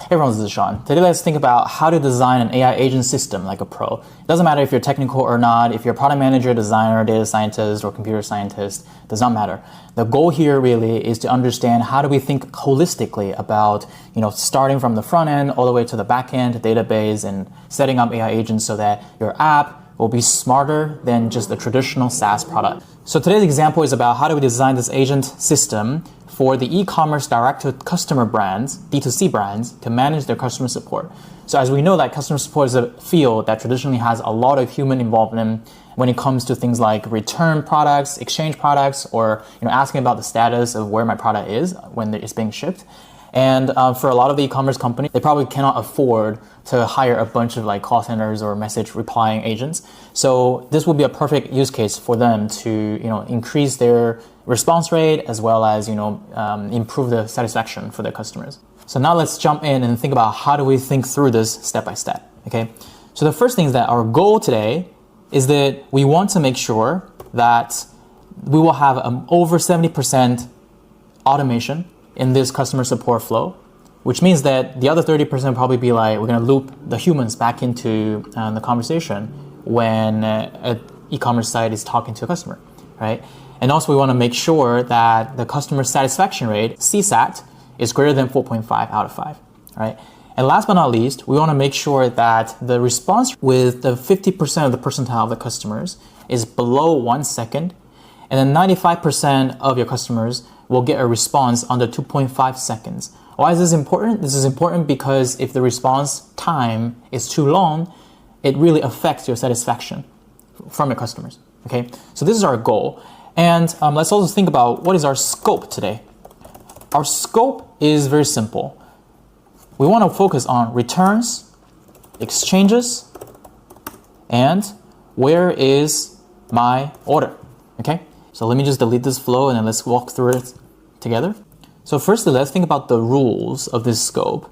Hey everyone, this is Sean. Today let's think about how to design an AI agent system like a pro. It doesn't matter if you're technical or not, if you're a product manager, designer, data scientist, or computer scientist, does not matter. The goal here really is to understand how do we think holistically about, starting from the front end all the way to the back end, database, and setting up AI agents so that your app will be smarter than just a traditional SaaS product. So today's example is about how do we design this agent system for the e-commerce direct-to-customer brands, D2C brands, to manage their customer support. So as we know that customer support is a field that traditionally has a lot of human involvement when it comes to things like return products, exchange products, or asking about the status of where my product is when it's being shipped. And for a lot of the e-commerce companies, they probably cannot afford to hire a bunch of call centers or message replying agents. So this would be a perfect use case for them to increase their response rate as well as improve the satisfaction for their customers. So now let's jump in and think about how do we think through this step by step. Okay. So the first thing is that our goal today is that we want to make sure that we will have over 70% automation in this customer support flow, which means that the other 30% will probably be we're going to loop the humans back into the conversation when an e-commerce site is talking to a customer, right? And also we want to make sure that the customer satisfaction rate, CSAT, is greater than 4.5 out of 5, right? And last but not least, we want to make sure that the response with the 50% of the percentile of the customers is below 1 second, and then 95% of your customers will get a response under 2.5 seconds. Why is this important? This is important because if the response time is too long, it really affects your satisfaction from your customers, okay? So this is our goal. And let's also think about what is our scope today. Our scope is very simple. We want to focus on returns, exchanges, and where is my order, okay? So let me just delete this flow and then let's walk through it together. So firstly, let's think about the rules of this scope.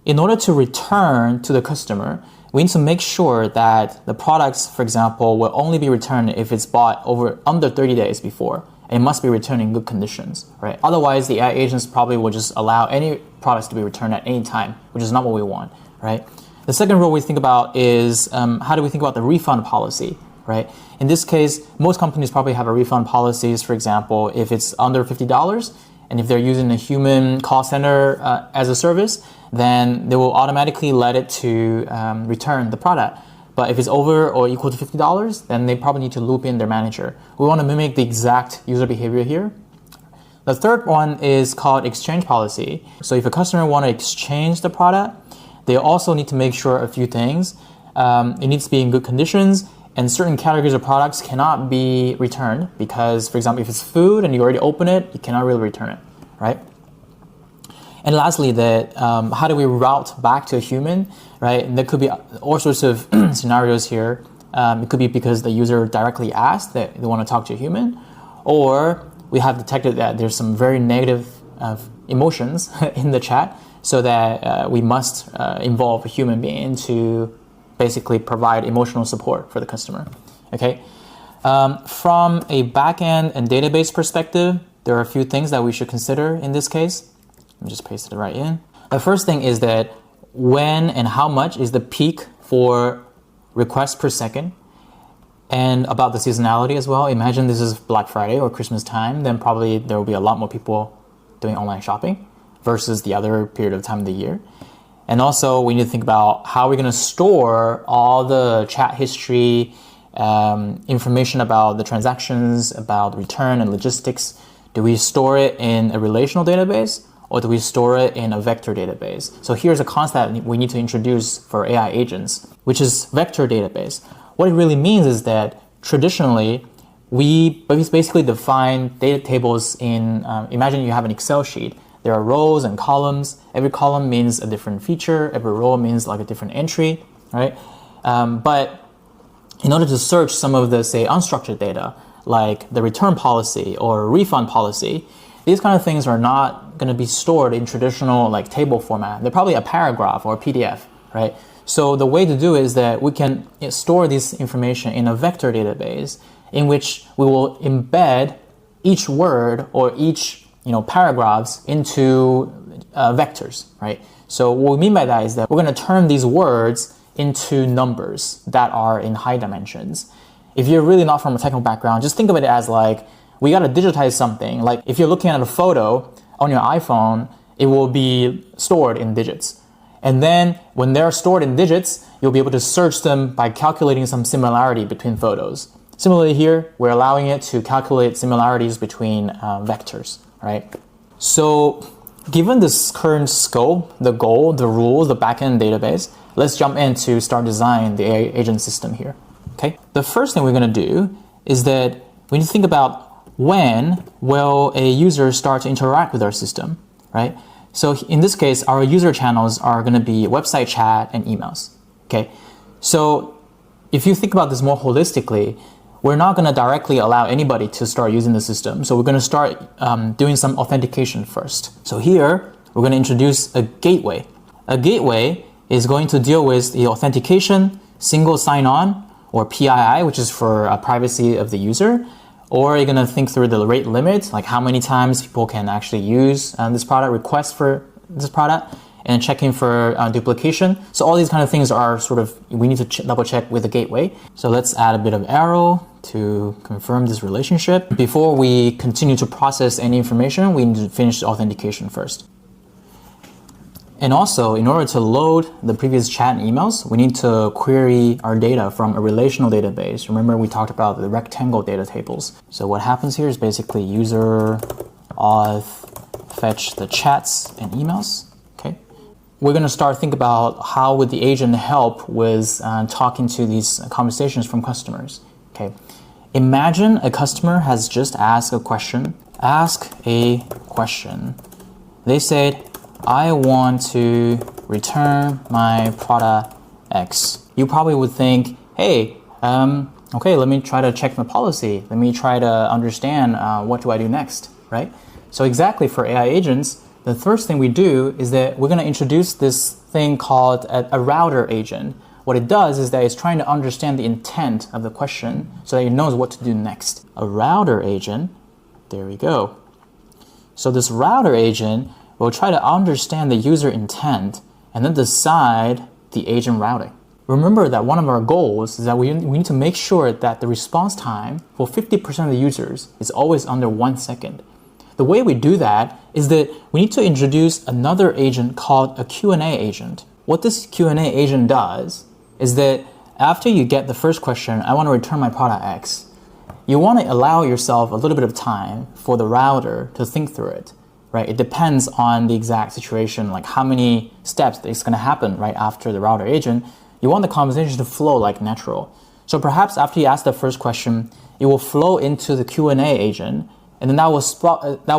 In order to return to the customer, we need to make sure that the products, for example, will only be returned if it's bought under 30 days before. And it must be returned in good conditions, right? Otherwise, the AI agents probably will just allow any products to be returned at any time, which is not what we want, right? The second rule we think about is how do we think about the refund policy, right? In this case, most companies probably have a refund policies. For example, if it's under $50 and if they're using a human call center as a service, then they will automatically let it to return the product. But if it's over or equal to $50, then they probably need to loop in their manager. We want to mimic the exact user behavior here. The third one is called exchange policy. So if a customer want to exchange the product, they also need to make sure a few things. It needs to be in good conditions, and certain categories of products cannot be returned because, for example, if it's food and you already open it, you cannot really return it, right? And lastly, how do we route back to a human, right? And there could be all sorts of scenarios here. It could be because the user directly asked that they want to talk to a human, or we have detected that there's some very negative emotions in the chat, so that we must involve a human being to basically provide emotional support for the customer, okay? From a backend and database perspective, there are a few things that we should consider in this case. Let me just paste it right in. The first thing is that when and how much is the peak for requests per second, and about the seasonality as well. Imagine this is Black Friday or Christmas time, then probably there will be a lot more people doing online shopping versus the other period of time of the year. And also we need to think about how we're going to store all the chat history, information about the transactions, about return and logistics. Do we store it in a relational database, or do we store it in a vector database? So here's a concept we need to introduce for AI agents, which is vector database. What it really means is that traditionally, we basically define data tables in, imagine you have an Excel sheet. There are rows and columns. Every column means a different feature. Every row means a different entry, right? But in order to search some of the, say, unstructured data, like the return policy or refund policy, these kind of things are not going to be stored in traditional table format. They're probably a paragraph or a PDF, right? So the way to do it is that we can store this information in a vector database in which we will embed each word or each paragraphs into vectors, right? So what we mean by that is that we're going to turn these words into numbers that are in high dimensions. If you're really not from a technical background, just think of it as like, we got to digitize something. Like if you're looking at a photo on your iPhone, it will be stored in digits. And then when they're stored in digits, you'll be able to search them by calculating some similarity between photos. Similarly here, we're allowing it to calculate similarities between vectors, right? So given this current scope, the goal, the rules, the backend database, let's jump in to start designing the AI agent system here, okay? The first thing we're gonna do is that we need to think about when will a user start to interact with our system, right? So in this case, our user channels are going to be website chat and emails, okay? So if you think about this more holistically, we're not going to directly allow anybody to start using the system. So we're going to start doing some authentication first. So here, we're going to introduce a gateway. A gateway is going to deal with the authentication, single sign-on, or PII, which is for privacy of the user. Or you're going to think through the rate limit, like how many times people can actually use this product, request for this product, and checking for duplication. So all these kind of things are sort of, we need to double check with the gateway. So let's add a bit of arrow to confirm this relationship. Before we continue to process any information, we need to finish the authentication first. And also, in order to load the previous chat and emails, we need to query our data from a relational database. Remember, we talked about the rectangle data tables. So what happens here is basically user auth fetch the chats and emails. Okay, we're going to start think about how would the agent help with talking to these conversations from customers. Okay, imagine a customer has just asked a question. Ask a question. They said, I want to return my product X. You probably would think, hey, okay, let me try to check my policy. Let me try to understand what do I do next, right? So exactly for AI agents, the first thing we do is that we're going to introduce this thing called a router agent. What it does is that it's trying to understand the intent of the question so that it knows what to do next. A router agent, there we go. So this router agent will try to understand the user intent and then decide the agent routing. Remember that one of our goals is that we need to make sure that the response time for 50% of the users is always under 1 second. The way we do that is that we need to introduce another agent called a Q&A agent. What this Q&A agent does is that after you get the first question, I want to return my product X, you want to allow yourself a little bit of time for the router to think through it. Right? It depends on the exact situation, like how many steps it's going to happen right after the router agent. You want the conversation to flow like natural. So perhaps after you ask the first question, it will flow into the Q&A agent, and then that will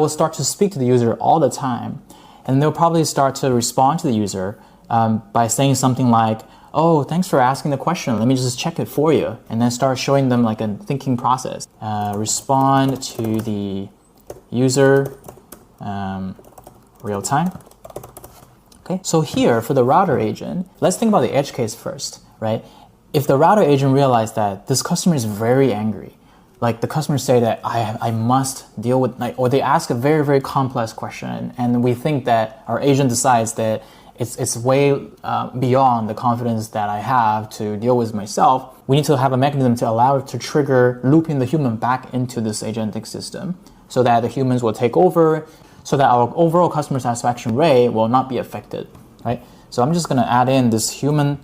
start to speak to the user all the time. And they'll probably start to respond to the user by saying something like, oh, thanks for asking the question. Let me just check it for you. And then start showing them like a thinking process. Respond to the user real time. Okay, so here for the router agent, let's think about the edge case first, right? If the router agent realized that this customer is very angry, like the customers say that I must deal with, like, or they ask a very, very complex question, and we think that our agent decides that it's way beyond the confidence that I have to deal with myself, we need to have a mechanism to allow it to trigger looping the human back into this agentic system so that the humans will take over, so that our overall customer satisfaction rate will not be affected, right? So I'm just going to add in this human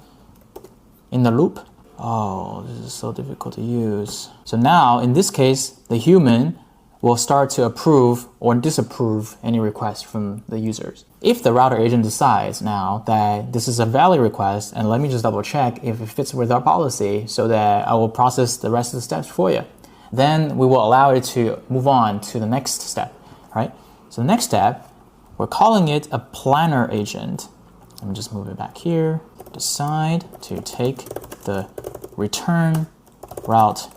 in the loop. Oh, this is so difficult to use. So now, in this case, the human will start to approve or disapprove any request from the users. If the router agent decides now that this is a valid request, and let me just double check if it fits with our policy so that I will process the rest of the steps for you, then we will allow it to move on to the next step, right? So the next step, we're calling it a planner agent. Let me just move it back here. Decide to take the return route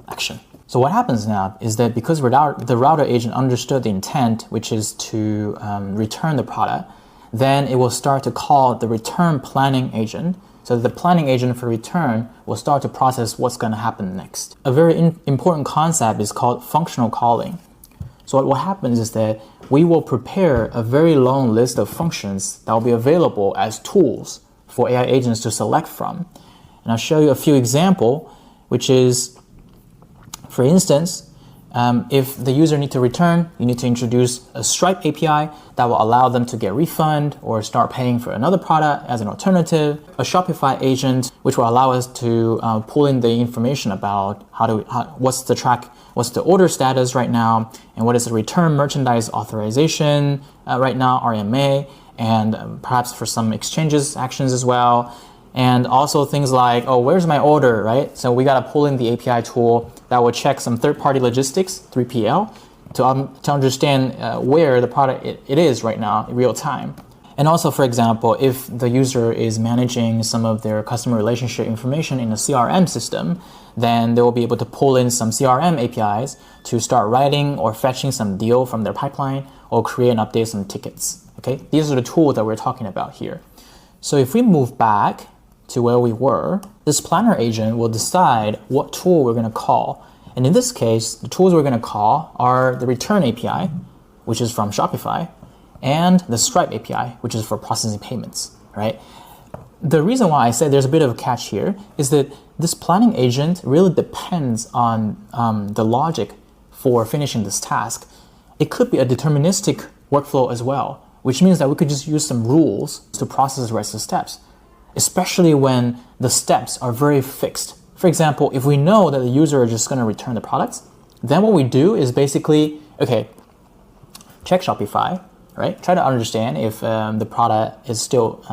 action. So what happens now is that because the router agent understood the intent, which is to return the product, then it will start to call the return planning agent. So the planning agent for return will start to process what's going to happen next. A very important concept is called functional calling. So what will happen is that we will prepare a very long list of functions that will be available as tools for AI agents to select from. And I'll show you a few examples, which is, for instance, if the user needs to return, you need to introduce a Stripe API that will allow them to get refund or start paying for another product as an alternative. A Shopify agent, which will allow us to pull in the information about what's the order status right now, and what is the return merchandise authorization right now, RMA, and perhaps for some exchanges actions as well. And also things like, oh, where's my order, right? So we got to pull in the API tool that will check some third-party logistics, 3PL, to understand where the product it is right now in real time. And also, for example, if the user is managing some of their customer relationship information in a CRM system, then they will be able to pull in some CRM APIs to start writing or fetching some deal from their pipeline or create and update some tickets. Okay, these are the tools that we're talking about here. So if we move back to where we were, this planner agent will decide what tool we're going to call. And in this case, the tools we're going to call are the Return API, which is from Shopify, and the Stripe API, which is for processing payments, right? The reason why I say there's a bit of a catch here is that this planning agent really depends on the logic for finishing this task. It could be a deterministic workflow as well, which means that we could just use some rules to process the rest of the steps, especially when the steps are very fixed. For example, if we know that the user is just going to return the products, then what we do is basically, okay, check Shopify, right? Try to understand if the product is still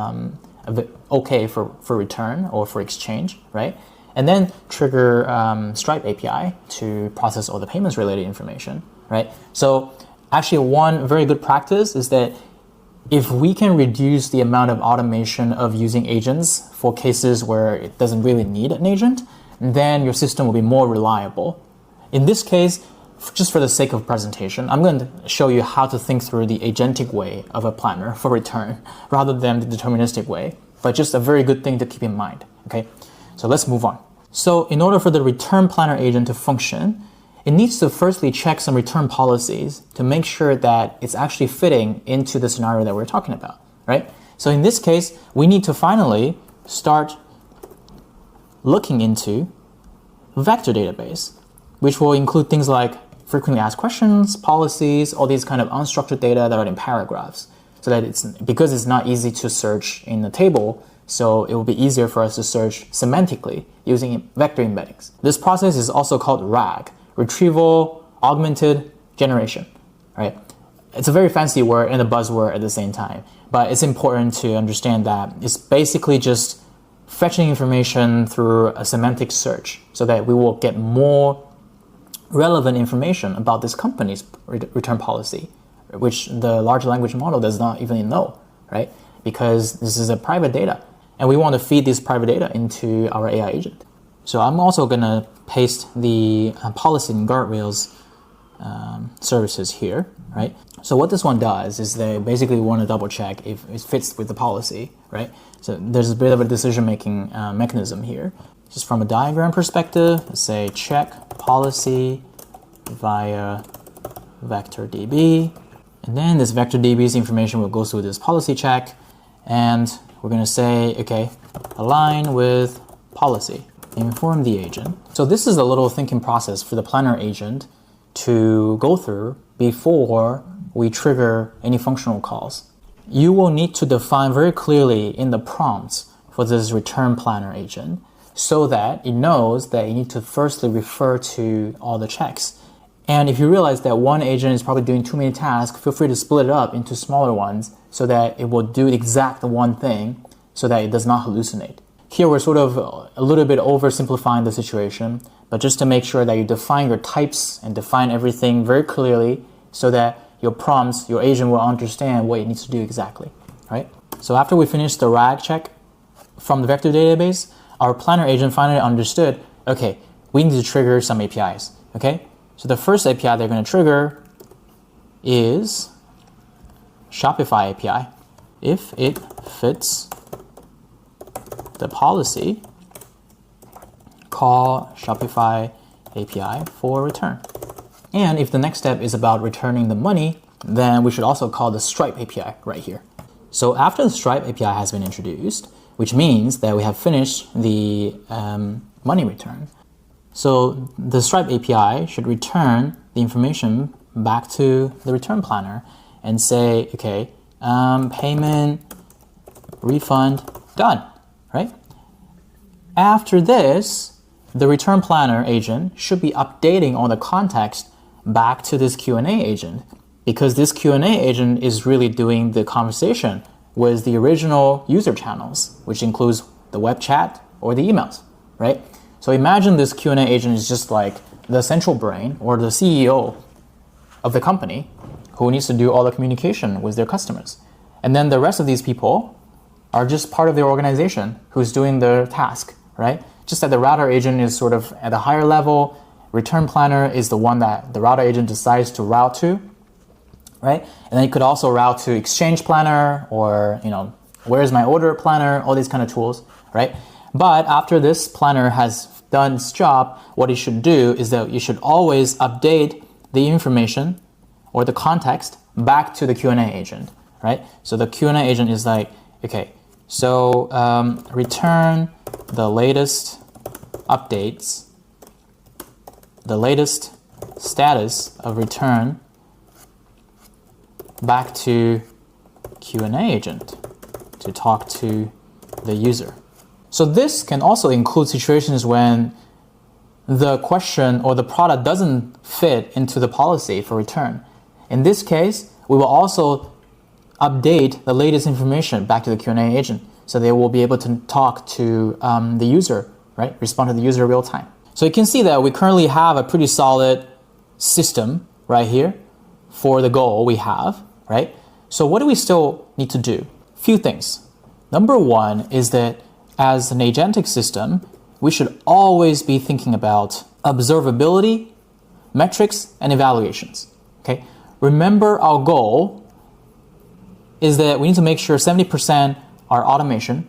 okay for return or for exchange, right? And then trigger Stripe API to process all the payments related information, right? So actually one very good practice is that if we can reduce the amount of automation of using agents for cases where it doesn't really need an agent, then your system will be more reliable. In this case, just for the sake of presentation, I'm going to show you how to think through the agentic way of a planner for return rather than the deterministic way, but just a very good thing to keep in mind. Okay, so let's move on. So in order for the return planner agent to function, it needs to firstly check some return policies to make sure that it's actually fitting into the scenario that we're talking about, right? So in this case, we need to finally start looking into vector database, which will include things like frequently asked questions, policies, all these kind of unstructured data that are in paragraphs, so that because it's not easy to search in the table, so it will be easier for us to search semantically using vector embeddings. This process is also called RAG, Retrieval Augmented Generation, right? It's a very fancy word and a buzzword at the same time, but it's important to understand that it's basically just fetching information through a semantic search so that we will get more relevant information about this company's return policy, which the large language model does not even know, right? Because this is a private data, and we want to feed this private data into our AI agent. So I'm also going to paste the policy and guardrails services here, right? So what this one does is they basically want to double check if it fits with the policy, right? So there's a bit of a decision-making mechanism here. Just from a diagram perspective, let's say check policy via vector DB. And then this vector DB's information will go through this policy check. And we're going to say, okay, align with policy. Inform the agent. So this is a little thinking process for the planner agent to go through before we trigger any functional calls. You will need to define very clearly in the prompts for this return planner agent so that it knows that you need to firstly refer to all the checks. And if you realize that one agent is probably doing too many tasks, feel free to split it up into smaller ones so that it will do the exact one thing so that it does not hallucinate. Here we're sort of a little bit oversimplifying the situation, but just to make sure that you define your types and define everything very clearly so that your prompts, your agent will understand what it needs to do exactly, right? So after we finish the RAG check from the vector database, our planner agent finally understood, okay, we need to trigger some APIs, okay? So the first API they're going to trigger is Shopify API. If it fits the policy, call Shopify API for return. And if the next step is about returning the money, then we should also call the Stripe API right here. So after the Stripe API has been introduced, which means that we have finished the money return. So the Stripe API should return the information back to the return planner and say, okay, payment, refund, done, right? After this, the return planner agent should be updating all the context back to this Q&A agent, because this Q&A agent is really doing the conversation with the original user channels, which includes the web chat or the emails, right? So imagine this Q&A agent is just like the central brain or the CEO of the company who needs to do all the communication with their customers. And then the rest of these people are just part of their organization who's doing the task, right? Just that the router agent is sort of at a higher level, return planner is the one that the router agent decides to route to, right? And then you could also route to exchange planner or, where's my order planner, all these kind of tools, right? But after this planner has done its job, what it should do is that you should always update the information or the context back to the Q&A agent, right? So the Q&A agent is like, okay, so return the latest updates, the latest status of return back to Q&A agent to talk to the user. So this can also include situations when the question or the product doesn't fit into the policy for return. In this case, we will also update the latest information back to the Q&A agent so they will be able to talk to the user, right? Respond to the user real time. So you can see that we currently have a pretty solid system right here for the goal we have, right? So what do we still need to do? Few things. Number one is that as an agentic system, we should always be thinking about observability, metrics, and evaluations, okay? Remember our goal is that we need to make sure 70% are automation,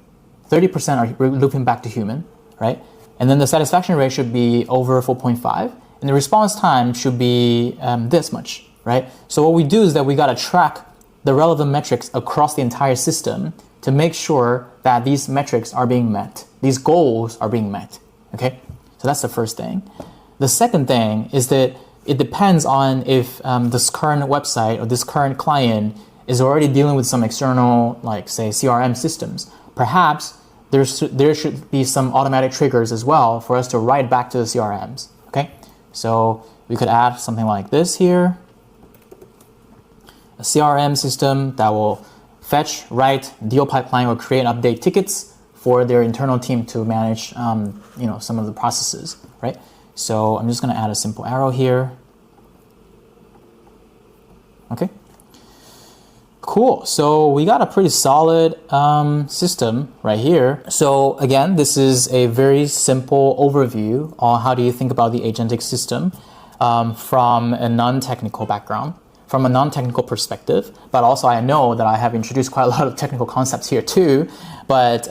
30% are looping back to human, right? And then the satisfaction rate should be over 4.5, and the response time should be this much, right? So what we do is that we got to track the relevant metrics across the entire system to make sure that these metrics are being met, these goals are being met, okay? So that's the first thing. The second thing is that it depends on if this current website or this current client is already dealing with some external, like say CRM systems. Perhaps there should be some automatic triggers as well for us to write back to the CRMs, okay? So we could add something like this here, a CRM system that will fetch, write, deal pipeline, or create and update tickets for their internal team to manage some of the processes, right? So I'm just going to add a simple arrow here. Okay. Cool. So we got a pretty solid system right here. So again, this is a very simple overview on how do you think about the agentic system from a non-technical background, from a non-technical perspective. But also I know that I have introduced quite a lot of technical concepts here too. But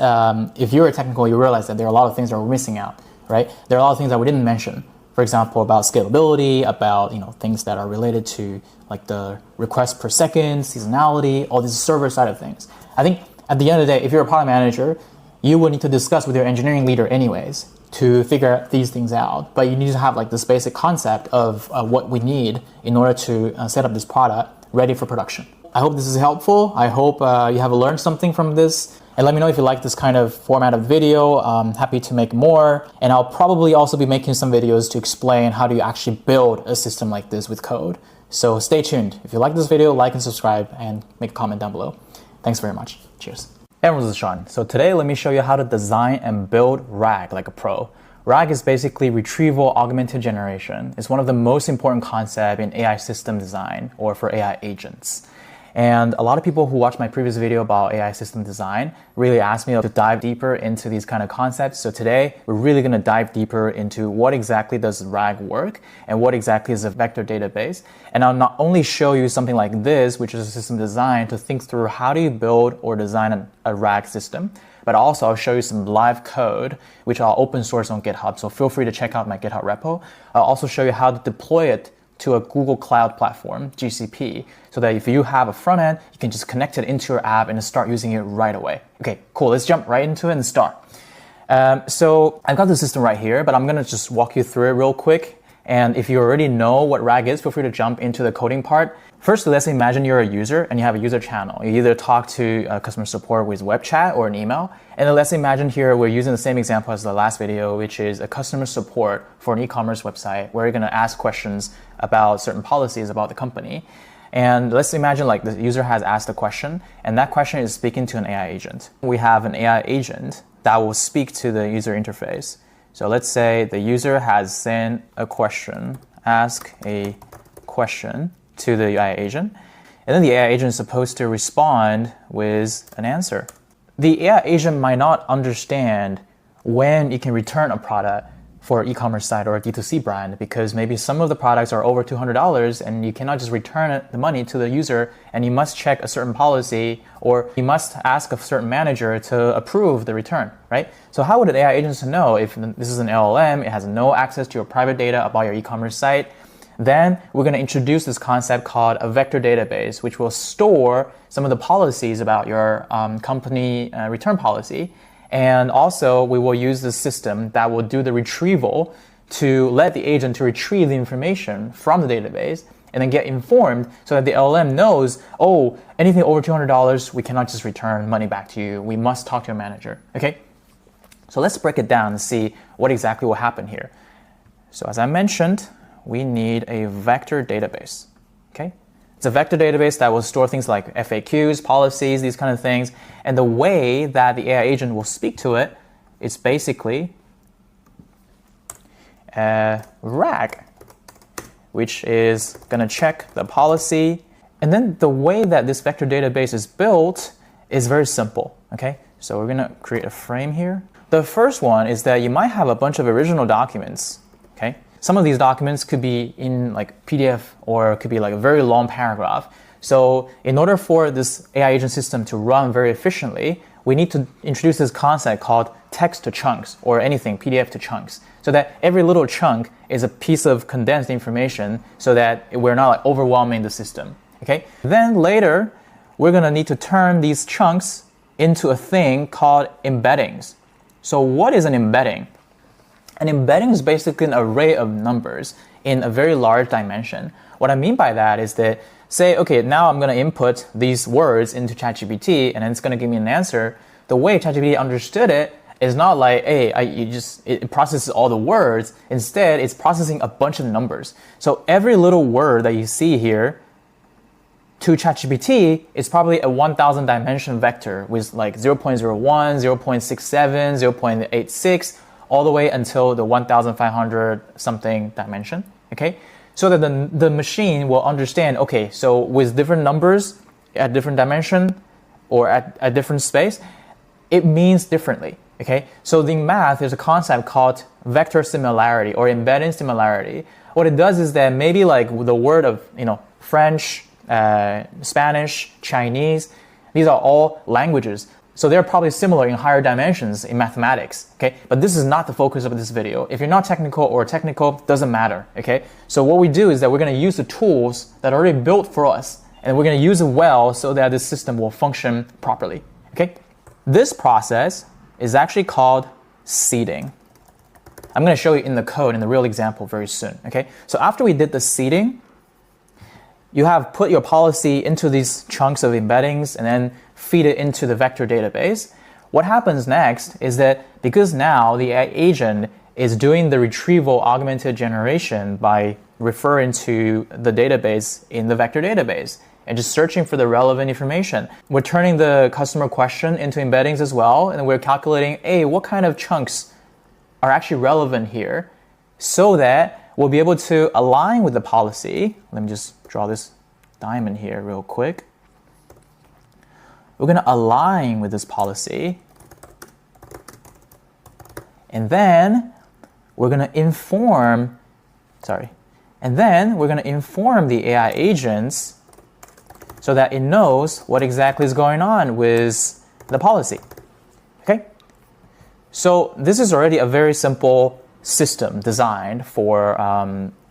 if you're a technical, you realize that there are a lot of things that we're missing out, right? There are a lot of things that we didn't mention. For example, about scalability, about things that are related to like the request per second, seasonality, all these server side of things. I think at the end of the day, if you're a product manager, you will need to discuss with your engineering leader anyways to figure these things out. But you need to have like this basic concept of what we need in order to set up this product ready for production. I hope this is helpful. I hope you have learned something from this. And let me know if you like this kind of format of video. I'm happy to make more. And I'll probably also be making some videos to explain how do you actually build a system like this with code. So stay tuned. If you like this video, like and subscribe and make a comment down below. Thanks very much. Cheers. Hey everyone, this is Sean. So today let me show you how to design and build RAG like a pro. RAG is basically retrieval augmented generation. It's one of the most important concepts in AI system design or for AI agents. And a lot of people who watched my previous video about AI system design really asked me to dive deeper into these kind of concepts. So today, we're really going to dive deeper into what exactly does RAG work and what exactly is a vector database. And I'll not only show you something like this, which is a system design to think through how do you build or design a RAG system, but also I'll show you some live code, which I'll open source on GitHub. So feel free to check out my GitHub repo. I'll also show you how to deploy it to a Google Cloud platform, GCP, so that if you have a front end, you can just connect it into your app and start using it right away. Okay, cool. Let's jump right into it and start. So I've got the system right here, but I'm going to just walk you through it real quick. And if you already know what RAG is, feel free to jump into the coding part. First, let's imagine you're a user and you have a user channel. You either talk to customer support with web chat or an email. And then let's imagine here we're using the same example as the last video, which is a customer support for an e-commerce website where you're going to ask questions about certain policies about the company. And let's imagine like the user has asked a question and that question is speaking to an AI agent. We have an AI agent that will speak to the user interface. So let's say the user has sent a question, ask a question to the AI agent, and then the AI agent is supposed to respond with an answer. The AI agent might not understand when it can return a product for an e-commerce site or a D2C brand because maybe some of the products are over $200 and you cannot just return the money to the user and you must check a certain policy or you must ask a certain manager to approve the return, right? So how would an AI agent know if this is an LLM, it has no access to your private data about your e-commerce site? Then we're going to introduce this concept called a vector database, which will store some of the policies about your company return policy. And also, we will use the system that will do the retrieval to let the agent to retrieve the information from the database and then get informed so that the LLM knows, oh, anything over $200, we cannot just return money back to you. We must talk to a manager, okay? So let's break it down and see what exactly will happen here. So as I mentioned, we need a vector database, okay? It's a vector database that will store things like FAQs, policies, these kind of things. And the way that the AI agent will speak to it is basically RAG, which is going to check the policy. And then the way that this vector database is built is very simple, okay? So we're going to create a frame here. The first one is that you might have a bunch of original documents, okay? Some of these documents could be in like PDF or it could be like a very long paragraph. So in order for this AI agent system to run very efficiently, we need to introduce this concept called text to chunks or anything, PDF to chunks, so that every little chunk is a piece of condensed information so that we're not like overwhelming the system, okay? Then later, we're gonna need to turn these chunks into a thing called embeddings. So what is an embedding? An embedding is basically an array of numbers in a very large dimension. What I mean by that is that, say, okay, now I'm going to input these words into ChatGPT and then it's going to give me an answer. The way ChatGPT understood it is not like, hey, it processes all the words. Instead, it's processing a bunch of numbers. So every little word that you see here to ChatGPT is probably a 1,000 dimension vector with like 0.01, 0.67, 0.86, all the way until the 1,500 something dimension, okay? So that the machine will understand, okay, so with different numbers at different dimension or at different space, it means differently, okay? So in math, there's a concept called vector similarity or embedding similarity. What it does is that maybe like the word of, French, Spanish, Chinese, these are all languages. So they're probably similar in higher dimensions in mathematics, okay? But this is not the focus of this video. If you're not technical or technical, doesn't matter, okay? So what we do is that we're gonna use the tools that are already built for us and we're gonna use it well so that this system will function properly, okay? This process is actually called seeding. I'm gonna show you in the code in the real example very soon, okay? So after we did the seeding, you have put your policy into these chunks of embeddings and then feed it into the vector database. What happens next is that because now the AI agent is doing the retrieval augmented generation by referring to the database in the vector database and just searching for the relevant information. We're turning the customer question into embeddings as well, and we're calculating, hey, what kind of chunks are actually relevant here so that we'll be able to align with the policy. Let me just draw this diamond here real quick. We're going to align with this policy. And then we're going to inform the AI agents so that it knows what exactly is going on with the policy. Okay? So this is already a very simple system designed for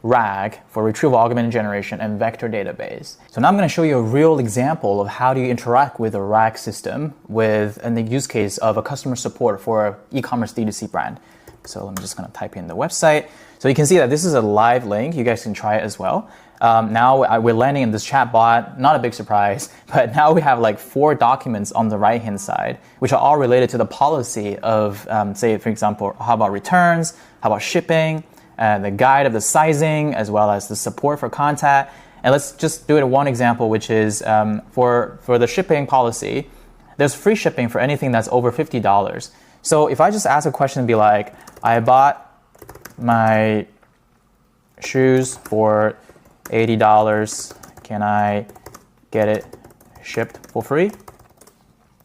RAG for retrieval augmented generation and vector database. So now I'm going to show you a real example of how do you interact with a RAG system with the use case of a customer support for an e-commerce D2C brand. So I'm just going to type in the website. So you can see that this is a live link. You guys can try it as well. Now we're landing in this chatbot, not a big surprise, but now we have like 4 documents on the right-hand side, which are all related to the policy of, say, for example, how about returns, how about shipping, the guide of the sizing, as well as the support for contact. And let's just do it one example, which is for the shipping policy, there's free shipping for anything that's over $50. So if I just ask a question and be like, I bought my shoes for $80, can I get it shipped for free?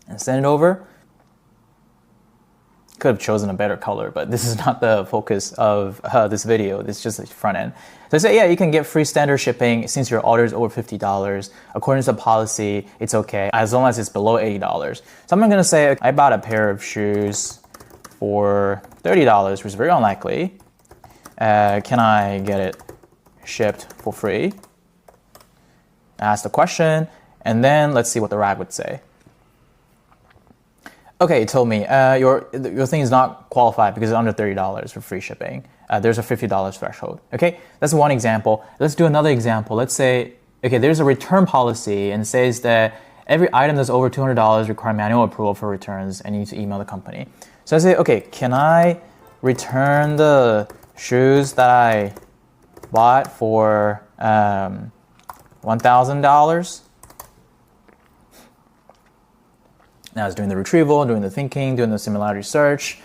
And send it over. Could have chosen a better color, but this is not the focus of this video. This is just the front end. So I say, yeah, you can get free standard shipping since your order is over $50. According to the policy, it's okay, as long as it's below $80. So I'm gonna say, I bought a pair of shoes for $30, which is very unlikely. Can I get it shipped for free? Ask the question, and then let's see what the RAG would say. Okay, it told me your thing is not qualified because it's under $30 for free shipping. There's a $50 threshold. Okay, that's one example. Let's do another example. Let's say, okay, there's a return policy and it says that every item that's over $200 require manual approval for returns and you need to email the company. So I say, okay, can I return the shoes that I bought for $1,000? Now it's doing the retrieval, doing the thinking, doing the similarity search,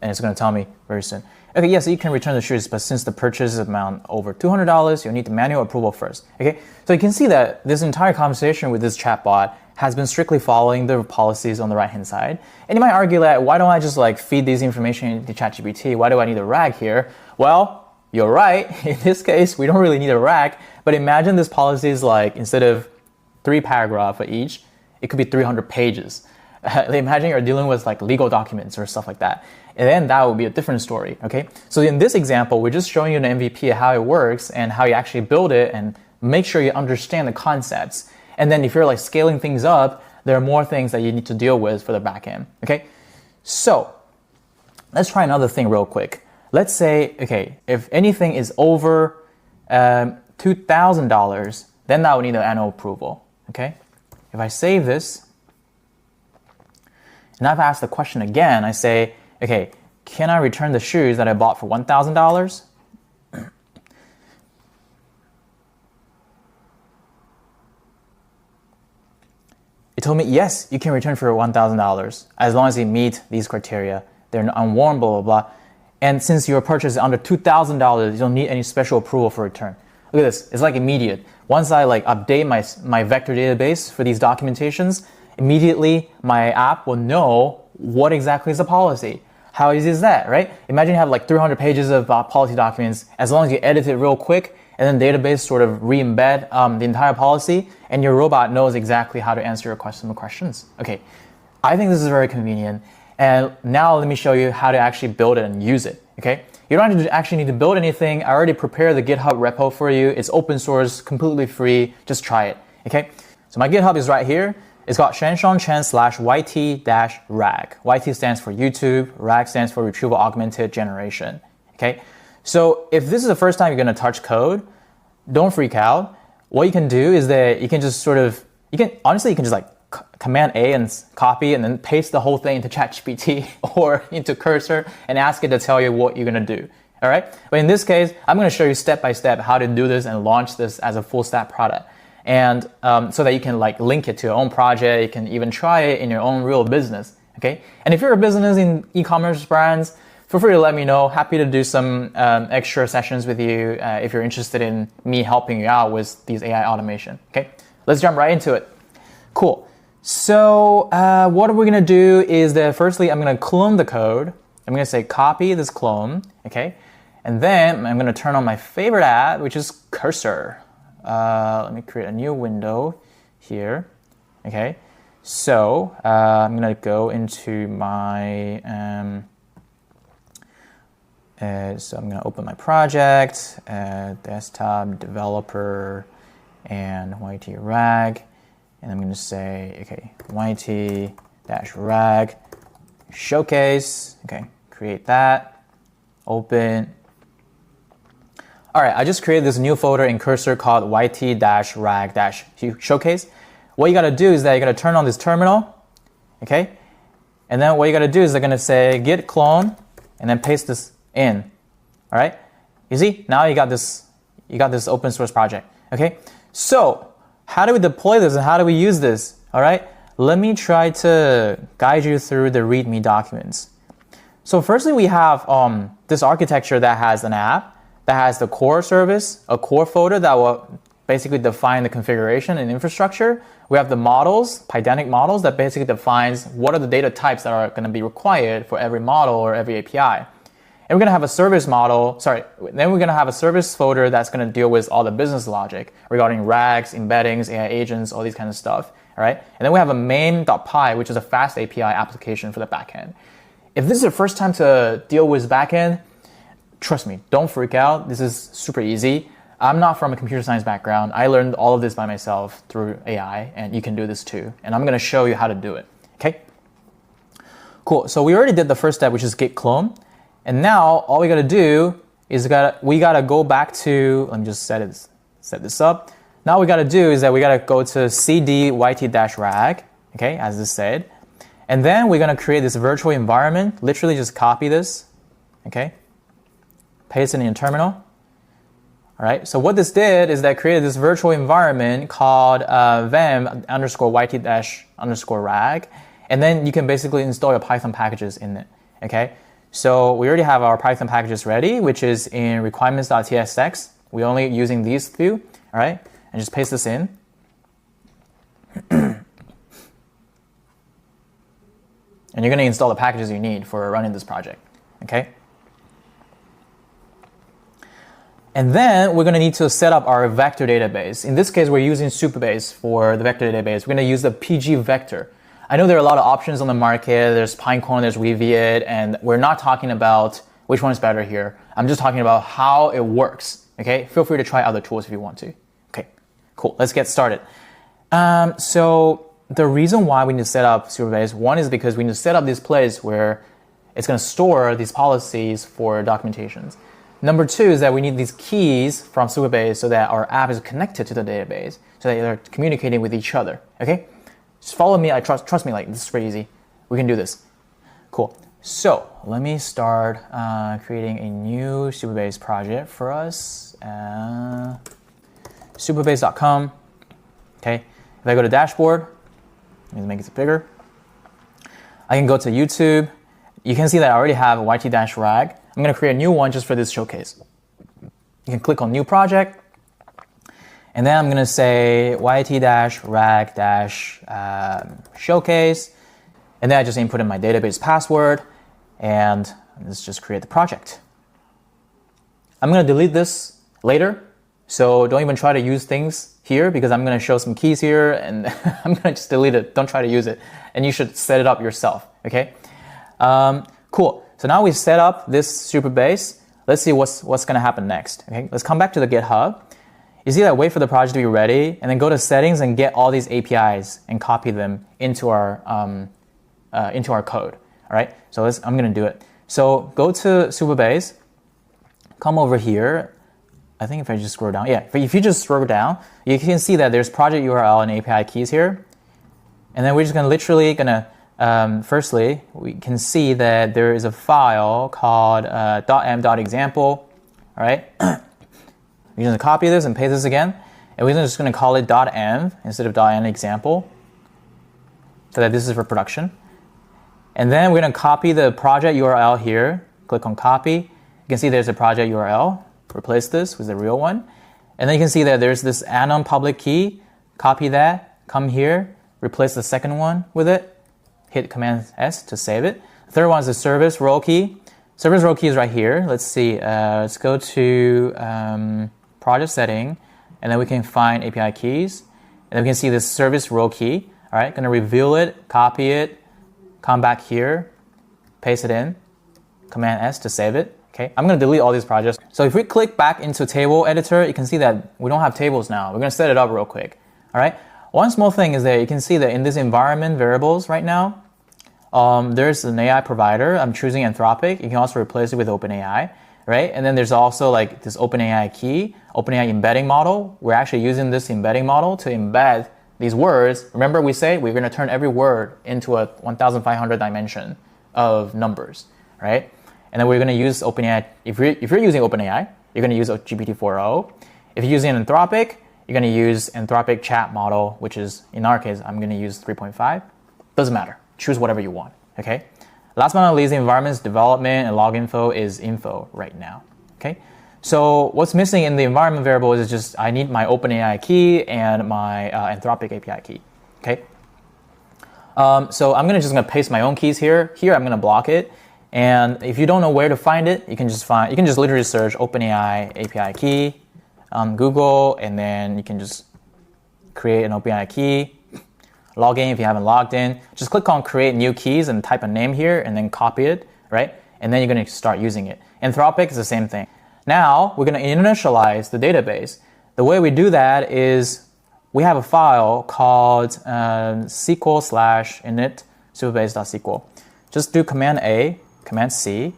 and it's going to tell me very soon. Okay, yes, you can return the shoes, but since the purchase amount over $200, you'll need the manual approval first. Okay, so you can see that this entire conversation with this chatbot has been strictly following the policies on the right-hand side. And you might argue that, why don't I just like feed these information into ChatGPT? Why do I need a RAG here? Well, you're right. In this case, we don't really need a RAG, but imagine this policy is like, instead of 3 paragraphs for each, it could be 300 pages. Imagine you're dealing with like legal documents or stuff like that. And then that would be a different story, okay? So in this example, we're just showing you an MVP of how it works and how you actually build it and make sure you understand the concepts. And then if you're like scaling things up, there are more things that you need to deal with for the back end, okay? So let's try another thing real quick. Let's say, okay, if anything is over $2,000, then that would need an annual approval, okay? If I save this, and I've asked the question again, I say, okay, can I return the shoes that I bought for $1,000? It told me, yes, you can return for $1,000 as long as you meet these criteria. They're unworn, blah, blah, blah. And since your purchase is under $2,000, you don't need any special approval for return. Look at this, it's like immediate. Once I like update my vector database for these documentations, immediately my app will know what exactly is the policy. How easy is that, right? Imagine you have like 300 pages of policy documents. As long as you edit it real quick, and then database sort of re-embed the entire policy, and your robot knows exactly how to answer your customer questions. Okay, I think this is very convenient. And now let me show you how to actually build it and use it, okay? You don't actually need to build anything. I already prepared the GitHub repo for you. It's open source, completely free. Just try it, okay? So my GitHub is right here. It's got Shanshan-Chen/YT-RAG. YT stands for YouTube, RAG stands for Retrieval Augmented Generation, okay? So if this is the first time you're gonna touch code, don't freak out. What you can do is that you can just sort of, honestly, you can just like Command A and copy and then paste the whole thing into ChatGPT or into Cursor and ask it to tell you what you're gonna do, all right? But in this case, I'm gonna show you step by step how to do this and launch this as a full stack product. And so that you can like link it to your own project, you can even try it in your own real business, okay? And if you're a business in e-commerce brands, feel free to let me know. Happy to do some extra sessions with you if you're interested in me helping you out with these AI automation, okay? Let's jump right into it. Cool. So what we're gonna do is that firstly, I'm gonna clone the code. I'm gonna say copy this clone, okay? And then I'm gonna turn on my favorite app, which is Cursor. Let me create a new window here, okay? So I'm gonna go into my So I'm going to open my project, desktop developer, and YT-RAG. And I'm going to say, okay, YT-RAG showcase. Okay, create that, open. All right, I just created this new folder in Cursor called YT-RAG-showcase. What you got to do is that you're going to turn on this terminal, okay? And then what you got to do is they're going to say git clone and then paste this in. All right? You see? Now you got this open source project, okay? So, how do we deploy this and how do we use this? All right? Let me try to guide you through the README documents. So, firstly, we have this architecture that has an app that has the core service, a core folder that will basically define the configuration and infrastructure. We have the models, Pydantic models, that basically defines what are the data types that are going to be required for every model or every API. And we're going to have a service model, then we're going to have a service folder that's going to deal with all the business logic regarding RAGs, embeddings, AI agents, all these kind of stuff. All right? And then we have a main.py, which is a fast API application for the backend. If this is your first time to deal with backend, trust me, don't freak out. This is super easy. I'm not from a computer science background. I learned all of this by myself through AI, and you can do this too. And I'm going to show you how to do it. Okay? Cool. So we already did the first step, which is git clone. And now all we got to do is we got to go back to, let me just set this up. Now what we got to do is that we got to go to cd yt-rag, okay, as this said. And then we're going to create this virtual environment. Literally just copy this, okay? Paste it in your terminal. All right, so what this did is that created this virtual environment called vim_yt-rag, and then you can basically install your Python packages in it, okay? So we already have our Python packages ready, which is in requirements.tsx. We're only using these few, all right? And just paste this in. And you're gonna install the packages you need for running this project, okay? And then we're going to need to set up our vector database. In this case, we're using Supabase for the vector database. We're going to use the PG vector. I know there are a lot of options on the market. There's Pinecone, there's Weaviate, and we're not talking about which one is better here. I'm just talking about how it works, okay? Feel free to try other tools if you want to. Okay, cool. Let's get started. So the reason why we need to set up Supabase, one is because we need to set up this place where it's going to store these policies for documentations. Number two is that we need these keys from Supabase so that our app is connected to the database, so that they're communicating with each other, okay? Just follow me, trust me, like, this is pretty easy. We can do this. Cool. So, let me start creating a new Supabase project for us. Supabase.com, okay? If I go to dashboard, let me make it bigger. I can go to YouTube. You can see that I already have a YT-RAG. I'm going to create a new one just for this showcase. You can click on New Project, and then I'm going to say YT-RAG-showcase, and then I just input in my database password, and let's just create the project. I'm going to delete this later, so don't even try to use things here because I'm going to show some keys here, and I'm going to just delete it. Don't try to use it, and you should set it up yourself, okay? Cool. So now we set up this Supabase. Let's see what's going to happen next. Okay, let's come back to the GitHub. You see that wait for the project to be ready, and then go to settings and get all these APIs and copy them into our code. All right. So I'm going to do it. So go to Supabase. Come over here. I think if I just scroll down, yeah. If you just scroll down, you can see that there's project URL and API keys here, and then we're just firstly, we can see that there is a file called .m.example, all right? We're going to copy this and paste this again, and we're just going to call it .m instead of .n example, so that this is for production. And then we're going to copy the project URL here, click on copy. You can see there's a project URL, replace this with the real one. And then you can see that there's this anon public key, copy that, come here, replace the second one with it, hit Command S to save it. The third one is the service role key. Service role key is right here. Let's see. Let's go to project setting, and then we can find API keys. And then we can see this service role key. All right, going to reveal it, copy it, come back here, paste it in, Command S to save it. Okay, I'm going to delete all these projects. So if we click back into table editor, you can see that we don't have tables now. We're going to set it up real quick. All right. One small thing is that you can see that in this environment variables right now, there's an AI provider. I'm choosing Anthropic. You can also replace it with OpenAI, right? And then there's also like this OpenAI key, OpenAI embedding model. We're actually using this embedding model to embed these words. Remember we said we're going to turn every word into a 1,500 dimension of numbers, right? And then we're going to use OpenAI. If you're using OpenAI, you're going to use GPT-4o. If you're using Anthropic, you're going to use Anthropic chat model, which is, in our case, I'm going to use 3.5. Doesn't matter. Choose whatever you want, okay? Last but not least, the environment's development and log info is info right now, okay? So what's missing in the environment variable is just I need my OpenAI key and my Anthropic API key, okay? So I'm just gonna paste my own keys here. Here I'm gonna block it. And if you don't know where to find it, you can just literally search OpenAI API key on Google, and then you can just create an OpenAI key, log in if you haven't logged in. Just click on create new keys and type a name here and then copy it, right? And then you're gonna start using it. Anthropic is the same thing. Now we're gonna initialize the database. The way we do that is we have a file called SQL/init supabase.sql. Just do Command A, Command C,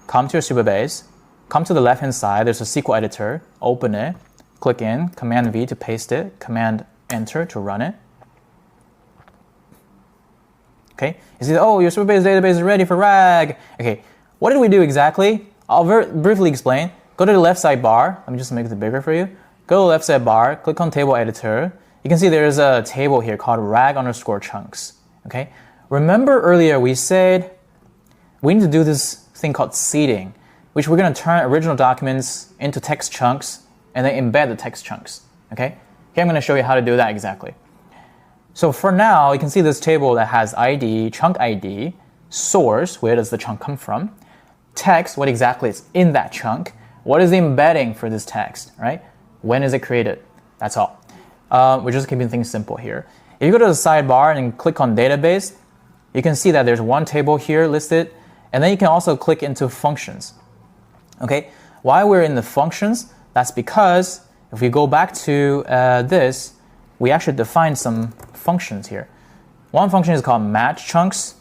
come to your Supabase, come to the left-hand side, there's a SQL editor, open it, click in, Command V to paste it, Command Enter to run it. Okay, you see, oh, your Supabase database is ready for RAG. Okay, what did we do exactly? I'll briefly explain. Go to the left sidebar. Let me just make it bigger for you. Go to the left sidebar, click on table editor. You can see there's a table here called rag_chunks. Okay, remember earlier we said we need to do this thing called seeding, which we're going to turn original documents into text chunks and then embed the text chunks. Okay, here I'm going to show you how to do that exactly. So for now, you can see this table that has ID, chunk ID, source, where does the chunk come from, text, what exactly is in that chunk, what is the embedding for this text, right? When is it created? That's all. We're just keeping things simple here. If you go to the sidebar and click on database, you can see that there's one table here listed, and then you can also click into functions. Okay, why we're in the functions? That's because if we go back to this, we actually define some functions here. One function is called match chunks.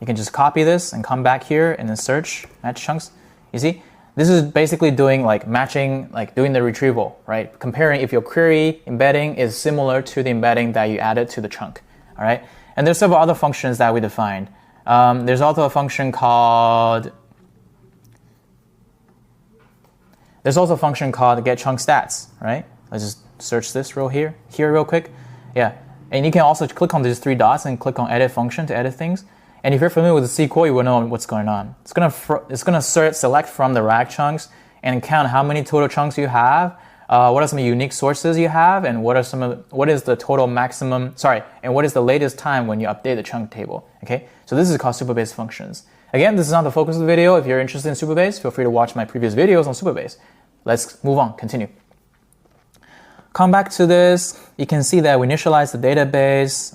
You can just copy this and come back here and then search match chunks. You see, this is basically doing like matching, like doing the retrieval, right? Comparing if your query embedding is similar to the embedding that you added to the chunk, all right? And there's several other functions that we defined. There's also a function called get chunk stats, right? Let's just search this here real quick. Yeah, and you can also click on these three dots and click on edit function to edit things. And if you're familiar with the SQL, you will know what's going on. It's gonna select from the RAG chunks and count how many total chunks you have, what are some unique sources you have, and what is the total maximum, and what is the latest time when you update the chunk table, okay? So this is called Supabase functions. Again, this is not the focus of the video. If you're interested in Supabase, feel free to watch my previous videos on Supabase. Let's move on, continue. Come back to this, you can see that we initialize the database.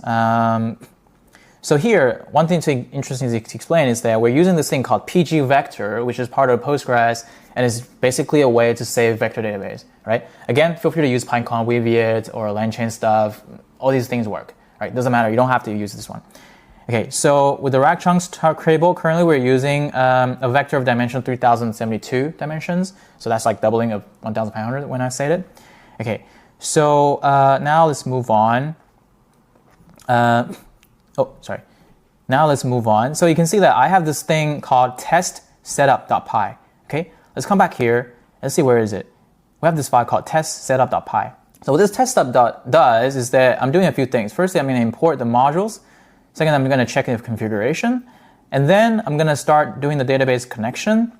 So here, one thing interesting to explain is that we're using this thing called PG Vector, which is part of Postgres, and is basically a way to save vector database, right? Again, feel free to use Pinecone, Weaviate, or LangChain stuff. All these things work, right? Doesn't matter, you don't have to use this one. Okay, so with the RAG chunks table, currently we're using a vector of dimension 3072 dimensions. So that's like doubling of 1500 when I say it. Okay, so now let's move on. Now let's move on. So you can see that I have this thing called test setup.py. Okay, let's come back here. Let's see, where is it? We have this file called test setup.py. So what this test setup does is that I'm doing a few things. Firstly, I'm going to import the modules. Second, I'm going to check the configuration. And then I'm going to start doing the database connection.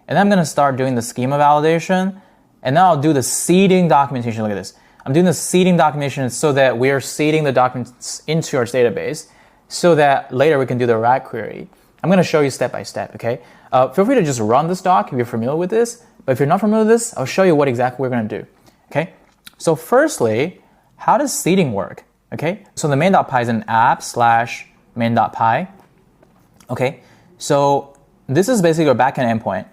And then I'm going to start doing the schema validation. And now I'll do the seeding documentation. Look at this. I'm doing the seeding documentation so that we are seeding the documents into our database so that later we can do the RAG query. I'm going to show you step by step, okay? Feel free to just run this doc if you're familiar with this. But if you're not familiar with this, I'll show you what exactly we're going to do, okay? So firstly, how does seeding work, okay? So the main.py is an app/main.py, okay? So this is basically our backend endpoint.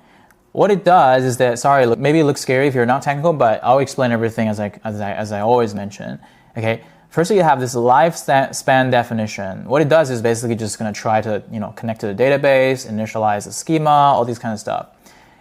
what it does is that, sorry, maybe it looks scary if you're not technical, but I'll explain everything as I always mention. Okay. First, you have this lifespan definition. What it does is basically just going to try to connect to the database, initialize the schema, all these kind of stuff.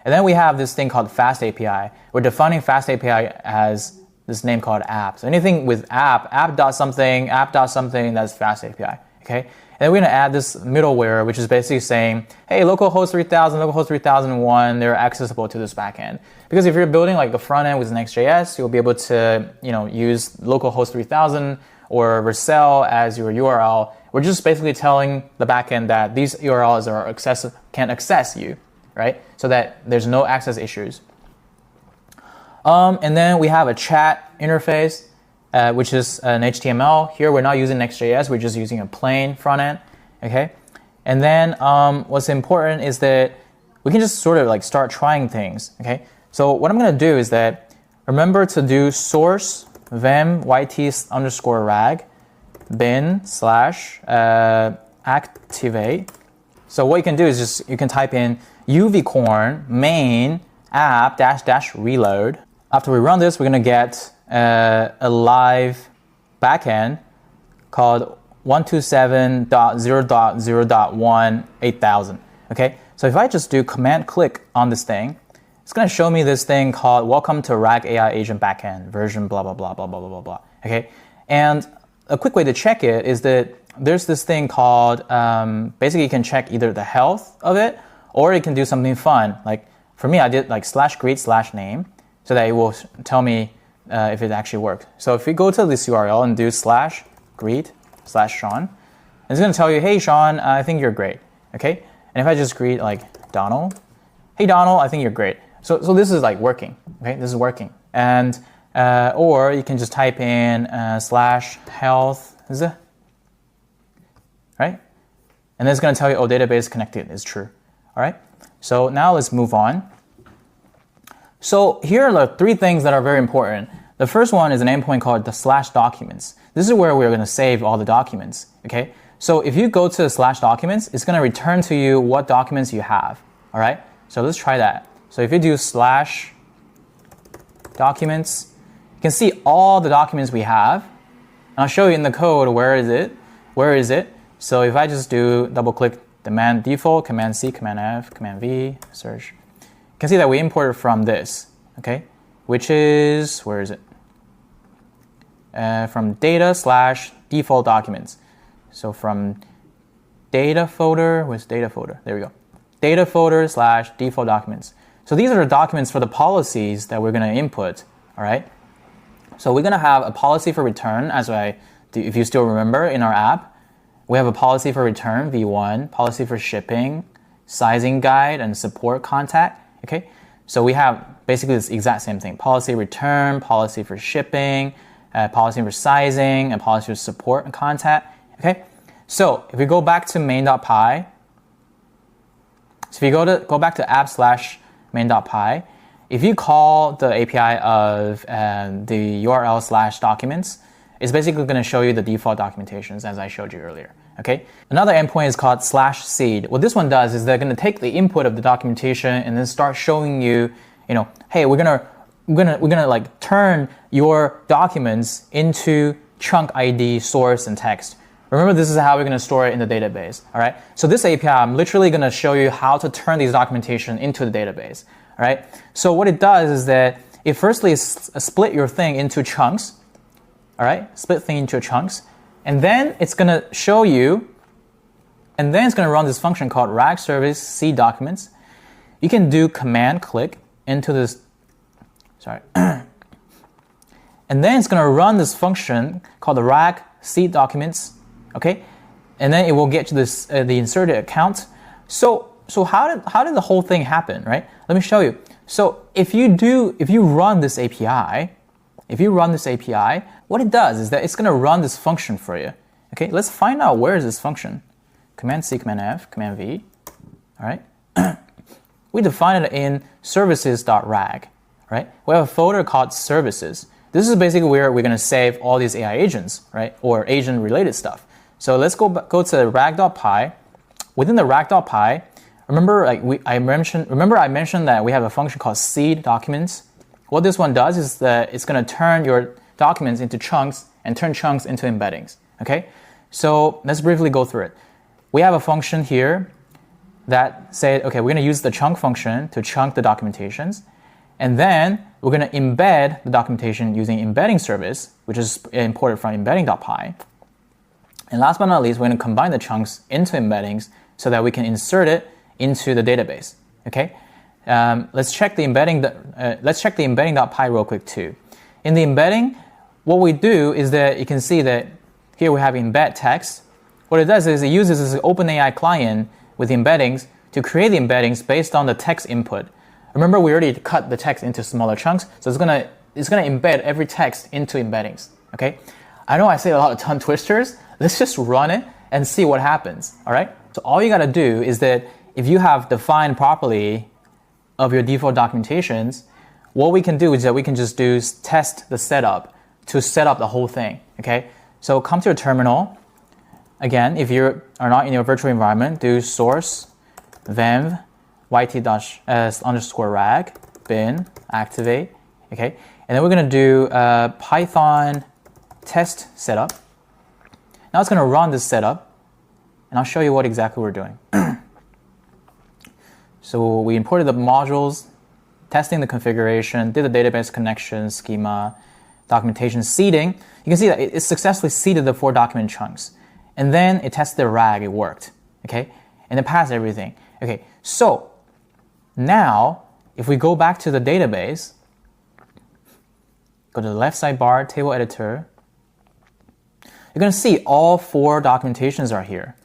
And then we have this thing called Fast API. We're defining Fast API as this name called app. So anything with app.something, that's Fast API. Okay. And then we're going to add this middleware, which is basically saying, hey, localhost 3000, localhost 3001, they're accessible to this backend. Because if you're building like the front end with Next.js, you'll be able to, use localhost 3000 or Vercel as your URL. We're just basically telling the backend that these URLs can access you, right? So that there's no access issues. And then we have a chat interface, which is an HTML. Here we're not using Next.js, we're just using a plain front end, okay? And then what's important is that we can just sort of like start trying things, okay? So what I'm gonna do is that, remember to do source vim yt_rag bin / activate. So what you can do is just, you can type in uvcorn main app -- reload. After we run this, we're gonna get a live backend called 127.0.0.1 8000. Okay, so if I just do command click on this thing, it's going to show me this thing called welcome to RAG AI agent backend version blah blah blah blah blah blah blah. Okay, and a quick way to check it is that there's this thing called basically you can check either the health of it or you can do something fun. Like for me, I did like /greet/name so that it will tell me if it actually worked. So if we go to this URL and do /greet/Sean, it's going to tell you, hey Sean, I think you're great. Okay, and if I just greet like Donald, hey Donald, I think you're great. So this is like working. Okay, this is working. And or you can just type in /health, is it? Right? And then it's going to tell you, oh, database connected is true. All right. So now let's move on. So here are the three things that are very important. The first one is an endpoint called the /documents. This is where we're going to save all the documents. Okay. So if you go to the /documents, it's going to return to you what documents you have. All right. So let's try that. So if you do /documents, you can see all the documents we have. And I'll show you in the code where is it. So if I just do double click command default, command C, command F, command V, search, you can see that we imported from this, okay? Which is, where is it? From data /default documents. So from data folder, where's data folder? There we go. Data folder /default documents. So these are the documents for the policies that we're going to input, all right? So we're going to have a policy for return, if you still remember in our app. We have a policy for return, V1, policy for shipping, sizing guide, and support contact, okay? So we have basically this exact same thing. Policy return, policy for shipping, policy for sizing, and policy for support and contact, okay? So if we go back to main.py, so if you go back to app/main.py, if you call the API of the URL /documents, it's basically going to show you the default documentations as I showed you earlier. Okay. Another endpoint is called /seed. What this one does is they're going to take the input of the documentation and then start showing you, hey, we're gonna like turn your documents into chunk ID, source, and text. Remember, this is how we're going to store it in the database. All right. So this API, I'm literally going to show you how to turn these documentation into the database. All right. So what it does is that it firstly split your thing into chunks. All right. Split thing into chunks, and then it's going to show you, and then it's going to run this function called rag service seed documents. You can do command click into this. Sorry. And then it's going to run this function called the rag seed documents. Okay, and then it will get to this the inserted account. So how did the whole thing happen, right? Let me show you. So if you run this API, what it does is that it's going to run this function for you. Okay, let's find out where is this function. Command C, Command F, Command V. All right, we define it in services.rag. Right, we have a folder called services. This is basically where we're going to save all these AI agents, right, or agent-related stuff. So let's go to rag.py. Within the rag.py, remember I mentioned that we have a function called seed documents. What this one does is that it's going to turn your documents into chunks and turn chunks into embeddings. Okay, so let's briefly go through it. We have a function here that said, okay, we're going to use the chunk function to chunk the documentations, and then we're going to embed the documentation using embedding service, which is imported from embedding.py. And last but not least, we're going to combine the chunks into embeddings so that we can insert it into the database. Okay, let's check the embedding.py real quick too. In the embedding, what we do is that you can see that here we have embed text. What it does is it uses this OpenAI client with embeddings to create the embeddings based on the text input. Remember, we already cut the text into smaller chunks, so it's gonna embed every text into embeddings. Okay, I know I say a lot of tongue twisters. Let's just run it and see what happens. All right. So all you gotta do is that if you have defined properly of your default documentations, what we can do is that we can just do test the setup to set up the whole thing. Okay. So come to your terminal. Again, if you are not in your virtual environment, do source venv yt-s_rag bin activate. Okay, and then we're going to do Python test setup. Now it's going to run this setup, and I'll show you what exactly we're doing. So we imported the modules, testing the configuration, did the database connection, schema, documentation, seeding. You can see that it successfully seeded the 4 document chunks. And then it tested the RAG, it worked, okay? And it passed everything. Okay, so now if we go back to the database, go to the left sidebar, table editor, you're gonna see all 4 documentations are here,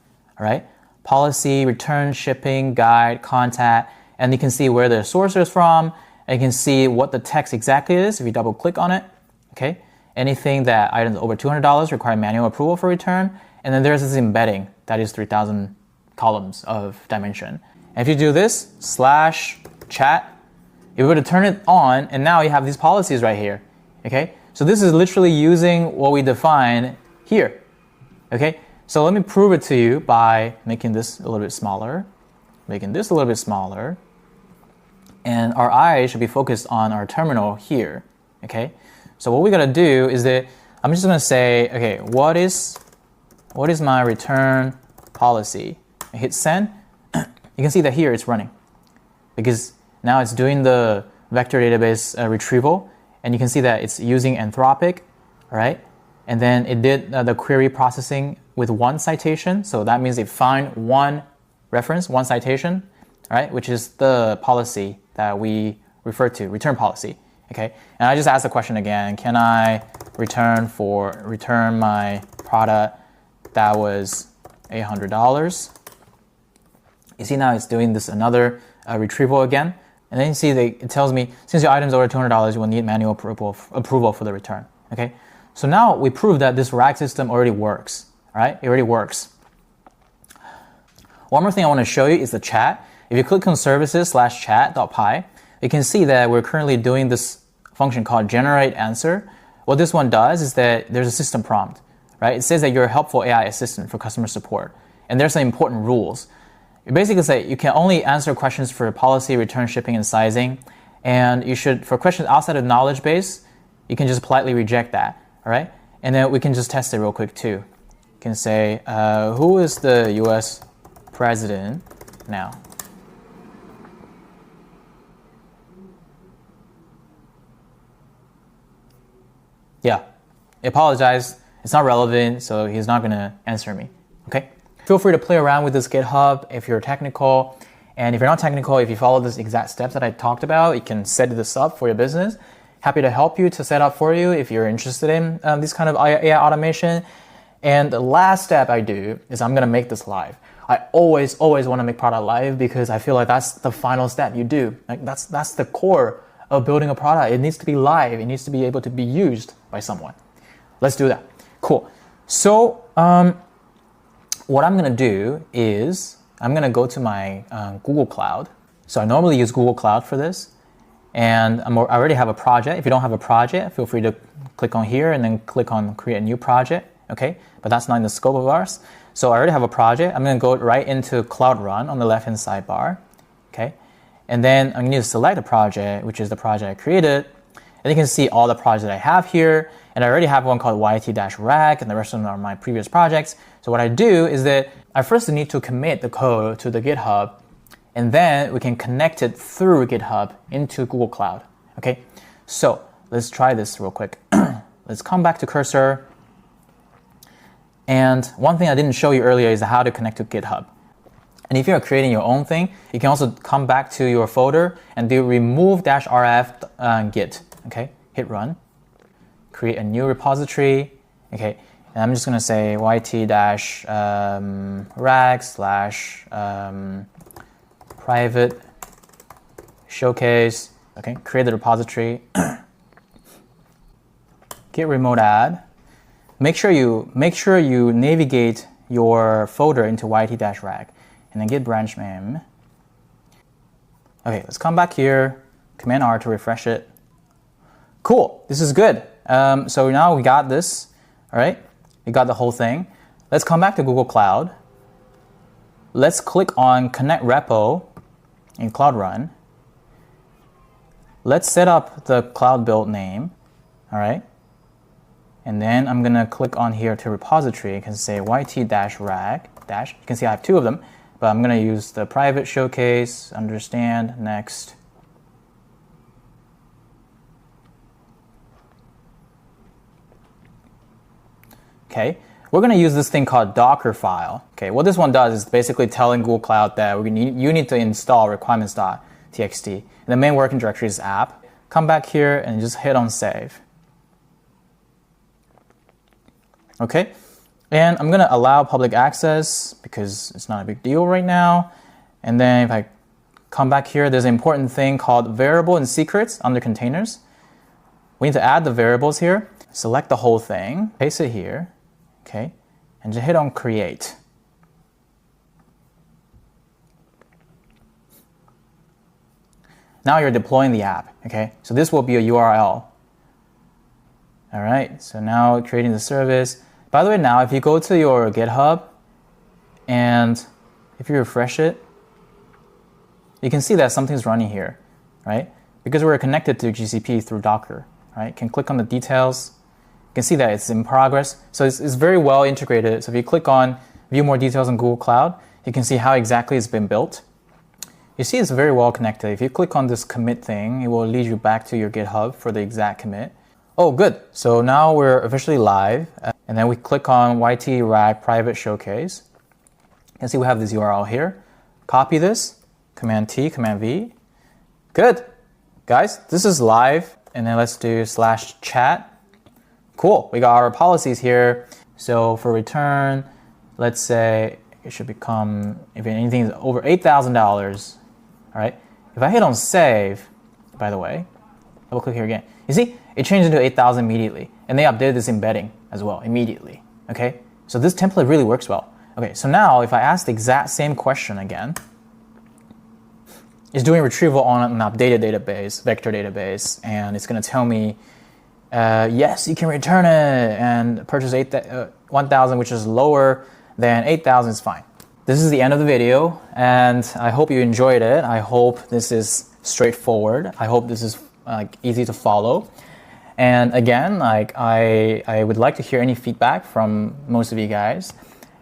all right? Policy, return, shipping, guide, contact, and you can see where the source is from, and you can see what the text exactly is if you double click on it, okay? Anything that items over $200 require manual approval for return. And then there's this embedding that is 3,000 columns of dimension. And if you do this /chat, you're able to turn it on, and now you have these policies right here. Okay, so this is literally using what we define here. Okay, so let me prove it to you by making this a little bit smaller, making this a little bit smaller, and our eye should be focused on our terminal here. Okay, so what we gotta do is that I'm just gonna say, okay, what is my return policy? I hit send. You can see that here it's running because now it's doing the vector database retrieval, and you can see that it's using Anthropic, all right? And then it did the query processing with 1 citation, so that means it found 1 reference, 1 citation, all right, which is the policy that we refer to, return policy, okay? And I just asked the question again, can I return my product that was $800. You see now it's doing this another retrieval again. And then you see that it tells me, since your item is over $200, you will need manual approval for the return. Okay. So now we prove that this RAG system already works. All right. It already works. One more thing I want to show you is the chat. If you click on services/chat.py, you can see that we're currently doing this function called generate answer. What this one does is that there's a system prompt. Right? It says that you're a helpful AI assistant for customer support. And there's some important rules. You basically say you can only answer questions for policy, return, shipping, and sizing. And you should, for questions outside of knowledge base, you can just politely reject that. All right? And then we can just test it real quick too. You can say, who is the US president now? Yeah, I apologize. It's not relevant, so he's not gonna answer me, okay? Feel free to play around with this GitHub if you're technical. And if you're not technical, if you follow these exact steps that I talked about, you can set this up for your business. Happy to help you to set up for you if you're interested in this kind of AI automation. And the last step I do is I'm gonna make this live. I always wanna make product live because I feel like that's the final step you do. Like that's the core of building a product. It needs to be live. It needs to be able to be used by someone. Let's do that. Cool. So what I'm going to do is I'm going to go to my Google Cloud. So I normally use Google Cloud for this. And I already have a project. If you don't have a project, feel free to click on here and then click on create a new project. Okay, but that's not in the scope of ours. So I already have a project. I'm going to go right into Cloud Run on the left-hand sidebar. Okay. And then I'm going to select a project, which is the project I created. And you can see all the projects that I have here. And I already have one called YT-Rag, and the rest of them are my previous projects. So what I do is that I first need to commit the code to the GitHub, and then we can connect it through GitHub into Google Cloud. Okay, so let's try this real quick. Let's come back to Cursor. And one thing I didn't show you earlier is how to connect to GitHub. And if you're creating your own thing, you can also come back to your folder and do remove-rf git. Okay, hit run. Create a new repository. Okay, and I'm just going to say yt-rag/private showcase. Okay, create the repository. Git remote add. Make sure you navigate your folder into yt-rag, and then git branch name. Okay, let's come back here. Command R to refresh it. Cool, this is good. So now we got this, all right? We got the whole thing. Let's come back to Google Cloud. Let's click on Connect Repo in Cloud Run. Let's set up the cloud build name, all right? And then I'm gonna click on here to repository. You can say yt-rag dash. You can see I have two of them, but I'm gonna use the private showcase, understand, next. Okay, we're going to use this thing called Docker file. Okay, what this one does is basically telling Google Cloud that you need to install requirements.txt. And the main working directory is app. Come back here and just hit on save. Okay, and I'm going to allow public access because it's not a big deal right now. And then if I come back here, there's an important thing called variable and secrets under containers. We need to add the variables here. Select the whole thing, paste it here. Okay, and just hit on create. Now you're deploying the app, okay? So this will be a URL. All right, so now creating the service. By the way, now if you go to your GitHub and if you refresh it, you can see that something's running here, right? Because we're connected to GCP through Docker, right? You can click on the details. You can see that it's in progress. So it's very well integrated. So if you click on view more details on Google Cloud, you can see how exactly it's been built. You see it's very well connected. If you click on this commit thing, it will lead you back to your GitHub for the exact commit. Oh, good. So now we're officially live. And then we click on YT-rag private showcase. You can see we have this URL here. Copy this, Command T, Command V. Good. Guys, this is live. And then let's do /chat. Cool, we got our policies here. So for return, let's say it should become, if anything is over $8,000, all right? If I hit on save, by the way, double click here again. You see, it changed into 8,000 immediately. And they updated this embedding as well, immediately, okay? So this template really works well. Okay, so now if I ask the exact same question again, it's doing retrieval on an updated database, vector database, and it's gonna tell me, yes, you can return it and purchase 1,000, which is lower than 8,000 is fine. This is the end of the video, and I hope you enjoyed it. I hope this is straightforward. I hope this is easy to follow. And again, I would like to hear any feedback from most of you guys.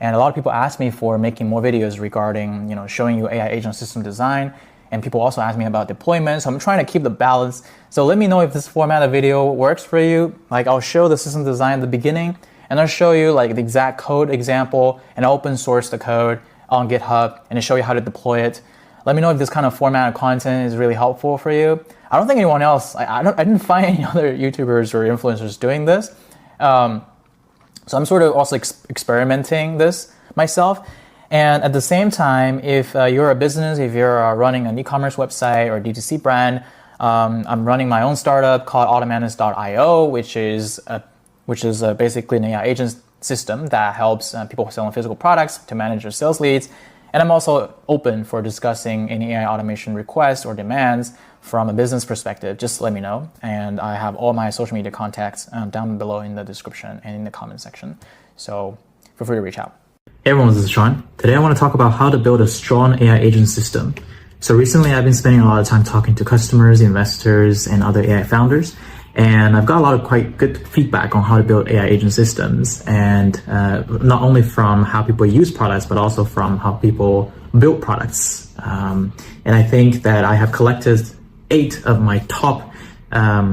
And a lot of people ask me for making more videos regarding, showing you AI agent system design. And people also ask me about deployment, so I'm trying to keep the balance. So let me know if this format of video works for you. I'll show the system design at the beginning, and I'll show you the exact code example, and I'll open source the code on GitHub, and I'll show you how to deploy it. Let me know if this kind of format of content is really helpful for you. I don't think anyone else, I didn't find any other YouTubers or influencers doing this. So I'm sort of also experimenting this myself. And at the same time, if you're a business, if you're running an e-commerce website or D2C brand, I'm running my own startup called Automanus.io, which is basically an AI agent system that helps people selling physical products to manage their sales leads. And I'm also open for discussing any AI automation requests or demands from a business perspective. Just let me know. And I have all my social media contacts down below in the description and in the comment section. So feel free to reach out. Hey everyone, this is Sean. Today I want to talk about how to build a strong AI agent system. So recently I've been spending a lot of time talking to customers, investors, and other AI founders, and I've got a lot of quite good feedback on how to build AI agent systems, and not only from how people use products, but also from how people build products. And I think that I have collected 8 of my top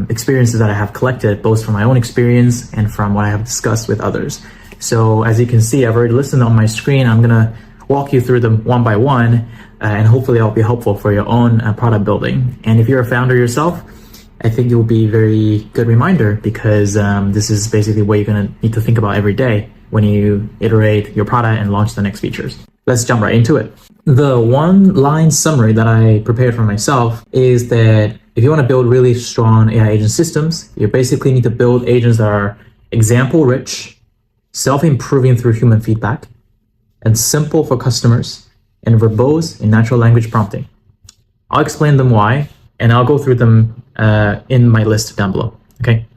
experiences that I have collected, both from my own experience and from what I have discussed with others. So as you can see, I've already listed on my screen. I'm gonna walk you through them one by one, and hopefully I'll be helpful for your own product building. And if you're a founder yourself, I think it will be a very good reminder, because this is basically what you're gonna need to think about every day when you iterate your product and launch the next features. Let's jump right into it. The one-line summary that I prepared for myself is that if you wanna build really strong AI agent systems, you basically need to build agents that are example-rich, self-improving through human feedback, and simple for customers, and verbose in natural language prompting. I'll explain them why, and I'll go through them in my list down below, okay?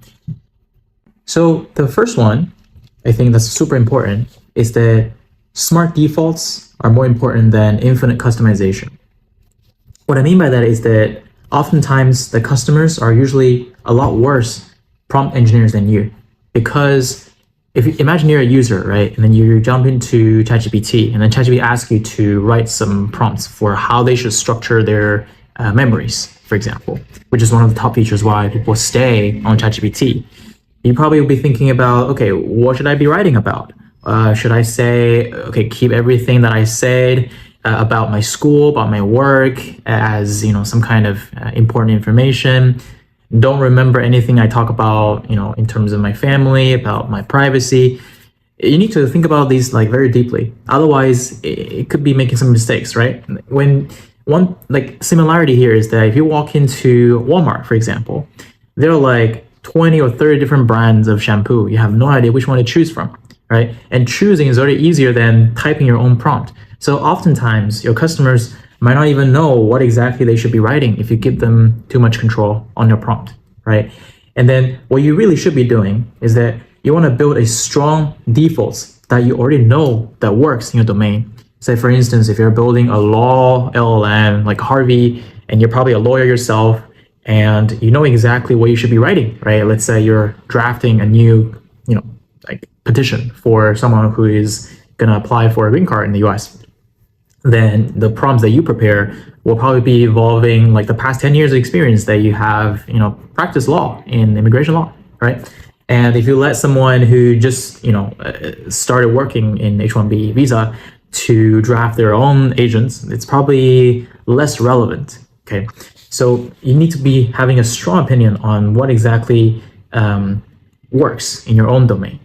So the first one, I think that's super important, is that smart defaults are more important than infinite customization. What I mean by that is that oftentimes the customers are usually a lot worse prompt engineers than you, because if you imagine you're a user, right, and then you jump into ChatGPT, and then ChatGPT asks you to write some prompts for how they should structure their memories, for example, which is one of the top features why people stay on ChatGPT. You probably will be thinking about, okay, what should I be writing about? Should I say, okay, keep everything that I said about my school, about my work, as some kind of important information? Don't remember anything I talk about, in terms of my family, about my privacy. You need to think about these very deeply. Otherwise, it could be making some mistakes, right? When one similarity here is that if you walk into Walmart, for example, there are 20 or 30 different brands of shampoo. You have no idea which one to choose from, right? And choosing is already easier than typing your own prompt. So oftentimes your customers might not even know what exactly they should be writing if you give them too much control on your prompt, right? And then what you really should be doing is that you want to build a strong defaults that you already know that works in your domain. Say, for instance, if you're building a law LLM like Harvey, and you're probably a lawyer yourself, and you know exactly what you should be writing, right? Let's say you're drafting a new, petition for someone who is gonna apply for a green card in the US. Then the prompts that you prepare will probably be involving the past 10 years of experience that you have, practice law in immigration law, right? And if you let someone who just, started working in H-1B visa to draft their own agents, it's probably less relevant, okay? So you need to be having a strong opinion on what exactly works in your own domain.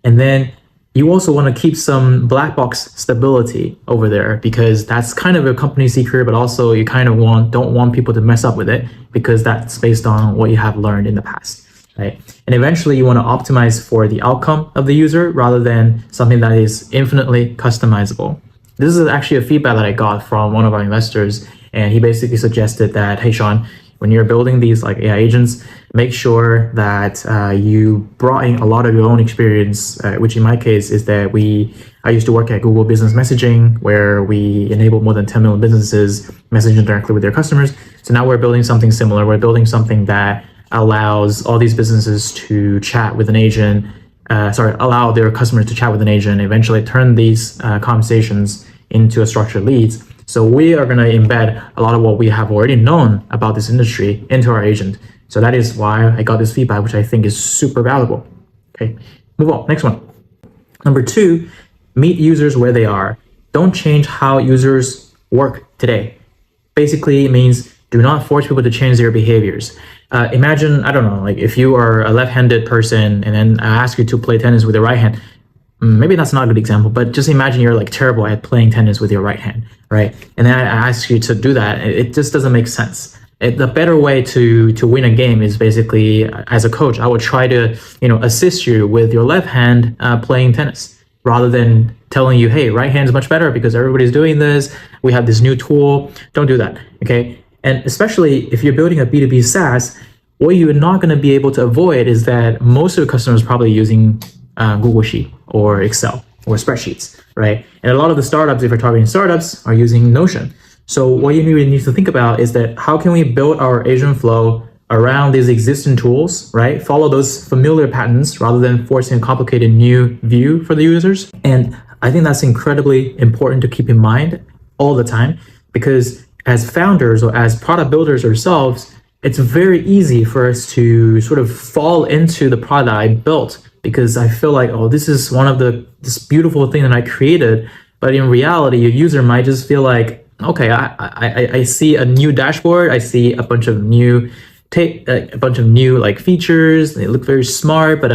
And then you also want to keep some black box stability over there, because that's kind of a company secret, but also you kind of don't want people to mess up with it, because that's based on what you have learned in the past, right? And eventually you want to optimize for the outcome of the user rather than something that is infinitely customizable. This is actually a feedback that I got from one of our investors, and he basically suggested that, hey, Sean, when you're building these AI agents, make sure that you brought in a lot of your own experience, which in my case is that I used to work at Google Business Messaging, where we enabled more than 10 million businesses messaging directly with their customers. So now we're building something similar. We're building something that allows all these businesses to chat with an agent, allow their customers to chat with an agent, eventually turn these conversations into structured leads. So we are going to embed a lot of what we have already known about this industry into our agent. So that is why I got this feedback, which I think is super valuable. Okay, move on. Next one. Number 2, meet users where they are. Don't change how users work today. Basically, it means do not force people to change their behaviors. Imagine, I don't know, if you are a left-handed person and then I ask you to play tennis with your right hand. Maybe that's not a good example, but just imagine you're terrible at playing tennis with your right hand, right? And then I ask you to do that. It just doesn't make sense. The better way to win a game is basically, as a coach, I would try to assist you with your left hand playing tennis, rather than telling you, hey, right hand is much better because everybody's doing this. We have this new tool. Don't do that, okay? And especially if you're building a B2B SaaS, what you're not going to be able to avoid is that most of the customers are probably using Google Sheet or Excel. or spreadsheets, right? And a lot of the startups, if you're targeting startups, are using Notion. So what you really need to think about is that how can we build our agent flow around these existing tools, right? Follow those familiar patterns rather than forcing a complicated new view for the users. And I think that's incredibly important to keep in mind all the time, because as founders or as product builders ourselves, it's very easy for us to sort of fall into the product I built because I feel like, oh, this is this beautiful thing that I created. But in reality, your user might just feel like, okay, I see a new dashboard, I see a bunch of new like features. They look very smart, but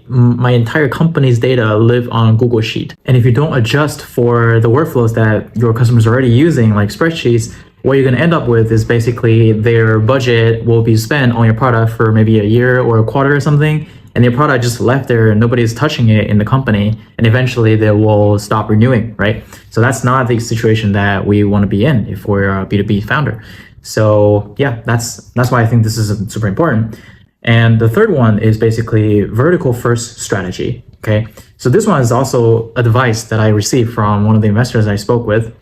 my entire company's data live on Google Sheet. And if you don't adjust for the workflows that your customers are already using, like spreadsheets, what you're going to end up with is basically their budget will be spent on your product for maybe a year or a quarter or something, and your product just left there and nobody's touching it in the company, and eventually they will stop renewing, right? So that's not the situation that we want to be in if we're a B2B founder. So yeah, that's why I think this is super important. And the third one is basically vertical first strategy. Okay, so this one is also advice that I received from one of the investors I spoke with.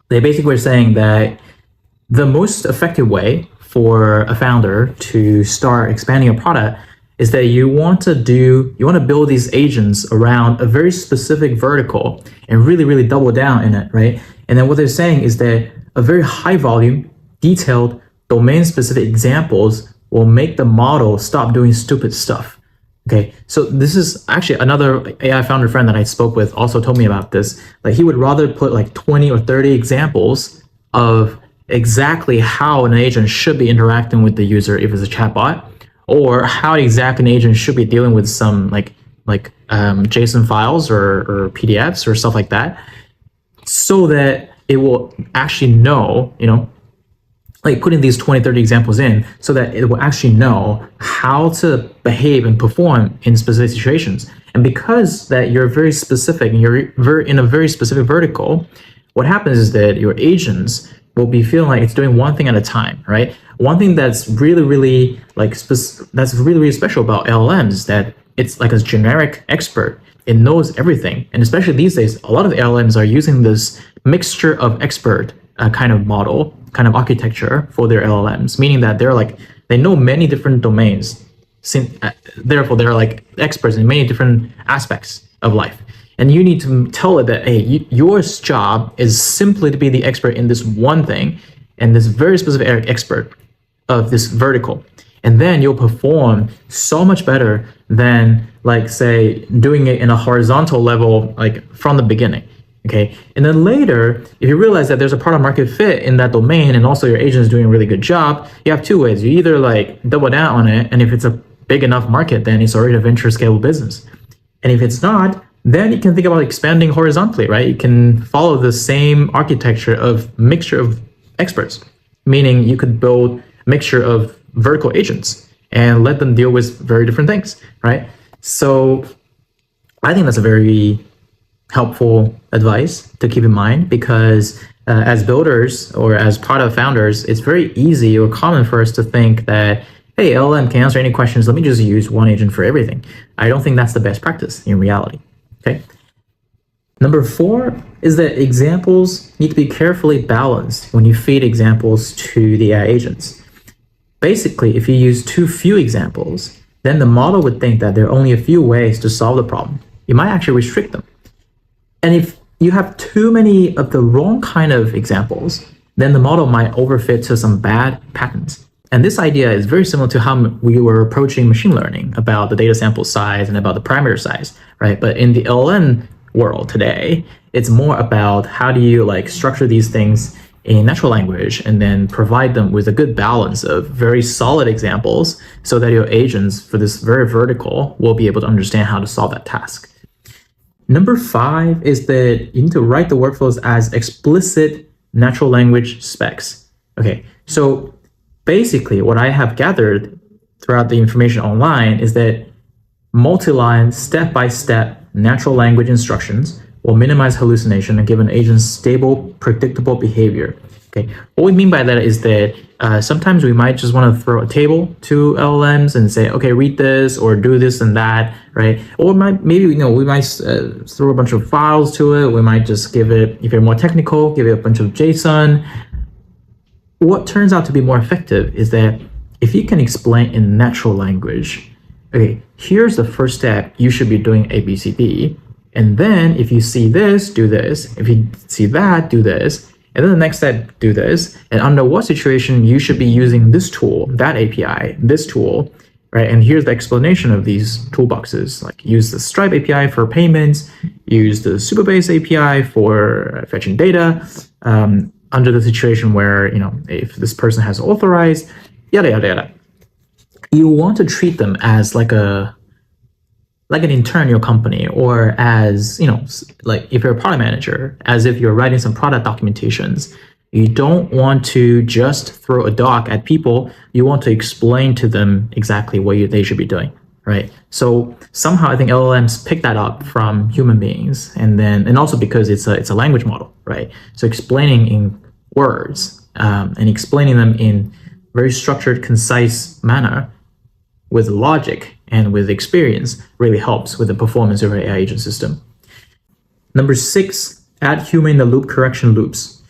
They basically were saying that the most effective way for a founder to start expanding a product is that you want to build these agents around a very specific vertical and really, really double down in it, right? And then what they're saying is that a very high volume, detailed, domain-specific examples will make the model stop doing stupid stuff. Okay, so this is actually another AI founder friend that I spoke with also told me about this. Like he would rather put like 20 or 30 examples of exactly how an agent should be interacting with the user if it's a chatbot, or how exactly an agent should be dealing with some like JSON files or PDFs or stuff like that, so that it will actually know, like putting these 20, 30 examples in so that it will actually know how to behave and perform in specific situations. And because that you're very specific and you're in a very specific vertical, what happens is that your agents will be feeling like it's doing one thing at a time, right? One thing that's really, really that's really, really special about LLMs is that it's like a generic expert. It knows everything. And especially these days, a lot of LLMs are using this mixture of expert kind of model, kind of architecture for their LLMs, meaning that they know many different domains. Therefore, they're like experts in many different aspects of life. And you need to tell it that, hey, your job is simply to be the expert in this one thing and this very specific expert of this vertical. And then you'll perform so much better than, like, say, doing it in a horizontal level, like from the beginning. Okay. And then later, if you realize that there's a product market fit in that domain and also your agent is doing a really good job, you have two ways. You either like double down on it, and if it's a big enough market, then it's already a venture scalable business. And if it's not, then you can think about expanding horizontally, right? You can follow the same architecture of mixture of experts, meaning you could build a mixture of vertical agents and let them deal with very different things, right? So I think that's a very helpful advice to keep in mind, because as builders or as product founders, it's very easy or common for us to think that, hey, LLM can answer any questions, let me just use one agent for everything. I don't think that's the best practice in reality. Okay. Number 4 is that examples need to be carefully balanced when you feed examples to the AI agents. Basically, if you use too few examples, then the model would think that there are only a few ways to solve the problem. You might actually restrict them. And if you have too many of the wrong kind of examples, then the model might overfit to some bad patterns. And this idea is very similar to how we were approaching machine learning about the data sample size and about the parameter size, right? But in the LLM world today, it's more about how do you like structure these things in natural language and then provide them with a good balance of very solid examples so that your agents for this very vertical will be able to understand how to solve that task. Number 5 is that you need to write the workflows as explicit natural language specs. Okay, so basically what I have gathered throughout the information online is that multi-line, step-by-step natural language instructions will minimize hallucination and give an agent stable, predictable behavior. Okay, what we mean by that is that sometimes we might just want to throw a table to LLMs and say, okay, read this or do this and that, right? Or maybe we might throw a bunch of files to it. We might just give it, if you're more technical, give it a bunch of JSON. What turns out to be more effective is that if you can explain in natural language, okay, here's the first step, you should be doing A, B, C, D. And then if you see this, do this. If you see that, do this. And then the next step, do this. And under what situation you should be using this tool, that API, this tool, right? And here's the explanation of these toolboxes. Like use the Stripe API for payments, use the Supabase API for fetching data, under the situation where, if this person has authorized, yada, yada, yada. You want to treat them as like an intern in your company, or as, like if you're a product manager, as if you're writing some product documentations. You don't want to just throw a doc at people. You want to explain to them exactly what they should be doing, right? So somehow I think LLMs pick that up from human beings, and also because it's a language model, right? So explaining in words and explaining them in very structured, concise manner with logic and with experience really helps with the performance of our AI agent system. Number 6, add human in the loop correction loops.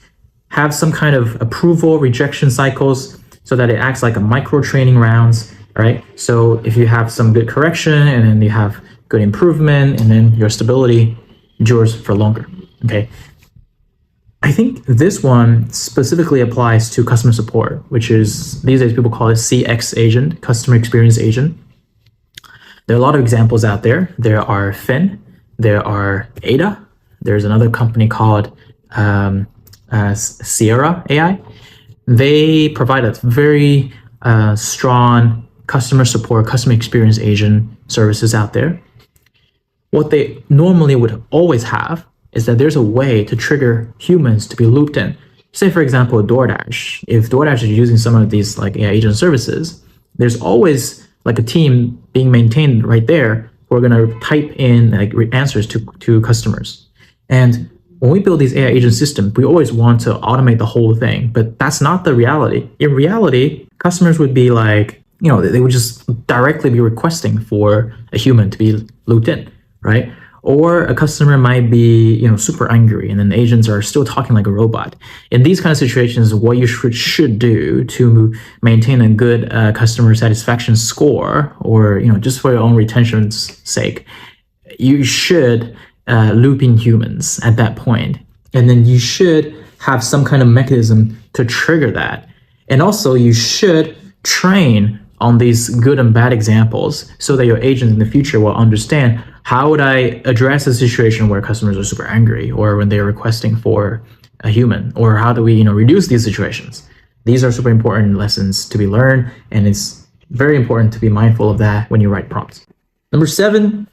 Have some kind of approval rejection cycles so that it acts like a micro training rounds, right? So if you have some good correction and then you have good improvement, and then your stability endures for longer, okay? I think this one specifically applies to customer support, which is, these days people call it CX agent, customer experience agent. There are a lot of examples out there. There are Fin, there are Ada, there's another company called Sierra AI. They provide a very strong customer support, customer experience agent services out there. What they normally would always have is that there's a way to trigger humans to be looped in. Say, for example, DoorDash. If DoorDash is using some of these like AI agent services, there's always like a team being maintained right there who are going to type in like answers to customers. And when we build these AI agent systems, we always want to automate the whole thing, but that's not the reality. In reality, customers would be like, they would just directly be requesting for a human to be looped in, right? Or a customer might be, super angry, and then agents are still talking like a robot. In these kind of situations, what you should do to maintain a good customer satisfaction score, or just for your own retention's sake, you should loop in humans at that point, and then you should have some kind of mechanism to trigger that. And also, you should train on these good and bad examples so that your agents in the future will understand, how would I address a situation where customers are super angry, or when they're requesting for a human, or how do we reduce these situations? These are super important lessons to be learned, and it's very important to be mindful of that when you write prompts. Number 7,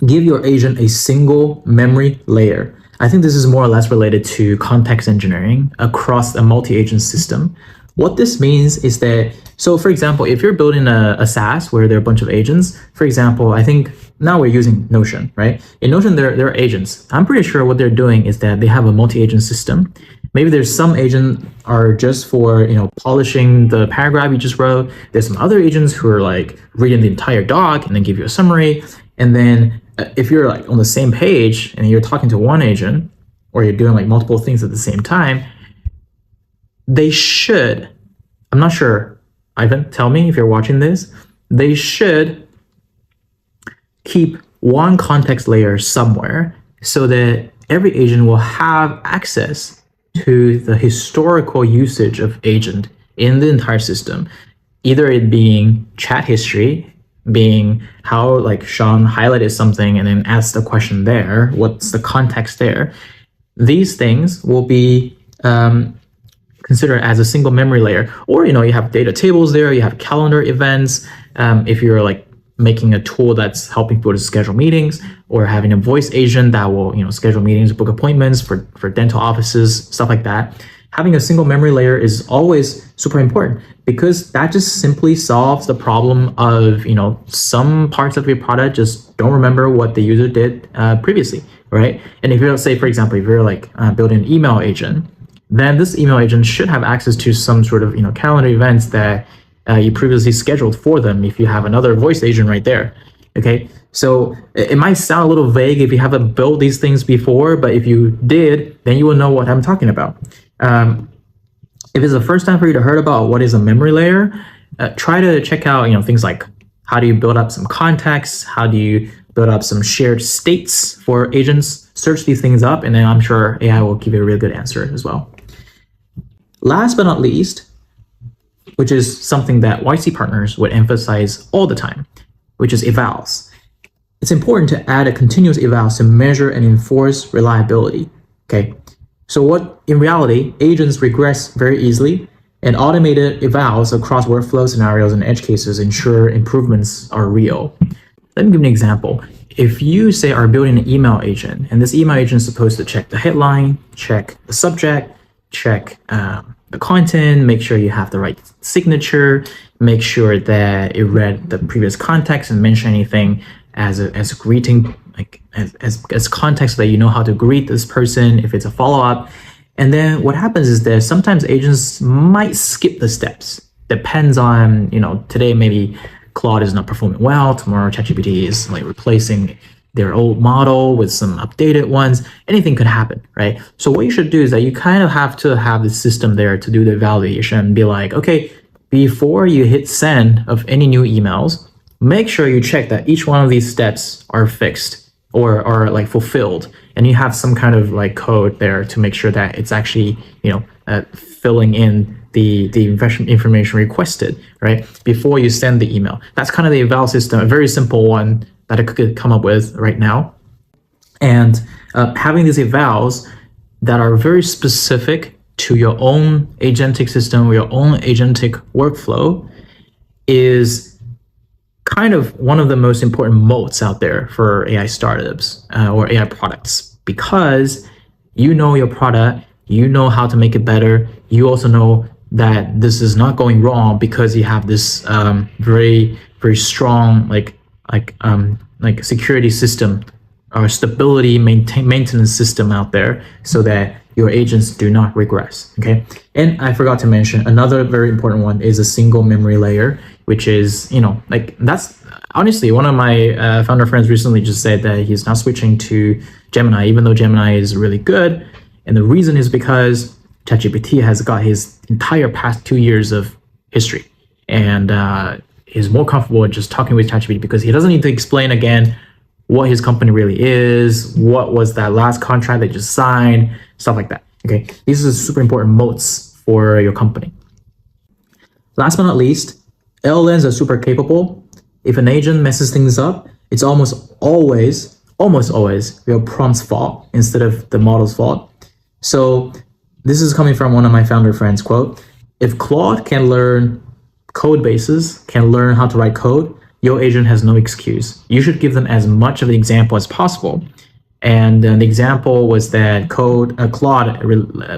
give your agent a single memory layer. I think this is more or less related to context engineering across a multi-agent system. What this means is that, so for example, if you're building a SaaS where there are a bunch of agents, for example, I think now we're using Notion, right? In Notion, there are agents. I'm pretty sure what they're doing is that they have a multi-agent system. Maybe there's some agents are just for, polishing the paragraph you just wrote. There's some other agents who are like reading the entire doc and then give you a summary. And then if you're like on the same page and you're talking to one agent, or you're doing like multiple things at the same time, they should, I'm not sure, Ivan, tell me if you're watching this, they should keep one context layer somewhere so that every agent will have access to the historical usage of agent in the entire system, either it being chat history, being how like Sean highlighted something and then asked a question there, what's the context there. These things will be considered as a single memory layer. Or, you have data tables there, you have calendar events. If you're like making a tool that's helping people to schedule meetings, or having a voice agent that will, schedule meetings, book appointments for dental offices, stuff like that. Having a single memory layer is always super important, because that just simply solves the problem of, some parts of your product just don't remember what the user did previously, right? And if you're, say, for example, if you're like building an email agent, then this email agent should have access to some sort of calendar events that you previously scheduled for them if you have another voice agent right there. Okay, so it might sound a little vague if you haven't built these things before, but if you did, then you will know what I'm talking about. If it's the first time for you to hear about what is a memory layer, try to check out things like how do you build up some context, how do you build up some shared states for agents, search these things up, and then I'm sure AI will give you a really good answer as well. Last but not least, which is something that YC partners would emphasize all the time, which is evals. It's important to add a continuous evals to measure and enforce reliability. Okay, so what in reality, agents regress very easily, and automated evals across workflow scenarios and edge cases ensure improvements are real. Let me give you an example. If you say are building an email agent, and this email agent is supposed to check the headline, check the subject, check the content, make sure you have the right signature, make sure that it read the previous context and mention anything as a greeting, like as context that you know how to greet this person if it's a follow-up. And then what happens is that sometimes agents might skip the steps. Depends on, today maybe Claude is not performing well, tomorrow ChatGPT is like replacing their old model with some updated ones. Anything could happen, right? So what you should do is that you kind of have to have the system there to do the evaluation and be like, okay, before you hit send of any new emails, make sure you check that each one of these steps are fixed or are like fulfilled. And you have some kind of like code there to make sure that it's actually, filling in the information requested, right? Before you send the email. That's kind of the eval system, a very simple one that I could come up with right now. And having these evals that are very specific to your own agentic system or your own agentic workflow is kind of one of the most important moats out there for AI startups or AI products, because you know your product, you know how to make it better. You also know that this is not going wrong because you have this very, very strong like security system or stability maintenance system out there so that your agents do not regress, okay? And I forgot to mention another very important one is a single memory layer, which is, that's honestly one of my founder friends recently just said that he's now switching to Gemini, even though Gemini is really good. And the reason is because ChatGPT has got his entire past 2 years of history and is more comfortable just talking with ChatGPT because he doesn't need to explain again what his company really is, what was that last contract they just signed, stuff like that. Okay, these are super important moats for your company. Last but not least, LLMs are super capable. If an agent messes things up, it's almost always your prompt's fault instead of the model's fault. So this is coming from one of my founder friends' quote. If Claude can learn code bases, can learn how to write code, your agent has no excuse. You should give them as much of an example as possible. And the example was that Claude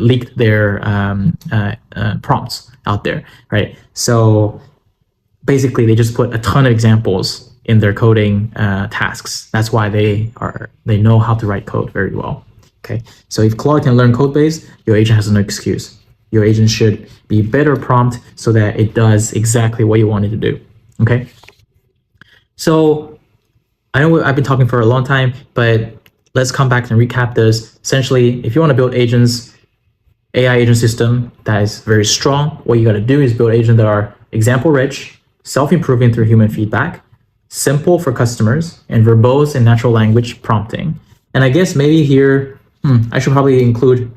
leaked their prompts out there, right? So basically, they just put a ton of examples in their coding tasks. That's why they know how to write code very well. Okay, so if Claude can learn code base, your agent has no excuse. Your agent should be better prompt so that it does exactly what you want it to do. Okay. So I know I've been talking for a long time, but let's come back and recap this. Essentially, if you want to build agents, AI agent system that is very strong, what you got to do is build agents that are example rich, self-improving through human feedback, simple for customers, and verbose and natural language prompting. And I guess maybe here, I should probably include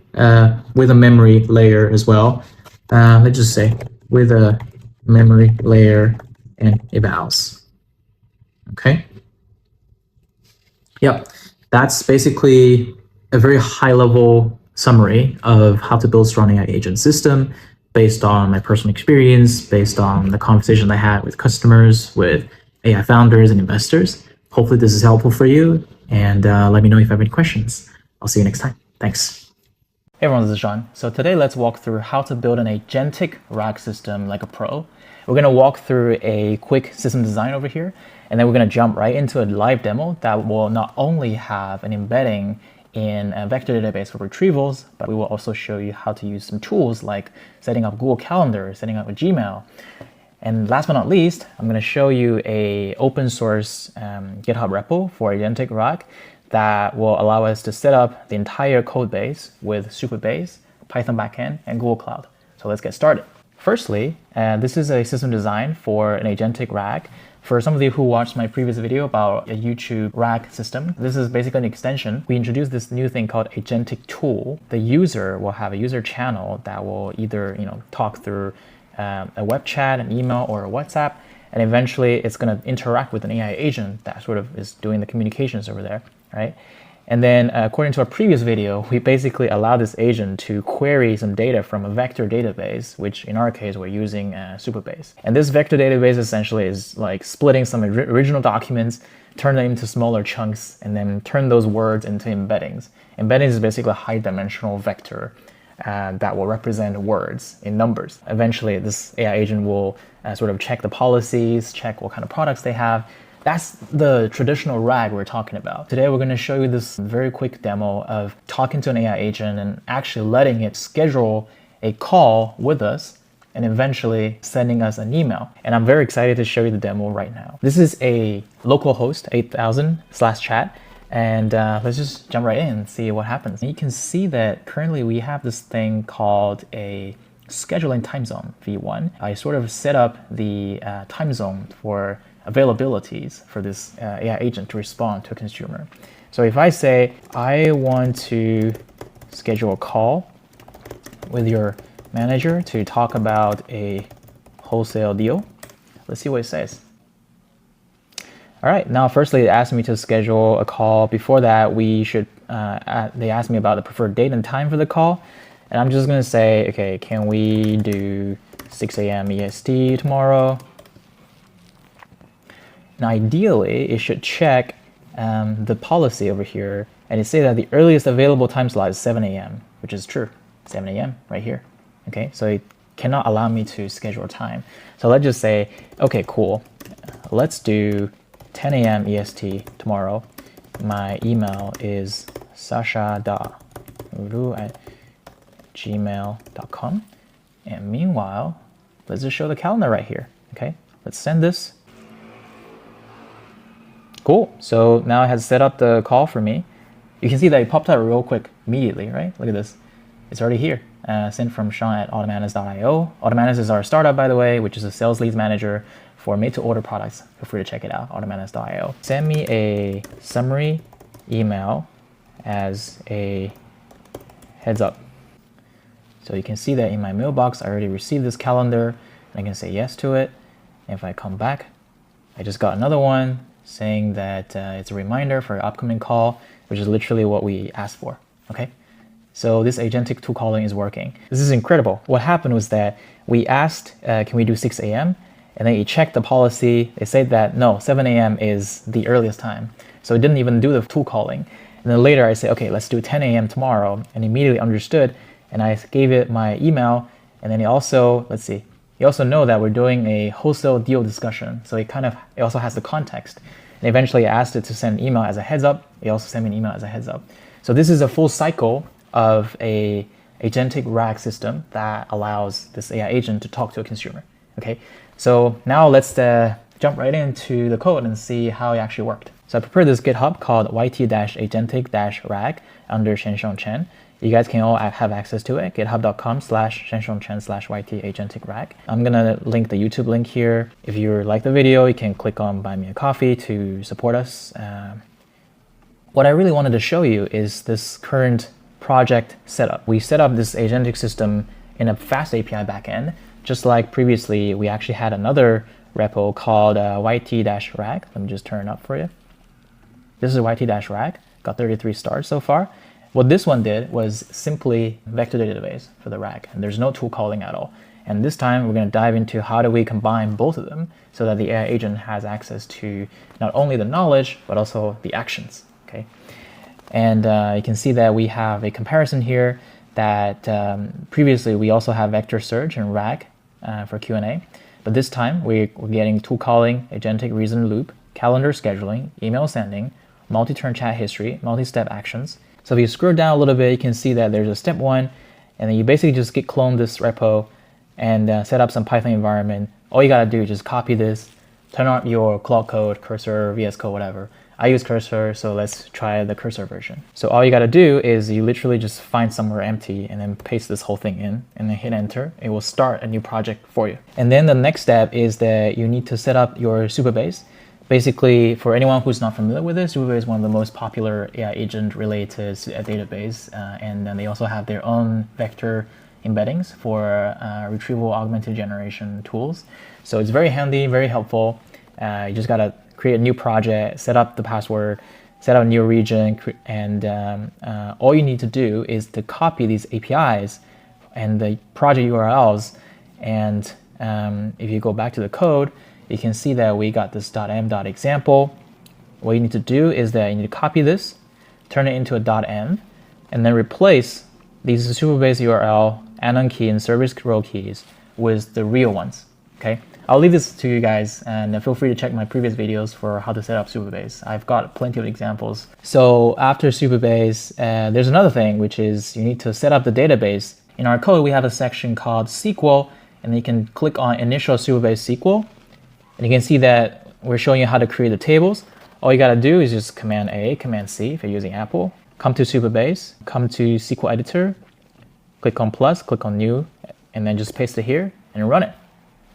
with a memory layer as well. Let's just say with a memory layer and evals. Okay. Yep. That's basically a very high level summary of how to build strong AI agent system based on my personal experience, based on the conversation I had with customers, with AI founders and investors. Hopefully this is helpful for you, and let me know if you have any questions. I'll see you next time. Thanks. Hey everyone, this is Sean. So today let's walk through how to build an agentic RAG system like a pro. We're going to walk through a quick system design over here, And then we're going to jump right into a live demo that will not only have an embedding in a vector database for retrievals, but we will also show you how to use some tools like setting up Google Calendar, setting up a Gmail. And last but not least, I'm going to show you a open source GitHub repo for Agentic RAG that will allow us to set up the entire code base with Supabase, Python backend, and Google Cloud. So let's get started. Firstly, this is a system design for an Agentic RAG. For some of you who watched my previous video about a YouTube RAG system, this is basically an extension. We introduced this new thing called Agentic Tool. The user will have a user channel that will either talk through a web chat, an email, or a WhatsApp, and eventually it's going to interact with an AI agent that sort of is doing the communications over there, right? And then according to our previous video, we basically allow this agent to query some data from a vector database, which in our case, we're using Supabase. And this vector database essentially is like splitting some original documents, turn them into smaller chunks, and then turn those words into embeddings. Embeddings is basically a high-dimensional vector that will represent words in numbers. Eventually, this AI agent will sort of check the policies, check what kind of products they have. That's the traditional RAG we're talking about. Today, we're going to show you this very quick demo of talking to an AI agent and actually letting it schedule a call with us and eventually sending us an email. And I'm very excited to show you the demo right now. This is a localhost 8000/chat. And let's just jump right in and see what happens. And you can see that currently we have this thing called a scheduling time zone, V1. I sort of set up the time zone for availabilities for this AI agent to respond to a consumer. So if I say, I want to schedule a call with your manager to talk about a wholesale deal, let's see what it says. All right, now firstly, it asked me to schedule a call. Before that, they asked me about the preferred date and time for the call. And I'm just gonna say, okay, can we do 6 a.m. EST tomorrow? Now, ideally, it should check the policy over here, and it say that the earliest available time slot is 7 a.m., which is true, 7 a.m. right here, okay? So it cannot allow me to schedule time. So let's just say, okay, cool, let's do 10 a.m. EST tomorrow. My email is sasha.ru@gmail.com. And meanwhile, let's just show the calendar right here, okay? Let's send this. Cool, so now it has set up the call for me. You can see that it popped up real quick immediately, right? Look at this, it's already here. Sent from Sean at Automanus.io. Automanus is our startup, by the way, which is a sales leads manager for made-to-order products. Feel free to check it out, Automanus.io. Send me a summary email as a heads up. So you can see that in my mailbox, I already received this calendar, and I can say yes to it. And if I come back, I just got another one saying that it's a reminder for an upcoming call, which is literally what we asked for, okay? So this agentic tool calling is working. This is incredible. What happened was that we asked, can we do 6 a.m.? And then it checked the policy. They said that no, 7 a.m. is the earliest time. So it didn't even do the tool calling. And then later I say, okay, let's do 10 a.m. tomorrow, and immediately understood. And I gave it my email. And then it also, let's see, you also know that we're doing a wholesale deal discussion. So it also has the context. And eventually I asked it to send an email as a heads up. It also sent me an email as a heads up. So this is a full cycle of a agentic RAG system that allows this AI agent to talk to a consumer, okay? So now let's jump right into the code and see how it actually worked. So I prepared this GitHub called yt-agentic-rag under Shenshong Chen. You guys can all have access to it, github.com/shenshongchen/yt-agentic-rag. I'm gonna link the YouTube link here. If you like the video, you can click on Buy Me a Coffee to support us. What I really wanted to show you is this current project setup. We set up this agentic system in a fast API backend. Just like previously, we actually had another repo called yt-rag. Let me just turn it up for you. This is yt-rag, got 33 stars so far. What this one did was simply vector database for the RAG, and there's no tool calling at all. And this time we're going to dive into how do we combine both of them so that the AI agent has access to not only the knowledge, but also the actions, okay? And you can see that we have a comparison here that previously we also have vector search and RAG for Q&A. But this time we're getting tool calling, agentic reason loop, calendar scheduling, email sending, multi-turn chat history, multi-step actions. So if you scroll down a little bit, you can see that there's a step 1, and then you basically just git clone this repo and set up some Python environment. All you gotta do is just copy this, turn on your Claude Code, Cursor, VS Code, whatever. I use Cursor, so let's try the Cursor version. So all you gotta do is you literally just find somewhere empty and then paste this whole thing in and then hit enter. It will start a new project for you. And then the next step is that you need to set up your Supabase. Basically, for anyone who's not familiar with it, Supabase is one of the most popular AI agent related database. And then they also have their own vector embeddings for retrieval augmented generation tools. So it's very handy, very helpful. You just gotta create a new project, set up the password, set up a new region, and all you need to do is to copy these APIs and the project URLs. And if you go back to the code, you can see that we got this .m.example. What you need to do is that you need to copy this, turn it into a .m, and then replace these Supabase URL, anon key, and service row keys with the real ones. Okay, I'll leave this to you guys, and feel free to check my previous videos for how to set up Supabase. I've got plenty of examples. So after Supabase, there's another thing, which is you need to set up the database. In our code, we have a section called SQL, and you can click on Initial Supabase SQL, and you can see that we're showing you how to create the tables. All you gotta do is just Command A, Command C if you're using Apple. Come to Supabase, come to SQL Editor, click on plus, click on New, and then just paste it here and run it.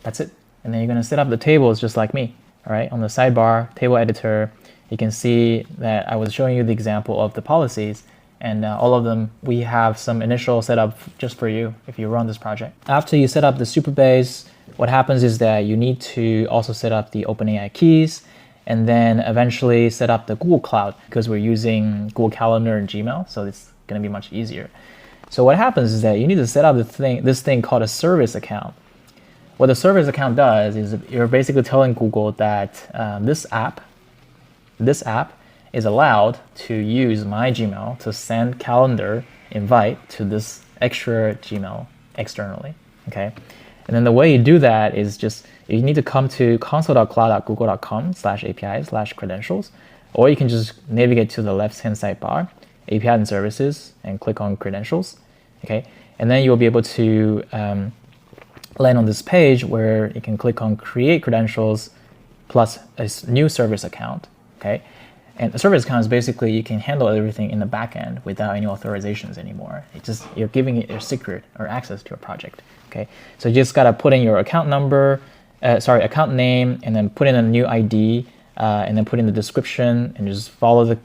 That's it. And then you're gonna set up the tables just like me. All right, on the sidebar, Table Editor, you can see that I was showing you the example of the policies, and all of them, we have some initial setup just for you if you run this project. After you set up the Supabase, what happens is that you need to also set up the OpenAI keys, and then eventually set up the Google Cloud, because we're using Google Calendar and Gmail, so it's gonna be much easier. So what happens is that you need to set up this thing called a service account. What the service account does is you're basically telling Google that this app is allowed to use my Gmail to send calendar invite to this extra Gmail externally, okay? And then the way you do that is just, you need to come to console.cloud.google.com/API/credentials, or you can just navigate to the left-hand sidebar, API and services, and click on credentials, okay? And then you'll be able to land on this page where you can click on create credentials plus a new service account, okay? And a service account is basically you can handle everything in the back end without any authorizations anymore. It's just, you're giving it your secret or access to a project, okay? So you just gotta put in your account number, account name, and then put in a new ID, and then put in the description, and just follow the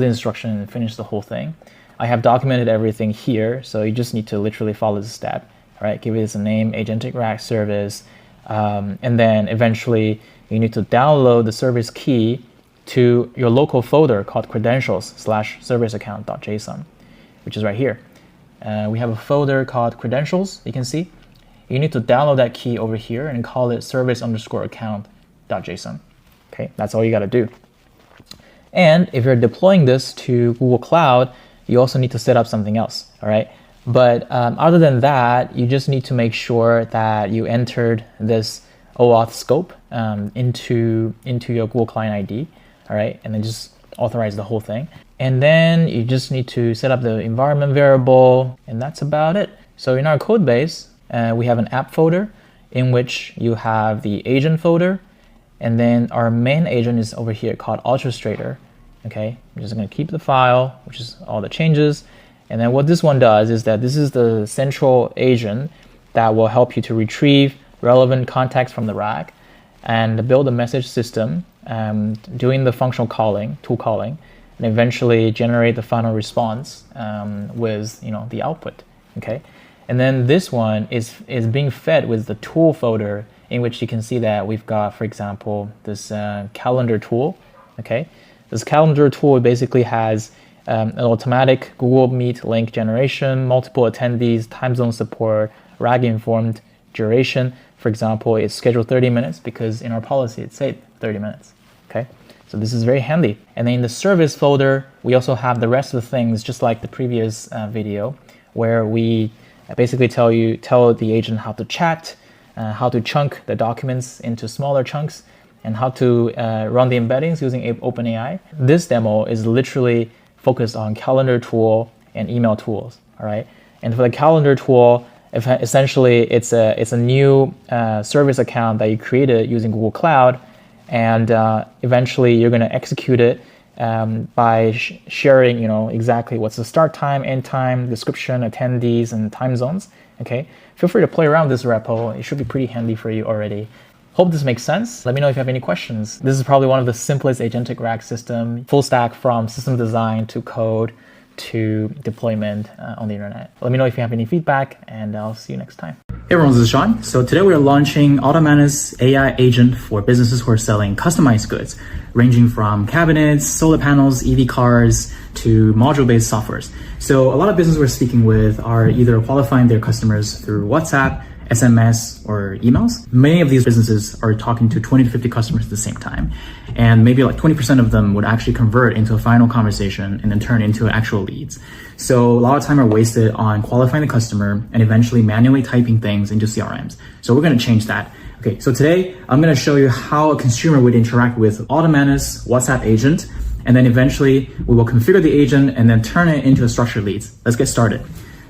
instruction and finish the whole thing. I have documented everything here, so you just need to literally follow this step, all right? Give it a name, Agentic RAG service, and then eventually you need to download the service key to your local folder called credentials/serviceaccount.json, which is right here. We have a folder called credentials, you can see. You need to download that key over here and call it service_account.json. Okay, that's all you gotta do. And if you're deploying this to Google Cloud, you also need to set up something else, all right? But other than that, you just need to make sure that you entered this OAuth scope into your Google Client ID, all right? And then just authorize the whole thing. And then you just need to set up the environment variable, and that's about it. So in our code base, we have an app folder in which you have the agent folder, and then our main agent is over here called Orchestrator, okay? I'm just gonna keep the file, which is all the changes. And then what this one does is that this is the central agent that will help you to retrieve relevant context from the RAG and build a message system, doing the functional calling, tool calling, and eventually generate the final response with the output, okay? And then this one is being fed with the tool folder, in which you can see that we've got, for example, this calendar tool, okay? This calendar tool basically has an automatic Google Meet link generation, multiple attendees, time zone support, RAG-informed duration. For example, it's scheduled 30 minutes because in our policy it said 30 minutes, okay? So this is very handy. And then in the service folder, we also have the rest of the things, just like the previous video, where we basically tell the agent how to chat, how to chunk the documents into smaller chunks, and how to run the embeddings using OpenAI. This demo is literally focused on calendar tool and email tools, all right? And for the calendar tool, essentially it's a new service account that you created using Google Cloud, and eventually you're going to execute it by sharing, exactly what's the start time, end time, description, attendees, and time zones. Okay, feel free to play around with this repo. It should be pretty handy for you already. Hope this makes sense. Let me know if you have any questions. This is probably one of the simplest agentic RAG system, full stack from system design to code to deployment on the internet. Let me know if you have any feedback, and I'll see you next time. Hey everyone, this is Sean. So today we're launching Automanus AI agent for businesses who are selling customized goods, ranging from cabinets, solar panels, EV cars, to module-based softwares. So a lot of businesses we're speaking with are either qualifying their customers through WhatsApp, SMS, or emails. Many of these businesses are talking to 20 to 50 customers at the same time. And maybe like 20% of them would actually convert into a final conversation and then turn into actual leads. So a lot of time are wasted on qualifying the customer and eventually manually typing things into CRMs. So we're going to change that. Okay, so today I'm going to show you how a consumer would interact with Automanus WhatsApp agent. And then eventually we will configure the agent and then turn it into a structured leads. Let's get started.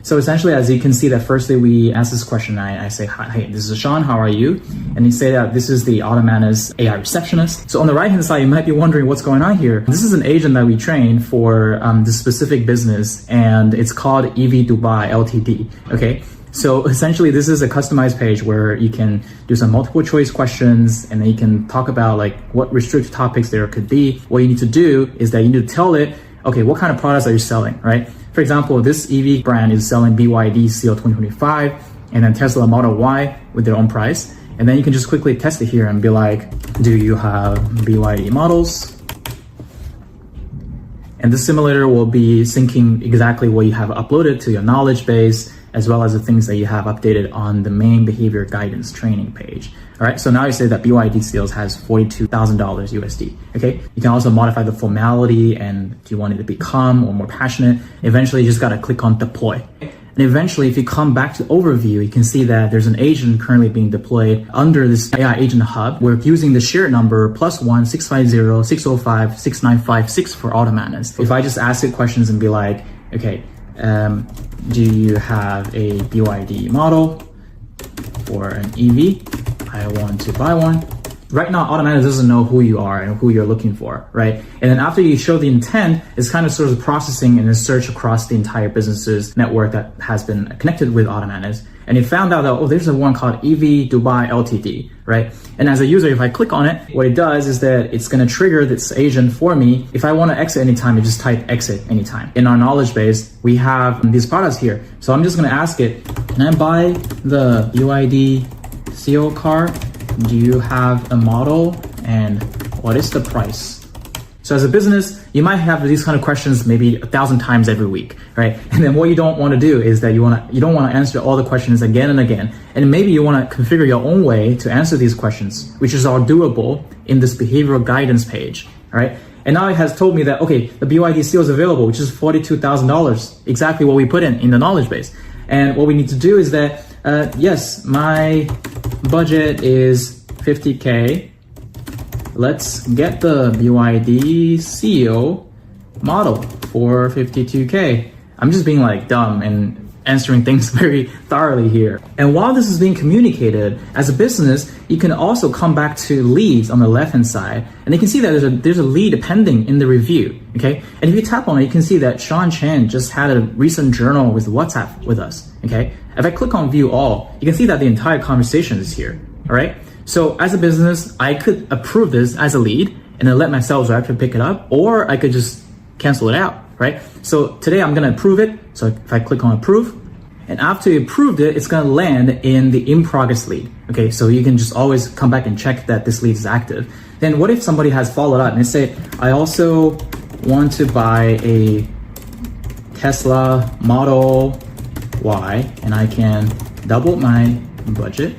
So essentially, as you can see, that firstly, we ask this question. I say, hi, hey, this is Sean, how are you? And you say that this is the Automanus AI receptionist. So on the right-hand side, you might be wondering what's going on here. This is an agent that we trained for this specific business, and it's called EV Dubai Ltd. Okay. So essentially, this is a customized page where you can do some multiple choice questions, and then you can talk about like what restricted topics there could be. What you need to do is that you need to tell it, okay, what kind of products are you selling, right? For example, this EV brand is selling BYD Seal 2025 and then Tesla Model Y with their own price. And then you can just quickly test it here and be like, do you have BYD models? And this simulator will be syncing exactly what you have uploaded to your knowledge base, as well as the things that you have updated on the main behavior guidance training page. All right, so now you say that BYD Seals has $42,000 USD. Okay, you can also modify the formality and do you want it to be calm or more passionate. Eventually, you just gotta click on deploy. And eventually, if you come back to overview, you can see that there's an agent currently being deployed under this AI agent hub. We're using the shared number +1 650 605 6956 for Automanus. If I just ask it questions and be like, okay, do you have a BYD model or an EV? I want to buy one. Right now, Automanus doesn't know who you are and who you're looking for, right? And then after you show the intent, it's kind of sort of processing and then search across the entire business's network that has been connected with Automanus. And it found out that, oh, there's a one called EV Dubai Ltd, right? And as a user, if I click on it, what it does is that it's going to trigger this agent for me. If I want to exit anytime, I just type exit anytime. In our knowledge base, we have these products here. So I'm just going to ask it, can I buy the BYD Seal car? Do you have a model and what is the price? So as a business, you might have these kind of questions maybe 1,000 times every week, right? And then what you don't want to do is that you don't want to answer all the questions again and again. And maybe you want to configure your own way to answer these questions, which is all doable in this behavioral guidance page, all right? And now it has told me that, okay, the BYD Seal is available, which is $42,000, exactly what we put in the knowledge base. And what we need to do is that, yes, my budget is 50K. Let's get the BYD Seal model for 52K. I'm just being like dumb and answering things very thoroughly here. And while this is being communicated, as a business, you can also come back to leads on the left-hand side. And you can see that there's a lead pending in the review, okay? And if you tap on it, you can see that Sean Chen just had a recent journal with WhatsApp with us, okay? If I click on view all, you can see that the entire conversation is here, all right? So as a business, I could approve this as a lead and then let my sales rep pick it up, or I could just cancel it out, right? So today I'm gonna approve it. So if I click on approve, and after you approved it, it's gonna land in the in progress lead. Okay, so you can just always come back and check that this lead is active. Then what if somebody has followed up and they say, I also want to buy a Tesla Model Y and I can double my budget.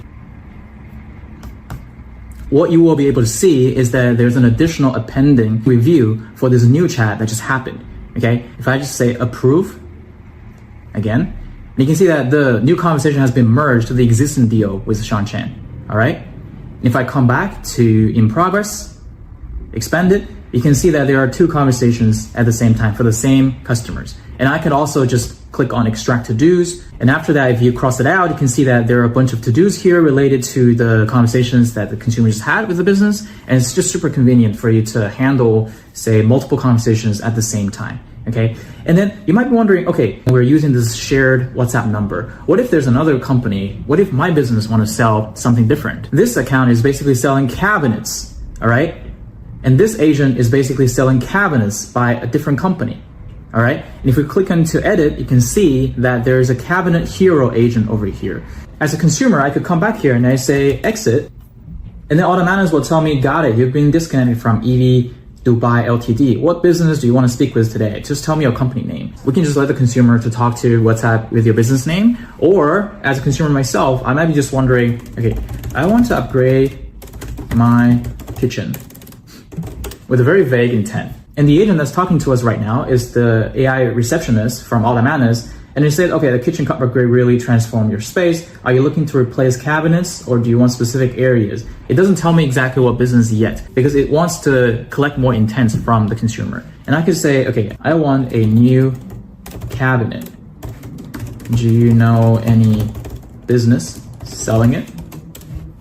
What you will be able to see is that there's an additional appending review for this new chat that just happened, okay? If I just say approve, again, you can see that the new conversation has been merged to the existing deal with Sean Chen, all right? If I come back to in progress, expand it, you can see that there are 2 conversations at the same time for the same customers. And I could also just click on extract to-dos. And after that, if you cross it out, you can see that there are a bunch of to-dos here related to the conversations that the consumers had with the business. And it's just super convenient for you to handle, say, multiple conversations at the same time. Okay. And then you might be wondering, okay, we're using this shared WhatsApp number. What if there's another company? What if my business want to sell something different? This account is basically selling cabinets. All right. And this agent is basically selling cabinets by a different company. All right. And if we click into edit, you can see that there is a Cabinet Hero agent over here. As a consumer, I could come back here and I say exit, and then Automanus will tell me, got it, you've been disconnected from EV Dubai Ltd. What business do you want to speak with today? Just tell me your company name. We can just let the consumer to talk to WhatsApp with your business name. Or as a consumer myself, I might be just wondering, okay, I want to upgrade my kitchen with a very vague intent. And the agent that's talking to us right now is the AI receptionist from Automanus. And they said, okay, the kitchen upgrade really transformed your space. Are you looking to replace cabinets or do you want specific areas? It doesn't tell me exactly what business yet because it wants to collect more intents from the consumer. And I could say, okay, I want a new cabinet. Do you know any business selling it?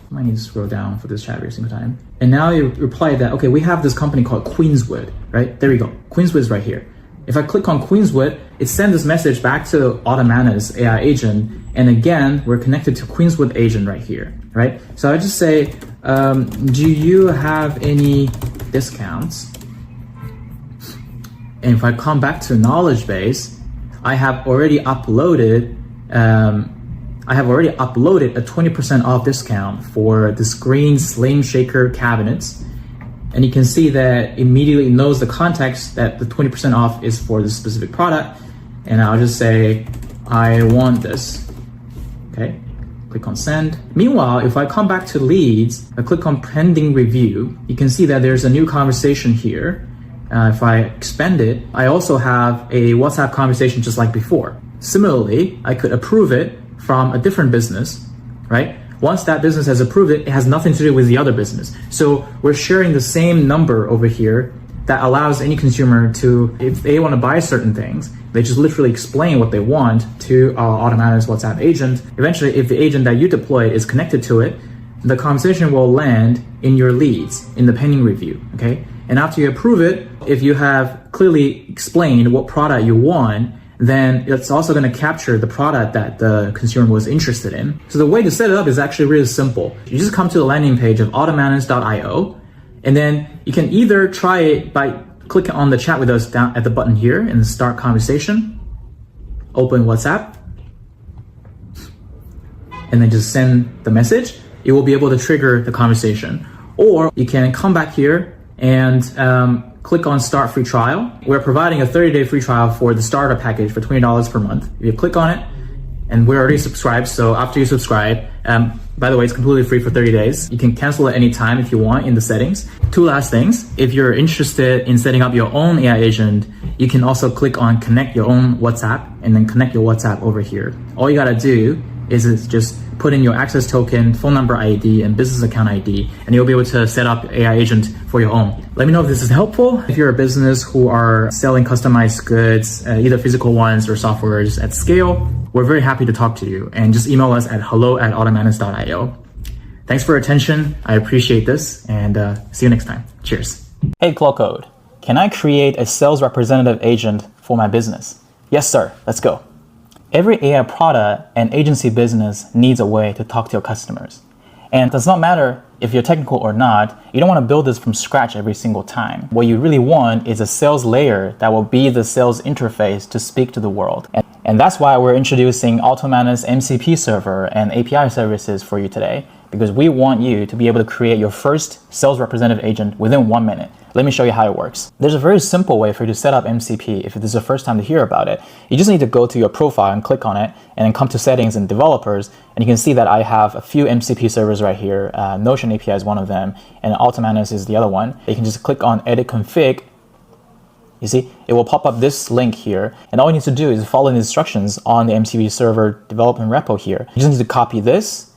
I might need to scroll down for this chat every single time. And now you reply that, okay, we have this company called Queenswood, right? There we go. Queenswood is right here. If I click on Queenswood, it sends this message back to Automanus AI agent. And again, we're connected to Queenswood agent right here, right? So I just say, do you have any discounts? And if I come back to knowledge base, I have already uploaded a 20% off discount for the Screen Slim Shaker cabinets. And you can see that immediately knows the context that the 20% off is for this specific product. And I'll just say, I want this. Okay, click on send. Meanwhile, if I come back to leads, I click on pending review, you can see that there's a new conversation here. If I expand it, I also have a WhatsApp conversation just like before. Similarly, I could approve it from a different business, right? Once that business has approved it, it has nothing to do with the other business. So we're sharing the same number over here that allows any consumer to, if they want to buy certain things, they just literally explain what they want to our Automanus WhatsApp agent. Eventually, if the agent that you deploy is connected to it, the conversation will land in your leads, in the pending review, okay? And after you approve it, if you have clearly explained what product you want, then it's also going to capture the product that the consumer was interested in. So the way to set it up is actually really simple. You just come to the landing page of automanus.io, and then you can either try it by clicking on the chat with us down at the button here and start conversation, open WhatsApp, and then just send the message. It will be able to trigger the conversation. Or you can come back here and click on start free trial. We're providing a 30-day free trial for the starter package for $20 per month. If you click on it, and we're already subscribed, so after you subscribe, by the way, it's completely free for 30 days. You can cancel at any time if you want in the settings. 2 last things. If you're interested in setting up your own AI agent, you can also click on connect your own WhatsApp and then connect your WhatsApp over here. All you gotta do is just put in your access token, phone number ID, and business account ID, and you'll be able to set up AI agent for your own. Let me know if this is helpful. If you're a business who are selling customized goods, either physical ones or softwares at scale, we're very happy to talk to you, and just email us at hello@automanus.io. Thanks for your attention. I appreciate this, and see you next time. Cheers. Hey Clocode, can I create a sales representative agent for my business? Yes, sir. Let's go. Every AI product and agency business needs a way to talk to your customers. And it does not matter if you're technical or not, you don't want to build this from scratch every single time. What you really want is a sales layer that will be the sales interface to speak to the world. And that's why we're introducing Automanus MCP server and API services for you today, because we want you to be able to create your first sales representative agent within 1 minute. Let me show you how it works. There's a very simple way for you to set up MCP if this is the first time to hear about it. You just need to go to your profile and click on it, and then come to settings and developers, and you can see that I have a few MCP servers right here. Notion API is one of them, and Automanus is the other one. You can just click on edit config. You see, it will pop up this link here, and all you need to do is follow the instructions on the MCP server development repo here. You just need to copy this,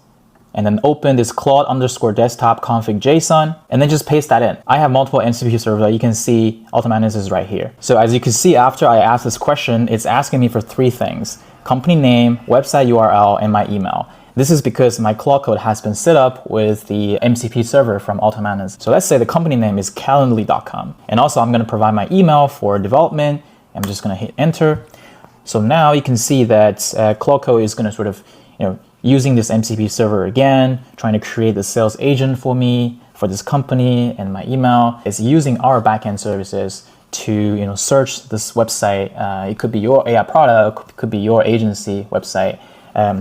and then open this Claude underscore desktop config JSON, and then just paste that in. I have multiple MCP servers. You can see Ultimanus is right here. So as you can see, after I ask this question, it's asking me for three things: company name, website URL, and my email. This is because my Claude Code has been set up with the MCP server from Ultimanus. So let's say the company name is calendly.com. And also I'm gonna provide my email for development. I'm just gonna hit enter. So now you can see that Claude Code is gonna sort of, using this MCP server again, trying to create the sales agent for me, for this company, and my email. It's using our backend services to search this website. It could be your AI product, it could be your agency website,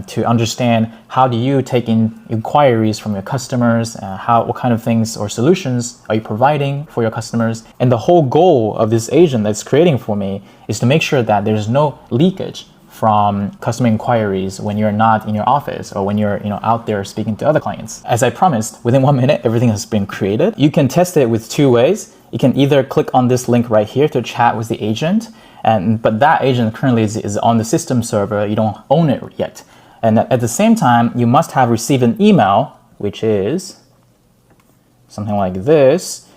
to understand how do you take in inquiries from your customers, what kind of things or solutions are you providing for your customers. And the whole goal of this agent that's creating for me is to make sure that there's no leakage from customer inquiries when you're not in your office or when you're out there speaking to other clients. As I promised, within 1 minute, everything has been created. You can test it with two ways. You can either click on this link right here to chat with the agent, but that agent currently is on the system server. You don't own it yet. And at the same time, you must have received an email, which is something like this,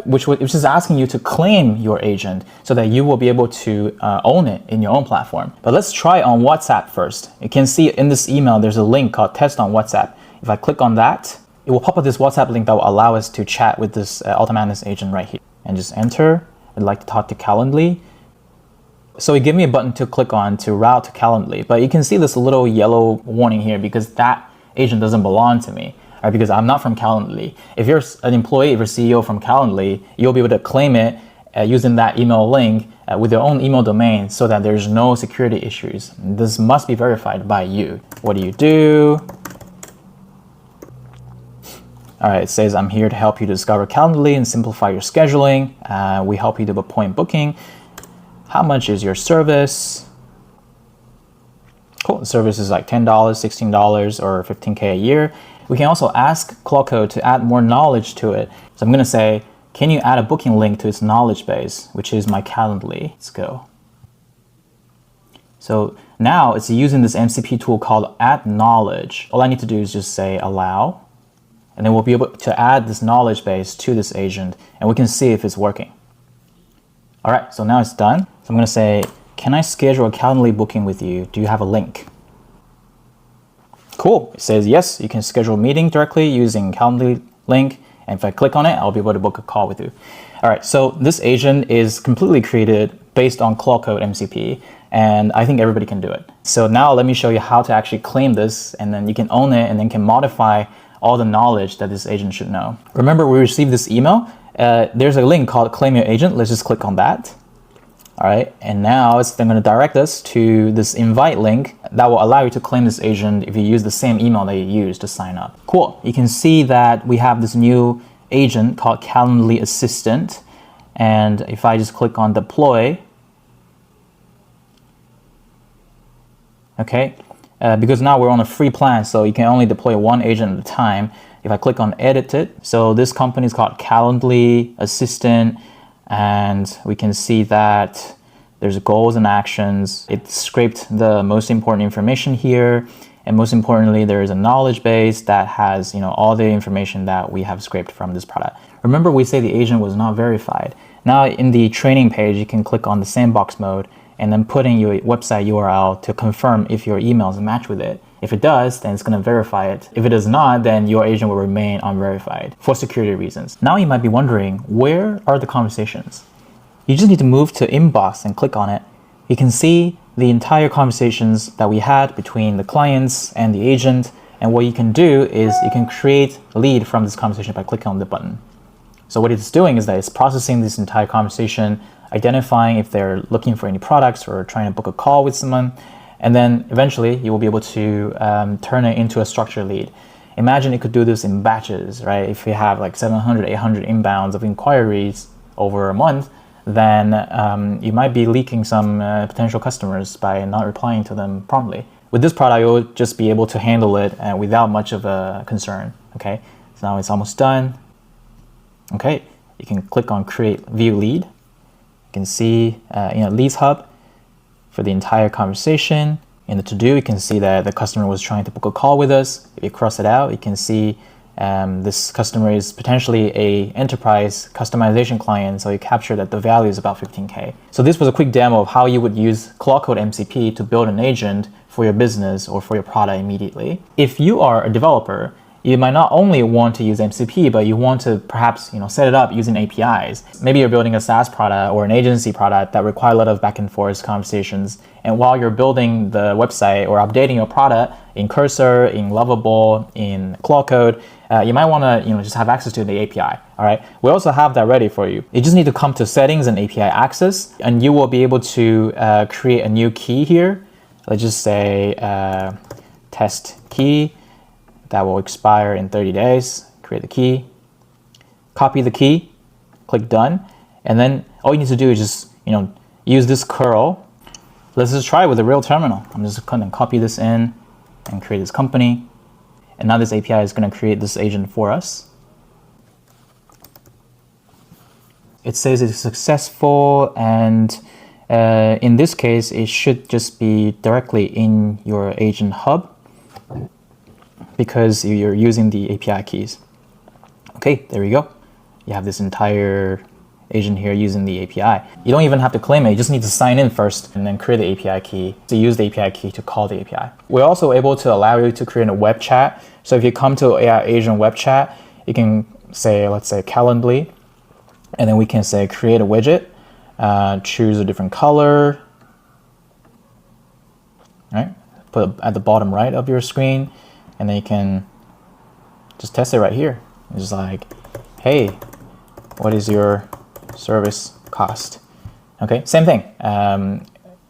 which is asking you to claim your agent so that you will be able to own it in your own platform. But let's try on WhatsApp first. You can see in this email, there's a link called Test on WhatsApp. If I click on that, it will pop up this WhatsApp link that will allow us to chat with this Ultimanus agent right here. And just enter, I'd like to talk to Calendly. So it gave me a button to click on to route to Calendly. But you can see this little yellow warning here because that agent doesn't belong to me. Because I'm not from Calendly. If you're an employee, if you're CEO from Calendly, you'll be able to claim it using that email link with your own email domain so that there's no security issues. This must be verified by you. What do? All right, it says, I'm here to help you discover Calendly and simplify your scheduling. We help you do appointment booking. How much is your service? Cool, the service is like $10, $16, or $15K a year. We can also ask Claude Code to add more knowledge to it. So I'm gonna say, can you add a booking link to its knowledge base, which is my Calendly? Let's go. So now it's using this MCP tool called add knowledge. All I need to do is just say allow, and then we'll be able to add this knowledge base to this agent, and we can see if it's working. All right, so now it's done. So I'm gonna say, can I schedule a Calendly booking with you? Do you have a link? Cool, it says yes, you can schedule a meeting directly using Calendly link. And if I click on it, I'll be able to book a call with you. All right, so this agent is completely created based on Claude Code MCP, and I think everybody can do it. So now let me show you how to actually claim this, and then you can own it and then can modify all the knowledge that this agent should know. Remember, we received this email. There's a link called Claim Your Agent. Let's just click on that. All right, and now it's then going to direct us to this invite link that will allow you to claim this agent if you use the same email that you used to sign up. Cool, you can see that we have this new agent called Calendly Assistant. And if I just click on deploy, okay, because now we're on a free plan, so you can only deploy one agent at a time. If I click on edit it, so this company is called Calendly Assistant, and we can see that there's goals and actions. It scraped the most important information here, and most importantly, there is a knowledge base that has all the information that we have scraped from this product. Remember, we say the agent was not verified. Now in the training page, you can click on the sandbox mode and then put in your website URL to confirm if your emails match with it. If it does, then it's going to verify it. If it does not, then your agent will remain unverified for security reasons. Now you might be wondering, where are the conversations? You just need to move to inbox and click on it. You can see the entire conversations that we had between the clients and the agent. And what you can do is you can create a lead from this conversation by clicking on the button. So what it's doing is that it's processing this entire conversation, identifying if they're looking for any products or trying to book a call with someone. And then eventually you will be able to turn it into a structured lead. Imagine it could do this in batches, right? If you have like 700, 800 inbounds of inquiries over a month, then you might be leaking some potential customers by not replying to them promptly. With this product, you'll just be able to handle it without much of a concern, okay? So now it's almost done. Okay, you can click on create view lead. You can see Leads Hub for the entire conversation. In the to-do, you can see that the customer was trying to book a call with us. If you cross it out, you can see this customer is potentially a enterprise customization client, so you capture that the value is about 15K. So this was a quick demo of how you would use Claude Code MCP to build an agent for your business or for your product immediately. If you are a developer, you might not only want to use MCP, but you want to perhaps set it up using APIs. Maybe you're building a SaaS product or an agency product that require a lot of back and forth conversations. And while you're building the website or updating your product in Cursor, in Lovable, in Claude Code, you might want to just have access to the API. All right, we also have that ready for you. You just need to come to Settings and API Access, and you will be able to create a new key here. Let's just say test key. That will expire in 30 days. Create the key, copy the key, click done, and then all you need to do is just use this curl. Let's just try it with a real terminal. I'm just going to copy this in and create this company, and now this API is going to create this agent for us. It says it's successful, and in this case, it should just be directly in your agent hub, because you're using the API keys. Okay, there we go. You have this entire agent here using the API. You don't even have to claim it, you just need to sign in first and then create the API key to use the API key to call the API. We're also able to allow you to create a web chat. So if you come to AI agent web chat, you can say, let's say Calendly, and then we can say create a widget, choose a different color, right? Put it at the bottom right of your screen. And then you can just test it right here. It's just like, hey, what is your service cost? Okay, same thing.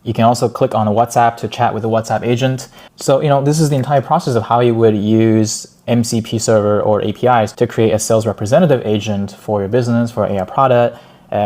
You can also click on a WhatsApp to chat with the WhatsApp agent. So, this is the entire process of how you would use MCP server or APIs to create a sales representative agent for your business, for AI product,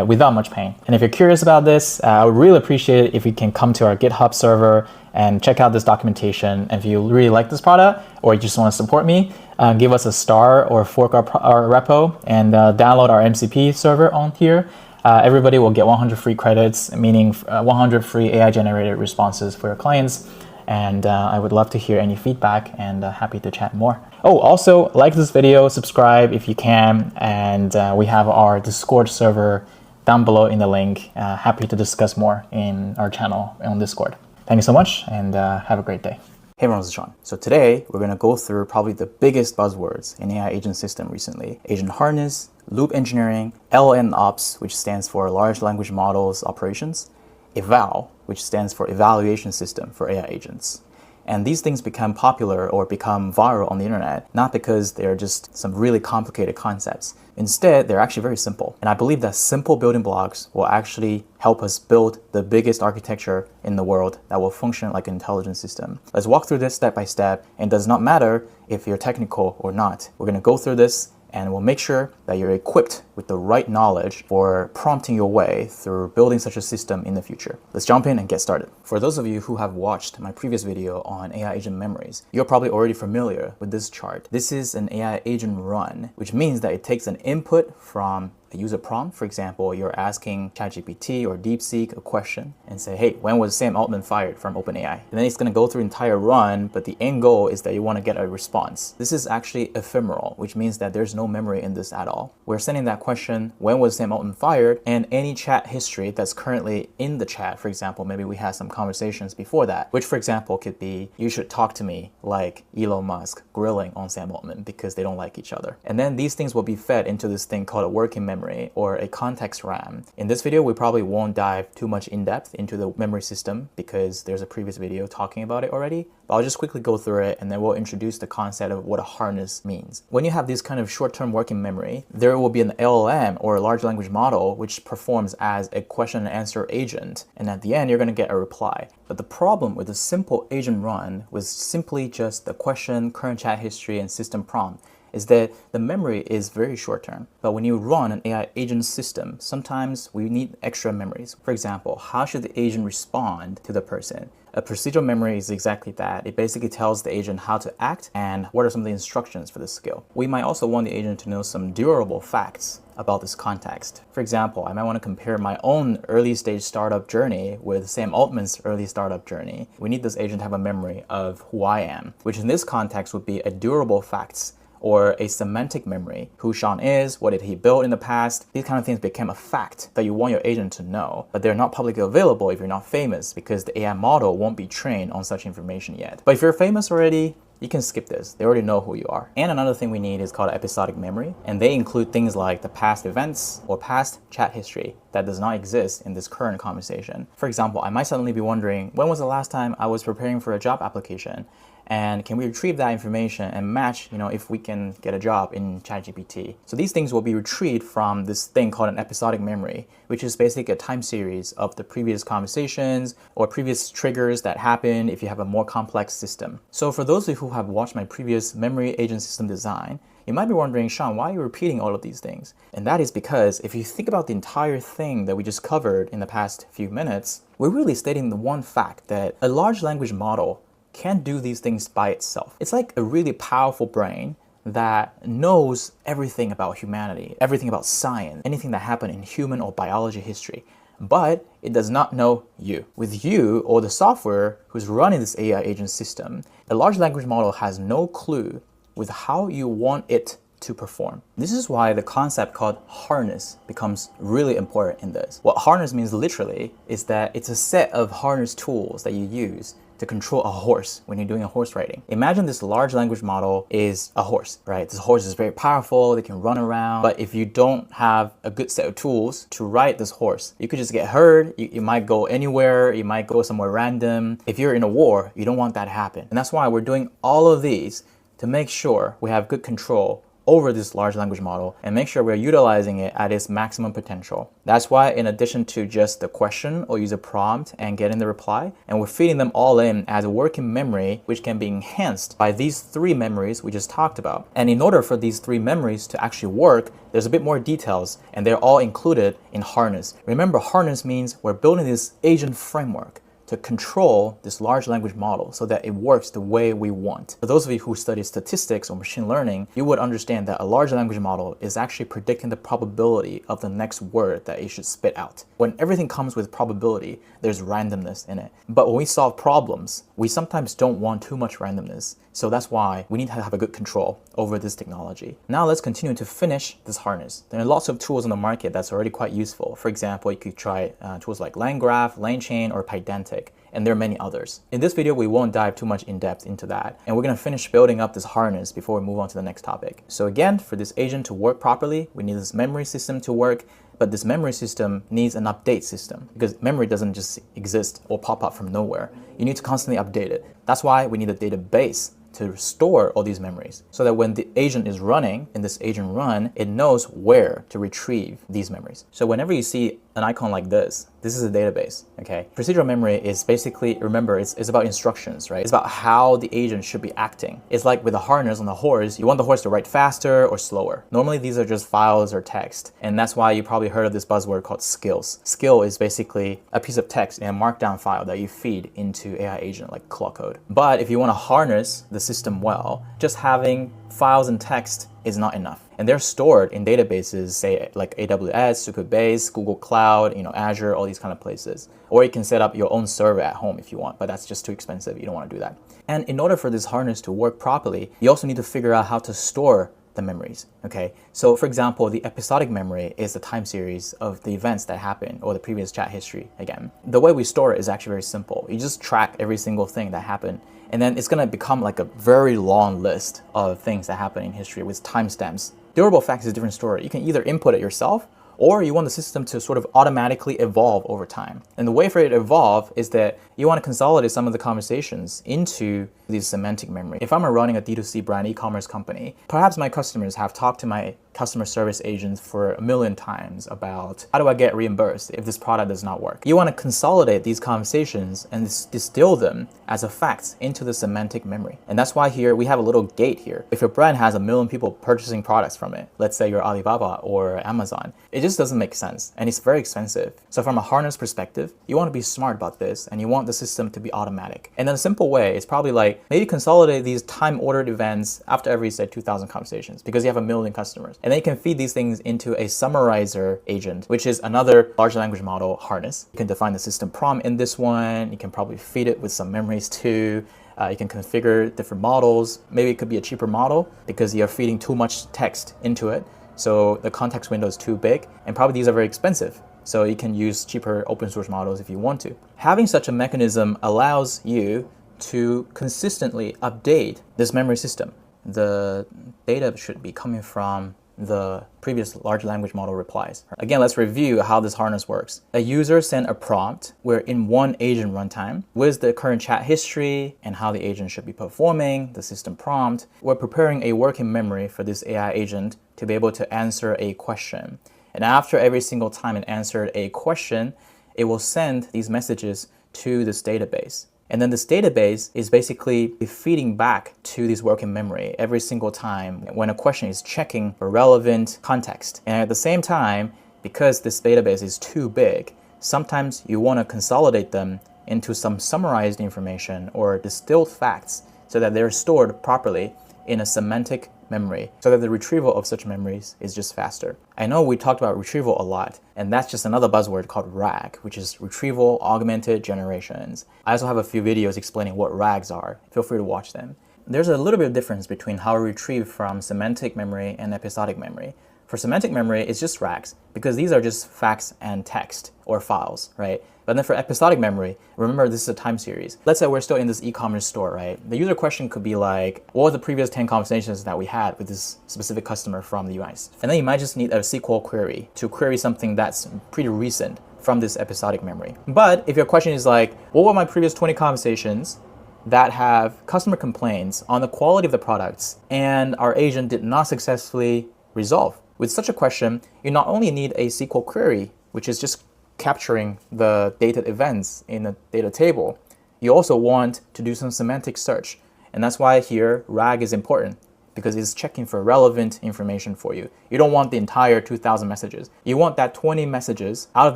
without much pain. And if you're curious about this, I would really appreciate it if you can come to our GitHub server and check out this documentation. And if you really like this product or you just want to support me, give us a star or fork our repo and download our MCP server on here. Everybody will get 100 free credits, meaning 100 free AI generated responses for your clients. And I would love to hear any feedback and happy to chat more. Oh, also like this video, subscribe if you can. And we have our Discord server down below in the link. Happy to discuss more in our channel on Discord. Thank you so much, and have a great day. Hey everyone, this is Sean. So today we're going to go through probably the biggest buzzwords in AI agent system recently: agent harness, loop engineering, LLM ops, which stands for large language models operations, eval, which stands for evaluation system for AI agents. And these things become popular or become viral on the internet, not because they're just some really complicated concepts. Instead, they're actually very simple. And I believe that simple building blocks will actually help us build the biggest architecture in the world that will function like an intelligent system. Let's walk through this step by step, and it does not matter if you're technical or not. We're gonna go through this and we'll make sure that you're equipped with the right knowledge for prompting your way through building such a system in the future. Let's jump in and get started. For those of you who have watched my previous video on AI agent memories, you're probably already familiar with this chart. This is an AI agent run, which means that it takes an input from a user prompt. For example, you're asking ChatGPT or DeepSeek a question and say, hey, when was Sam Altman fired from OpenAI? And then it's going to go through the entire run, but the end goal is that you want to get a response. This is actually ephemeral, which means that there's no memory in this at all. We're sending that question, when was Sam Altman fired? And any chat history that's currently in the chat. For example, maybe we had some conversations before that, which for example could be, you should talk to me, like Elon Musk grilling on Sam Altman because they don't like each other. And then these things will be fed into this thing called a working memory or a context RAM. In this video, we probably won't dive too much in depth into the memory system because there's a previous video talking about it already, but I'll just quickly go through it and then we'll introduce the concept of what a harness means. When you have this kind of short-term working memory, there will be an LLM or a large language model which performs as a question and answer agent, and at the end you're going to get a reply. But the problem with a simple agent run was simply just the question, current chat history, and system prompt is that the memory is very short term. But when you run an AI agent system, sometimes we need extra memories. For example, how should the agent respond to the person? A procedural memory is exactly that. It basically tells the agent how to act and what are some of the instructions for the skill. We might also want the agent to know some durable facts about this context. For example, I might want to compare my own early stage startup journey with Sam Altman's early startup journey. We need this agent to have a memory of who I am, which in this context would be a durable facts or a semantic memory. Who Sean is, what did he build in the past? These kind of things became a fact that you want your agent to know, but they're not publicly available if you're not famous because the AI model won't be trained on such information yet. But if you're famous already, you can skip this. They already know who you are. And another thing we need is called episodic memory, and they include things like the past events or past chat history that does not exist in this current conversation. For example, I might suddenly be wondering, when was the last time I was preparing for a job application? And can we retrieve that information and match, if we can get a job in ChatGPT? So these things will be retrieved from this thing called an episodic memory, which is basically a time series of the previous conversations or previous triggers that happen if you have a more complex system. So for those of you who have watched my previous memory agent system design, you might be wondering, Sean, why are you repeating all of these things? And that is because if you think about the entire thing that we just covered in the past few minutes, we're really stating the one fact that a large language model can't do these things by itself. It's like a really powerful brain that knows everything about humanity, everything about science, anything that happened in human or biology history. But it does not know you. With you or the software who's running this AI agent system, a large language model has no clue with how you want it to perform. This is why the concept called harness becomes really important in this. What harness means literally is that it's a set of harness tools that you use to control a horse when you're doing a horse riding. Imagine this large language model is a horse, right? This horse is very powerful, they can run around, but if you don't have a good set of tools to ride this horse, you could just get hurt, you might go anywhere, you might go somewhere random. If you're in a war, you don't want that to happen. And that's why we're doing all of these to make sure we have good control over this large language model and make sure we're utilizing it at its maximum potential. That's why in addition to just the question or use a prompt and getting the reply, and we're feeding them all in as a working memory, which can be enhanced by these three memories we just talked about. And in order for these three memories to actually work, there's a bit more details and they're all included in harness. Remember, harness means we're building this agent framework to control this large language model so that it works the way we want. For those of you who study statistics or machine learning, you would understand that a large language model is actually predicting the probability of the next word that it should spit out. When everything comes with probability, there's randomness in it. But when we solve problems, we sometimes don't want too much randomness. So that's why we need to have a good control over this technology. Now let's continue to finish this harness. There are lots of tools on the market that's already quite useful. For example, you could try tools like LangGraph, LangChain, or Pydantic, and there are many others. In this video, we won't dive too much in depth into that, and we're gonna finish building up this harness before we move on to the next topic. So again, for this agent to work properly, we need this memory system to work, but this memory system needs an update system because memory doesn't just exist or pop up from nowhere. You need to constantly update it. That's why we need a database to store all these memories so that when the agent is running in this agent run, it knows where to retrieve these memories. So whenever you see an icon like this is a database, okay? Procedural memory is basically, remember, it's about instructions, right? It's about how the agent should be acting. It's like with a harness on the horse, you want the horse to ride faster or slower. Normally, these are just files or text, and that's why you probably heard of this buzzword called skills. Skill is basically a piece of text in a markdown file that you feed into AI agent like Claude Code. But if you want to harness the system well, just having files and text is not enough. And they're stored in databases, say like AWS, Supabase, Google Cloud, Azure, all these kind of places. Or you can set up your own server at home if you want, but that's just too expensive. You don't want to do that. And in order for this harness to work properly, you also need to figure out how to store the memories, okay? So for example, the episodic memory is the time series of the events that happen or the previous chat history again. The way we store it is actually very simple. You just track every single thing that happened, and then it's gonna become like a very long list of things that happen in history with timestamps. Durable facts is a different story. You can either input it yourself or you want the system to sort of automatically evolve over time. And the way for it to evolve is that you want to consolidate some of the conversations into these semantic memory. If I'm running a D2C brand e-commerce company, perhaps my customers have talked to my customer service agents for a million times about how do I get reimbursed if this product does not work. You want to consolidate these conversations and distill them as a fact into the semantic memory. And that's why here we have a little gate here. If your brand has 1 million people purchasing products from it, let's say you're Alibaba or Amazon, it just doesn't make sense and it's very expensive. So from a harness perspective, you want to be smart about this and you want the system to be automatic. And in a simple way, it's probably like maybe consolidate these time-ordered events after every, say, 2,000 conversations because you have 1 million customers. And then you can feed these things into a summarizer agent, which is another large language model harness. You can define the system prompt in this one. You can probably feed it with some memories too. You can configure different models. Maybe it could be a cheaper model because you're feeding too much text into it. So the context window is too big, and probably these are very expensive. So you can use cheaper open source models if you want to. Having such a mechanism allows you to consistently update this memory system. The data should be coming from the previous large language model replies. Again, let's review how this harness works. A user sent a prompt where in one agent runtime with the current chat history and how the agent should be performing, the system prompt, we're preparing a working memory for this AI agent to be able to answer a question. And after every single time it answered a question, it will send these messages to this database. And then this database is basically feeding back to this working memory every single time when a question is checking for relevant context. And at the same time, because this database is too big, sometimes you want to consolidate them into some summarized information or distilled facts so that they're stored properly in a semantic memory so that the retrieval of such memories is just faster. I know we talked about retrieval a lot, and that's just another buzzword called RAG, which is Retrieval Augmented Generations. I also have a few videos explaining what RAGs are. Feel free to watch them. There's a little bit of difference between how we retrieve from semantic memory and episodic memory. For semantic memory, it's just RAGs because these are just facts and text or files, right? But then for episodic memory, remember this is a time series. Let's say we're still in this e-commerce store, right? The user question could be like, what were the previous 10 conversations that we had with this specific customer from the US? And then you might just need a SQL query to query something that's pretty recent from this episodic memory. But if your question is like, what were my previous 20 conversations that have customer complaints on the quality of the products and our agent did not successfully resolve? With such a question, you not only need a SQL query, which is just capturing the dated events in a data table, you also want to do some semantic search. And that's why here RAG is important because it's checking for relevant information for you. You don't want the entire 2,000 messages. You want that 20 messages out of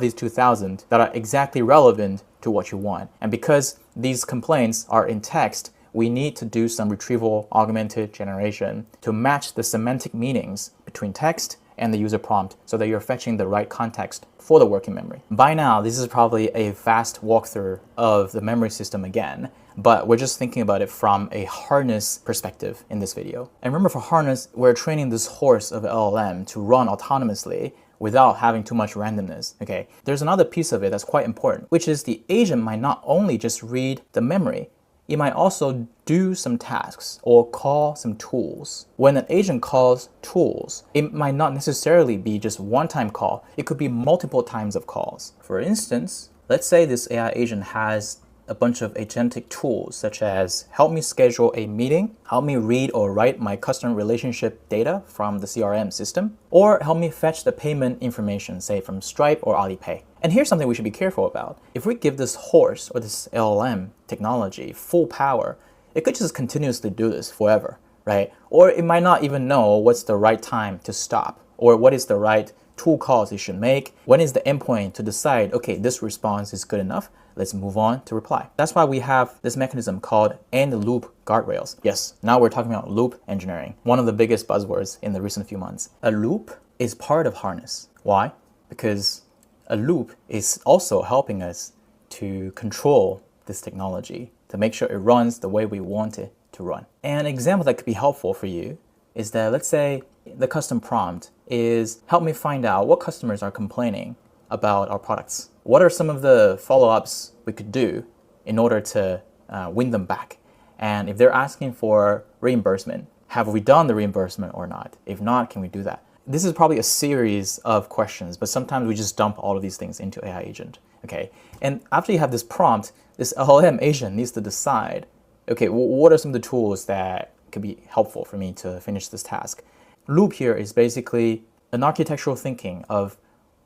these 2,000 that are exactly relevant to what you want. And because these complaints are in text, we need to do some retrieval augmented generation to match the semantic meanings between text and the user prompt so that you're fetching the right context for the working memory. By now, this is probably a fast walkthrough of the memory system again, but we're just thinking about it from a harness perspective in this video. And remember, for harness, we're training this horse of LLM to run autonomously without having too much randomness, okay? There's another piece of it that's quite important, which is the agent might not only just read the memory, it might also do some tasks or call some tools. When an agent calls tools, it might not necessarily be just one-time call. It could be multiple times of calls. For instance, let's say this AI agent has a bunch of agentic tools such as help me schedule a meeting, help me read or write my customer relationship data from the CRM system, or help me fetch the payment information, say from Stripe or Alipay. And here's something we should be careful about. If we give this horse or this LLM technology full power, it could just continuously do this forever, right? Or it might not even know what's the right time to stop or what is the right tool calls it should make. When is the endpoint to decide, okay, this response is good enough, let's move on to reply. That's why we have this mechanism called end loop guardrails. Yes, now we're talking about loop engineering, one of the biggest buzzwords in the recent few months. A loop is part of harness. Why? Because a loop is also helping us to control this technology, to make sure it runs the way we want it to run. An example that could be helpful for you is that, let's say the custom prompt is help me find out what customers are complaining about our products. What are some of the follow-ups we could do in order to win them back? And if they're asking for reimbursement, have we done the reimbursement or not? If not, can we do that? This is probably a series of questions, but sometimes we just dump all of these things into AI agent, okay? And after you have this prompt, this LLM agent needs to decide, okay, what are some of the tools that could be helpful for me to finish this task? Loop here is basically an architectural thinking of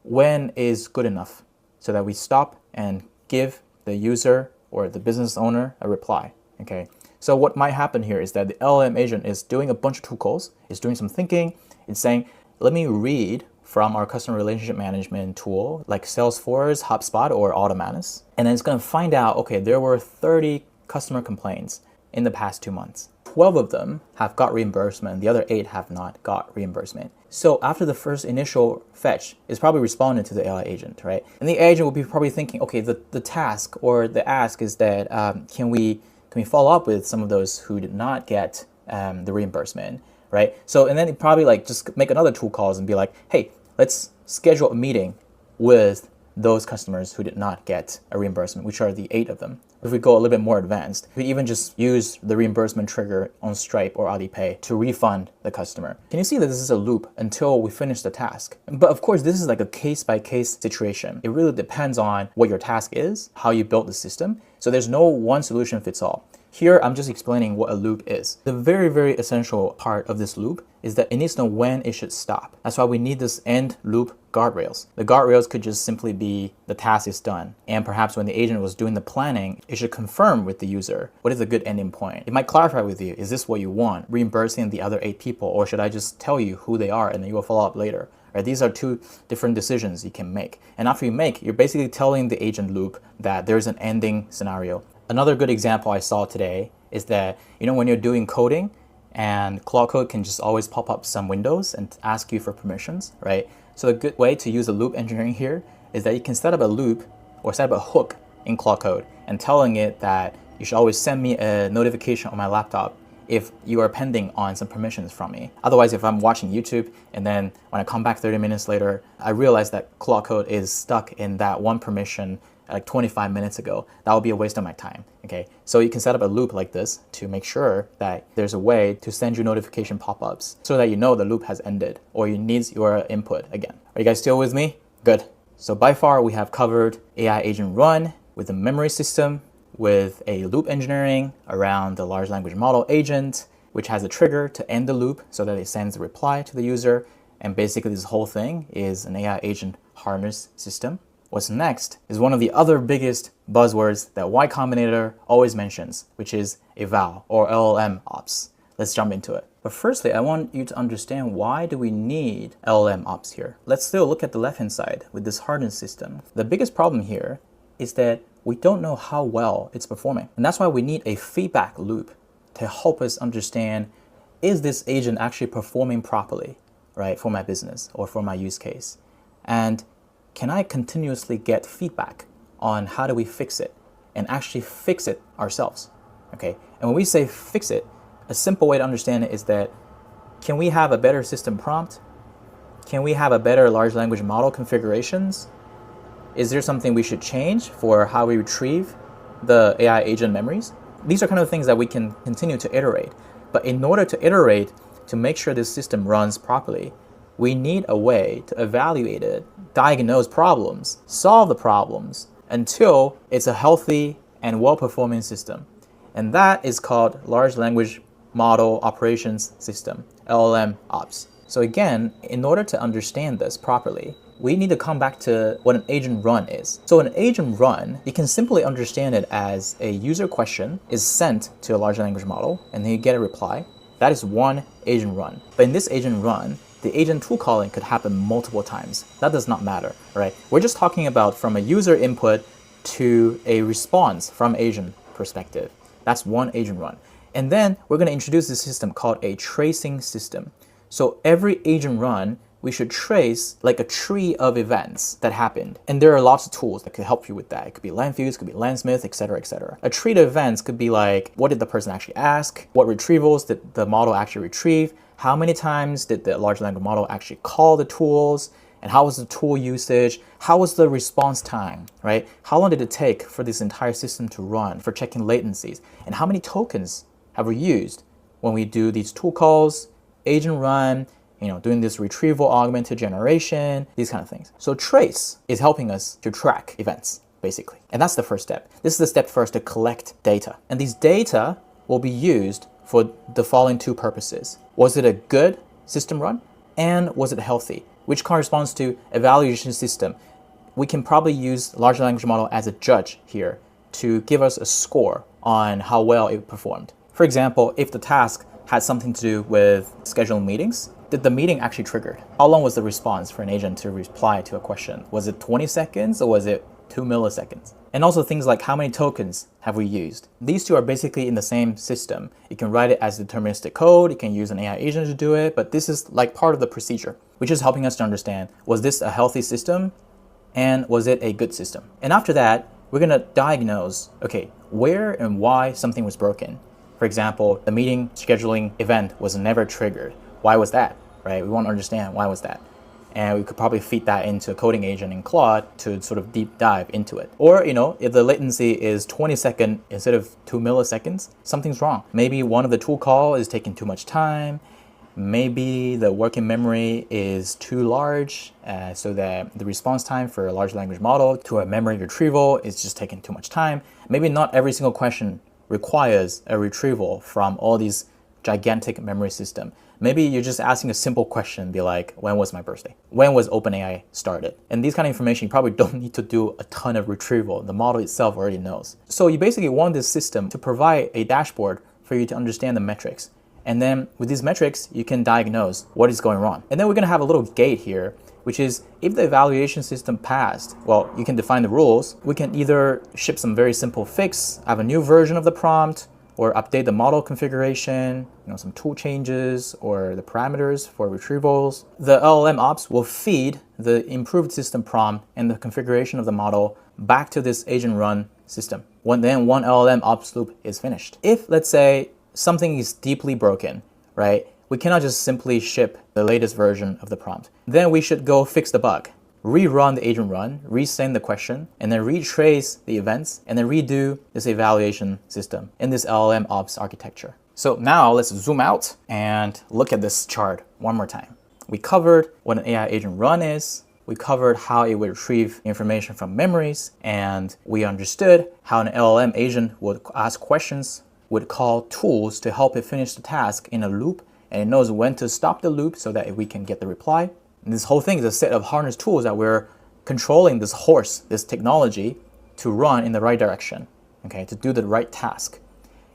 when is good enough so that we stop and give the user or the business owner a reply, okay? So what might happen here is that the LLM agent is doing a bunch of tool calls, it's doing some thinking, it's saying, let me read from our customer relationship management tool like Salesforce, HubSpot, or Automatis. And then it's going to find out, okay, there were 30 customer complaints in the past 2 months. 12 of them have got reimbursement, the other 8 have not got reimbursement. So after the first initial fetch, it's probably responded to the AI agent, right? And the agent will be probably thinking, okay, the task or the ask is that can we follow up with some of those who did not get the reimbursement, right? So, and then it probably like just make another tool calls and be like, hey, let's schedule a meeting with those customers who did not get a reimbursement, which are the 8 of them. If we go a little bit more advanced, we even just use the reimbursement trigger on Stripe or Alipay to refund the customer. Can you see that this is a loop until we finish the task? But of course, this is like a case-by-case situation. It really depends on what your task is, how you built the system. So there's no one solution fits all. Here, I'm just explaining what a loop is. The very, very essential part of this loop is that it needs to know when it should stop. That's why we need this end loop guardrails. The guardrails could just simply be the task is done. And perhaps when the agent was doing the planning, it should confirm with the user, what is a good ending point? It might clarify with you, is this what you want? Reimbursing the other 8 people, or should I just tell you who they are and then you will follow up later? Right? These are 2 different decisions you can make. And after you make, you're basically telling the agent loop that there's an ending scenario. Another good example I saw today is that, when you're doing coding and Claude Code can just always pop up some windows and ask you for permissions, right? So a good way to use a loop engineering here is that you can set up a loop or set up a hook in Claude Code and telling it that you should always send me a notification on my laptop if you are pending on some permissions from me. Otherwise, if I'm watching YouTube and then when I come back 30 minutes later, I realize that Claude Code is stuck in that one permission like 25 minutes ago, that would be a waste of my time, okay? So you can set up a loop like this to make sure that there's a way to send you notification pop-ups so that you know the loop has ended or it needs your input again. Are you guys still with me? Good. So by far, we have covered AI agent run with a memory system, with a loop engineering around the large language model agent, which has a trigger to end the loop so that it sends a reply to the user. And basically this whole thing is an AI agent harness system. What's next is one of the other biggest buzzwords that Y Combinator always mentions, which is eval or LLM ops. Let's jump into it. But firstly, I want you to understand, why do we need LLM ops here? Let's still look at the left-hand side with this harness system. The biggest problem here is that we don't know how well it's performing. And that's why we need a feedback loop to help us understand, is this agent actually performing properly, right, for my business or for my use case? And can I continuously get feedback on how do we fix it and actually fix it ourselves, okay? And when we say fix it, a simple way to understand it is that, can we have a better system prompt? Can we have a better large language model configurations? Is there something we should change for how we retrieve the AI agent memories? These are kind of things that we can continue to iterate. But in order to iterate, to make sure this system runs properly, we need a way to evaluate it, diagnose problems, solve the problems until it's a healthy and well-performing system. And that is called Large Language Model Operations System, LLM Ops. So again, in order to understand this properly, we need to come back to what an agent run is. So an agent run, you can simply understand it as a user question is sent to a large language model and then you get a reply. That is one agent run. But in this agent run, the agent tool calling could happen multiple times. That does not matter, right? We're just talking about from a user input to a response from agent perspective. That's one agent run. And then we're going to introduce this system called a tracing system. So every agent run, we should trace like a tree of events that happened. And there are lots of tools that could help you with that. It could be LangFuse, it could be Landsmith, etc., etc. A tree of events could be like, what did the person actually ask? What retrievals did the model actually retrieve? How many times did the large language model actually call the tools? And how was the tool usage? How was the response time, right? How long did it take for this entire system to run, for checking latencies? And how many tokens have we used when we do these tool calls, agent run, doing this retrieval augmented generation, these kind of things. So trace is helping us to track events, basically. And that's the first step. This is the step first to collect data. And these data will be used for the following two purposes. Was it a good system run? And was it healthy? Which corresponds to evaluation system. We can probably use large language model as a judge here to give us a score on how well it performed. For example, if the task had something to do with scheduling meetings, did the meeting actually triggered? How long was the response for an agent to reply to a question? Was it 20 seconds or was it 2 milliseconds? And also things like how many tokens have we used? These two are basically in the same system. You can write it as deterministic code, you can use an AI agent to do it, but this is like part of the procedure, which is helping us to understand, was this a healthy system and was it a good system? And after that, we're gonna diagnose, okay, where and why something was broken. For example, the meeting scheduling event was never triggered. Why was that, right? We want to understand why was that. And we could probably feed that into a coding agent in Claude to sort of deep dive into it. Or, if the latency is 20 seconds instead of 2 milliseconds, something's wrong. Maybe one of the tool call is taking too much time. Maybe the working memory is too large, so that the response time for a large language model to a memory retrieval is just taking too much time. Maybe not every single question requires a retrieval from all these gigantic memory system. Maybe you're just asking a simple question, be like, when was my birthday? When was OpenAI started? And these kind of information, you probably don't need to do a ton of retrieval. The model itself already knows. So you basically want this system to provide a dashboard for you to understand the metrics. And then with these metrics, you can diagnose what is going wrong. And then we're gonna have a little gate here, which is if the evaluation system passed, well, you can define the rules. We can either ship some very simple fix, have a new version of the prompt, or update the model configuration, some tool changes or the parameters for retrievals. The LLM ops will feed the improved system prompt and the configuration of the model back to this agent run system. Then one LLM ops loop is finished. If, let's say, something is deeply broken, right? We cannot just simply ship the latest version of the prompt. Then we should go fix the bug, rerun the agent run, resend the question, and then retrace the events, and then redo this evaluation system in this LLM ops architecture. So now let's zoom out and look at this chart one more time. We covered what an AI agent run is, we covered how it would retrieve information from memories, and we understood how an LLM agent would ask questions, would call tools to help it finish the task in a loop, and it knows when to stop the loop so that we can get the reply. And this whole thing is a set of harness tools that we're controlling this horse, this technology, to run in the right direction, okay, to do the right task.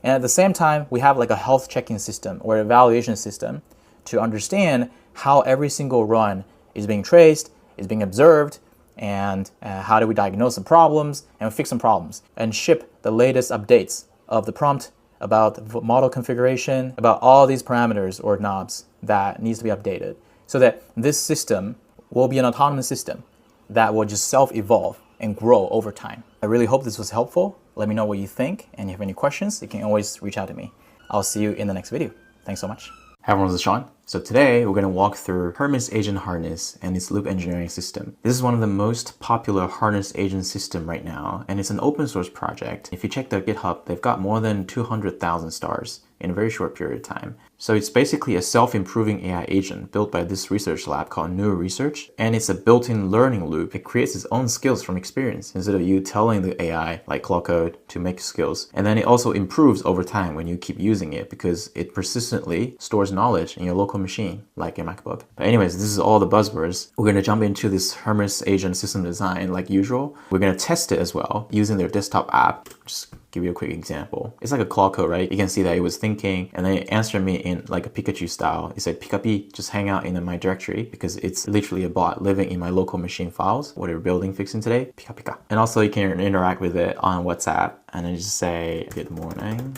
And at the same time, we have like a health checking system or evaluation system to understand how every single run is being traced, is being observed, and how do we diagnose some problems and fix some problems and ship the latest updates of the prompt about the model configuration, about all these parameters or knobs that needs to be updated, so that this system will be an autonomous system that will just self-evolve and grow over time. I really hope this was helpful. Let me know what you think, and if you have any questions, you can always reach out to me. I'll see you in the next video. Thanks so much. Hi everyone, this is Sean. So today we're going to walk through Hermes Agent Harness and its loop engineering system. This is one of the most popular harness agent system right now, and it's an open source project. If you check their GitHub, they've got more than 200,000 stars in a very short period of time. So it's basically a self-improving AI agent built by this research lab called Neuro Research, and it's a built-in learning loop. It creates its own skills from experience instead of you telling the AI, like Claude Code, to make skills. And then it also improves over time when you keep using it because it persistently stores knowledge in your local machine, like your MacBook. But anyways, this is all the buzzwords. We're going to jump into this Hermes agent system design like usual. We're going to test it as well using their desktop app. Just give you a quick example. It's like a Claude Code, right? You can see that it was thinking and then it answered me in like a Pikachu style. It said, Pikapi, just hang out in my directory because it's literally a bot living in my local machine files. What we're building, fixing today, Pika Pika. And also you can interact with it on WhatsApp and then just say, good morning.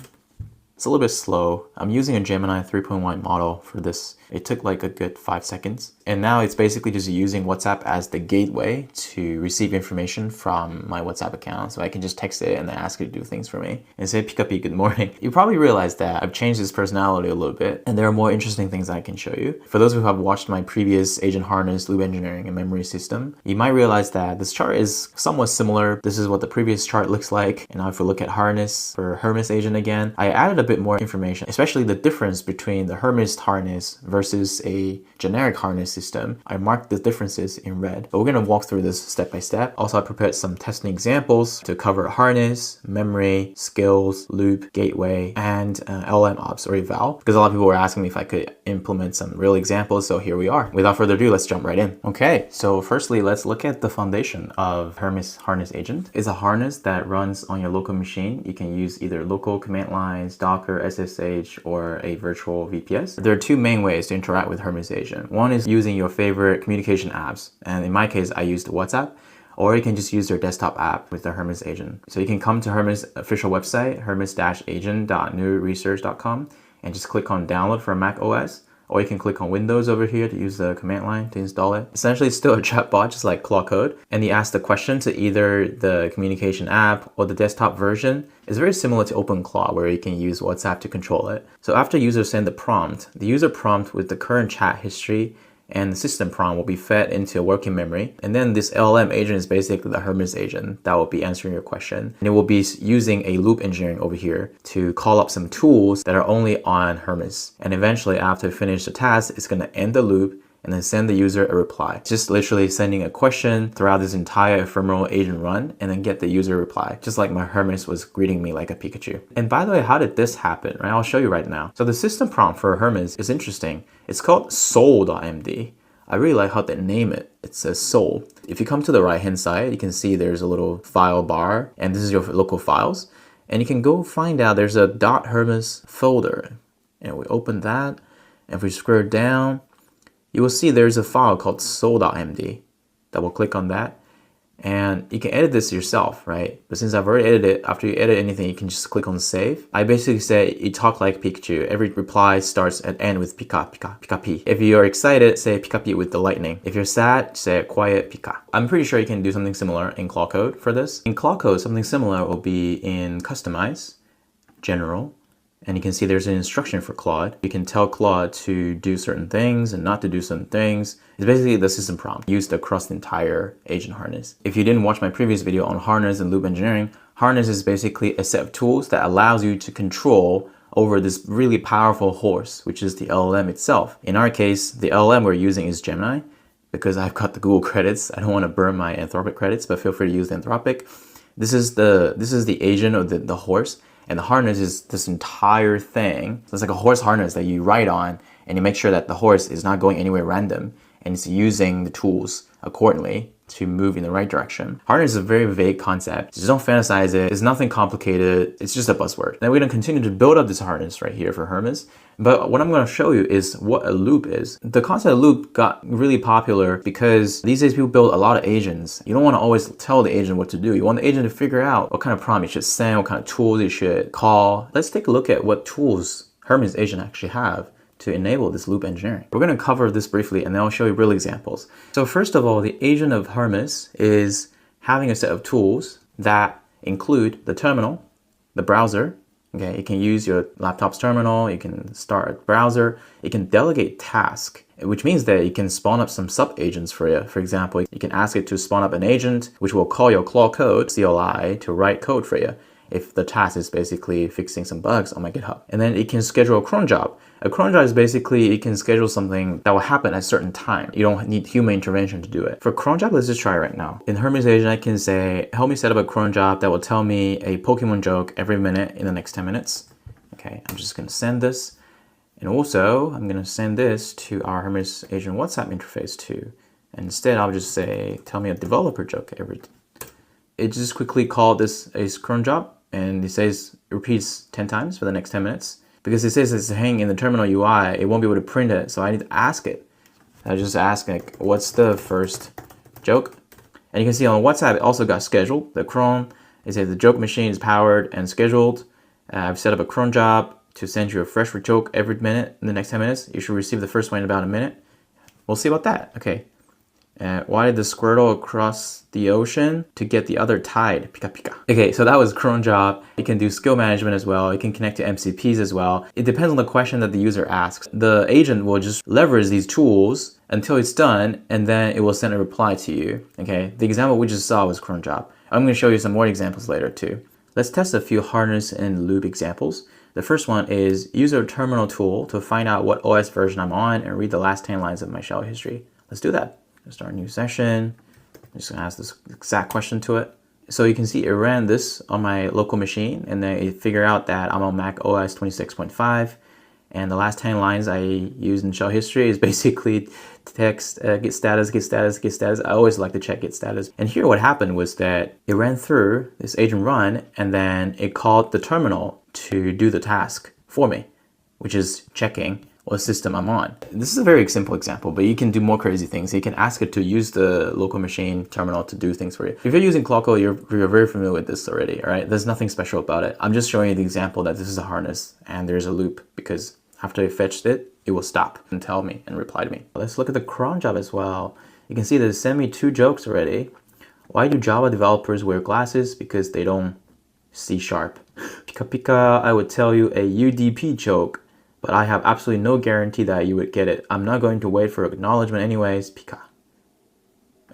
It's a little bit slow. I'm using a Gemini 3.1 model for this. It took like a good 5 seconds. And now it's basically just using WhatsApp as the gateway to receive information from my WhatsApp account. So I can just text it and then ask it to do things for me and say, Pikapi, good morning. You probably realized that I've changed its personality a little bit and there are more interesting things I can show you. For those who have watched my previous agent harness, loop engineering, and memory system, you might realize that this chart is somewhat similar. This is what the previous chart looks like. And now if we look at harness for Hermes agent again, I added a a bit more information, especially the difference between the Hermes harness versus a generic harness system. I marked the differences in red, but we're going to walk through this step by step. Also, I prepared some testing examples to cover harness, memory, skills, loop, gateway, and LLM ops or eval, because a lot of people were asking me if I could implement some real examples. So here we are. Without further ado, let's jump right in. Okay, so firstly, let's look at the foundation of Hermes Harness Agent. It's a harness that runs on your local machine. You can use either local command lines, Docker, SSH, or a virtual VPS. There are two main ways to interact with Hermes Agent. One is using your favorite communication apps, and in my case, I used WhatsApp. Or you can just use their desktop app with the Hermes Agent. So you can come to Hermes official website, hermes-agent.newresearch.com, and just click on download for Mac OS. Or you can click on Windows over here to use the command line to install it. Essentially, it's still a chatbot, just like Claude Code. And you ask the question to either the communication app or the desktop version. It's very similar to OpenClaw, where you can use WhatsApp to control it. So after users send the prompt user prompt with the current chat history and the system prompt will be fed into a working memory. And then this LLM agent is basically the Hermes agent that will be answering your question. And it will be using a loop engineering over here to call up some tools that are only on Hermes. And eventually, after it finishes the task, it's going to end the loop and then send the user a reply. Just literally sending a question throughout this entire ephemeral agent run and then get the user reply. Just like my Hermes was greeting me like a Pikachu. And by the way, how did this happen? Right? I'll show you right now. So the system prompt for Hermes is interesting. It's called soul.md. I really like how they name it. It says soul. If you come to the right hand side, you can see there's a little file bar and this is your local files. And you can go find out there's a .hermes folder. And we open that. And if we scroll down, you will see there's a file called soul.md. Double click on that. And you can edit this yourself, right? But since I've already edited it, after you edit anything, you can just click on save. I basically say you talk like Pikachu. Every reply starts and ends with Pika, Pika, Pika P. If you're excited, say Pika P with the lightning. If you're sad, say quiet Pika. I'm pretty sure you can do something similar in Claude Code for this. In Claude Code, something similar will be in Customize, General, and you can see there's an instruction for Claude. You can tell Claude to do certain things and not to do certain things. It's basically the system prompt used across the entire agent harness. If you didn't watch my previous video on harness and loop engineering, harness is basically a set of tools that allows you to control over this really powerful horse, which is the LLM itself. In our case, the LLM we're using is Gemini because I've got the Google credits. I don't want to burn my Anthropic credits, but feel free to use the Anthropic. This is the agent of the horse. And the harness is this entire thing. So it's like a horse harness that you ride on and you make sure that the horse is not going anywhere random and it's using the tools accordingly to move in the right direction. Harness is a very vague concept. Just don't fantasize it. It's nothing complicated. It's just a buzzword. Then we're going to continue to build up this harness right here for Hermes. But what I'm going to show you is what a loop is. The concept of loop got really popular because these days people build a lot of agents. You don't want to always tell the agent what to do. You want the agent to figure out what kind of prompt you should send, what kind of tools you should call. Let's take a look at what tools Hermes agent actually have to enable this loop engineering. We're going to cover this briefly and then I'll show you real examples. So first of all, the agent of Hermes is having a set of tools that include the terminal, the browser. Okay, you can use your laptop's terminal, you can start a browser, you can delegate tasks, which means that you can spawn up some sub-agents for you. For example, you can ask it to spawn up an agent, which will call your Claude Code, CLI, to write code for you if the task is basically fixing some bugs on my GitHub. And then it can schedule a cron job. A cron job is basically, it can schedule something that will happen at a certain time. You don't need human intervention to do it. For cron job, let's just try it right now. In Hermes agent, I can say, help me set up a cron job that will tell me a Pokemon joke every minute in the next 10 minutes. Okay, I'm just gonna send this. And also, I'm gonna send this to our Hermes agent WhatsApp interface too. And instead, I'll just say, tell me a developer joke every. It just quickly called this a cron job. And it says, it repeats 10 times for the next 10 minutes. Because it says it's hanging in the terminal UI, it won't be able to print it. So I need to ask it. I just ask, like, what's the first joke? And you can see on WhatsApp, it also got scheduled. The cron, it says the joke machine is powered and scheduled. I've set up a cron job to send you a fresh joke every minute in the next 10 minutes. You should receive the first one in about a minute. We'll see about that. Okay. Why did the Squirtle cross the ocean to get the other tide? Pika pika. Okay, so that was cron job. You can do skill management as well. You can connect to MCPs as well. It depends on the question that the user asks. The agent will just leverage these tools until it's done, and then it will send a reply to you. Okay, the example we just saw was cron job. I'm going to show you some more examples later too. Let's test a few harness and loop examples. The first one is use a terminal tool to find out what OS version I'm on and read the last 10 lines of my shell history. Let's do that. Let's start a new session. I'm just gonna ask this exact question to it. So you can see it ran this on my local machine, and then it figured out that I'm on Mac OS 26.5. And the last 10 lines I used in shell history is basically text, get status, get status, get status. I always like to check get status. And here what happened was that it ran through this agent run, and then it called the terminal to do the task for me, which is checking what system I'm on. This is a very simple example, but you can do more crazy things. You can ask it to use the local machine terminal to do things for you. If you're using Clockcode, you're very familiar with this already, all right? There's nothing special about it. I'm just showing you the example that this is a harness and there's a loop, because after I fetched it, it will stop and tell me and reply to me. Let's look at the cron job as well. You can see that it sent me 2 jokes already. Why do Java developers wear glasses? Because they don't see sharp. Pika pika, I would tell you a UDP joke, but I have absolutely no guarantee that you would get it. I'm not going to wait for acknowledgement anyways. Pika.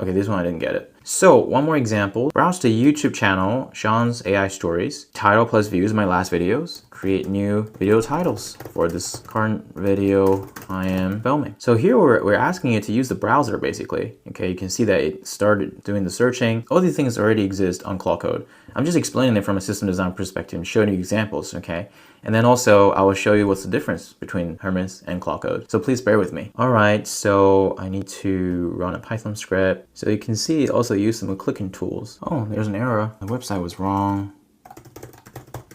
Okay, this one I didn't get it. So one more example. Browse the YouTube channel, Sean's AI Stories. Title plus views, my last videos. Create new video titles for this current video I am filming. So here we're asking it to use the browser basically. Okay, you can see that it started doing the searching. All these things already exist on Clockcode. I'm just explaining it from a system design perspective and showing you examples, okay? And then also I will show you what's the difference between Hermes and Clockcode. So please bear with me. All right, so I need to run a Python script. So you can see it also use some clicking tools. Oh, there's an error. The website was wrong.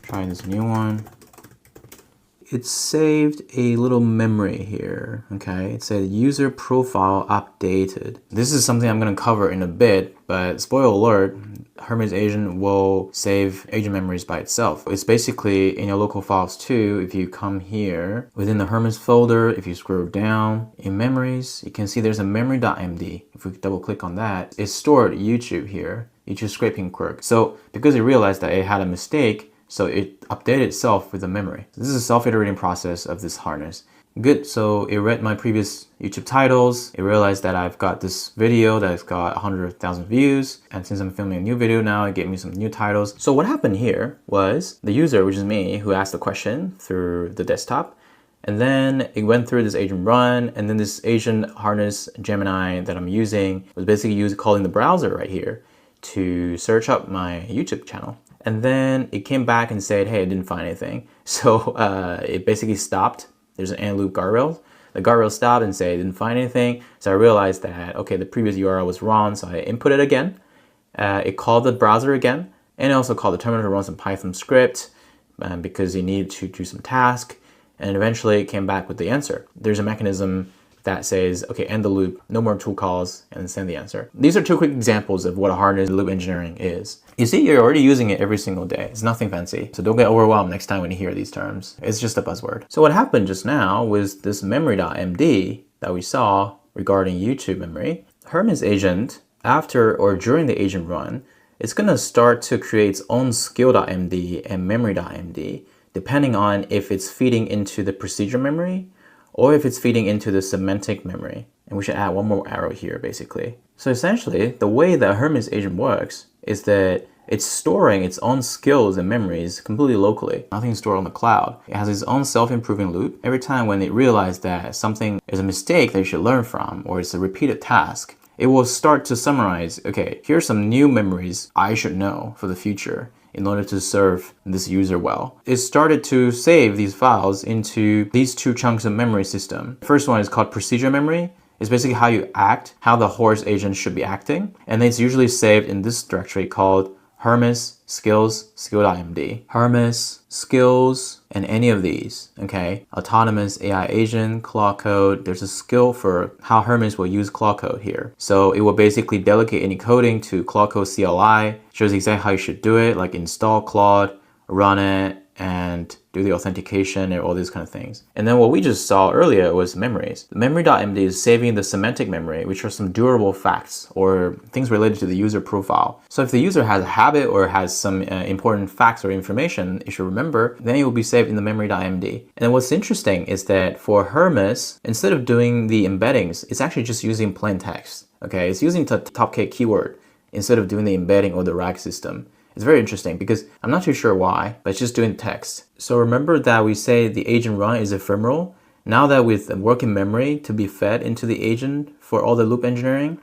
Try this new one. It saved a little memory here, okay? It said user profile updated. This is something I'm gonna cover in a bit, but spoiler alert, Hermes agent will save agent memories by itself. It's basically in your local files too. If you come here within the Hermes folder, if you scroll down in memories, you can see there's a memory.md. If we double click on that, it's stored YouTube here, YouTube scraping quirk. So because it realized that it had a mistake, so it updated itself with the memory. This is a self-iterating process of this harness. Good, so it read my previous YouTube titles. It realized that I've got this video that's got 100,000 views. And since I'm filming a new video now, it gave me some new titles. So what happened here was the user, which is me, who asked the question through the desktop. And then it went through this agent run, and then this agent harness Gemini that I'm using was basically calling the browser right here to search up my YouTube channel. And then it came back and said, hey, I didn't find anything. So it basically stopped. There's an and loop guardrail. The guardrail stopped and said, I didn't find anything. So I realized that, okay, the previous URL was wrong. So I input it again. It called the browser again. And it also called the terminal to run some Python script because it needed to do some task. And eventually it came back with the answer. There's a mechanism that says, okay, end the loop, no more tool calls, and then send the answer. These are 2 quick examples of what a harness loop engineering is. You see, you're already using it every single day. It's nothing fancy. So don't get overwhelmed next time when you hear these terms. It's just a buzzword. So what happened just now was this memory.md that we saw regarding YouTube memory. Hermes agent, after or during the agent run, it's gonna start to create its own skill.md and memory.md, depending on if it's feeding into the procedure memory or if it's feeding into the semantic memory. And we should add one more arrow here, basically. So essentially, the way that Hermes agent works is that it's storing its own skills and memories completely locally. Nothing's stored on the cloud. It has its own self-improving loop. Every time when it realizes that something is a mistake that you should learn from, or it's a repeated task, it will start to summarize, okay, here's some new memories I should know for the future in order to serve this user well. It started to save these files into these 2 chunks of memory system. The first one is called procedure memory. It's basically how you act, how the horse agent should be acting. And then it's usually saved in this directory called Hermes skills, skill.md. Hermes skills and any of these, okay? Autonomous AI agent, Clockcode. There's a skill for how Hermes will use Clockcode here. So it will basically delegate any coding to Clockcode CLI, shows exactly how you should do it, like install Claude, run it, and do the authentication and all these kind of things. And then what we just saw earlier was memories. The memory.md is saving the semantic memory, which are some durable facts or things related to the user profile. So if the user has a habit or has some important facts or information you should remember, then it will be saved in the memory.md. And what's interesting is that for Hermes, instead of doing the embeddings, it's actually just using plain text. Okay, it's using the Topk keyword instead of doing the embedding or the RAG system. It's very interesting because I'm not too sure why, but it's just doing text. So remember that we say the agent run is ephemeral. Now that with working memory to be fed into the agent for all the loop engineering,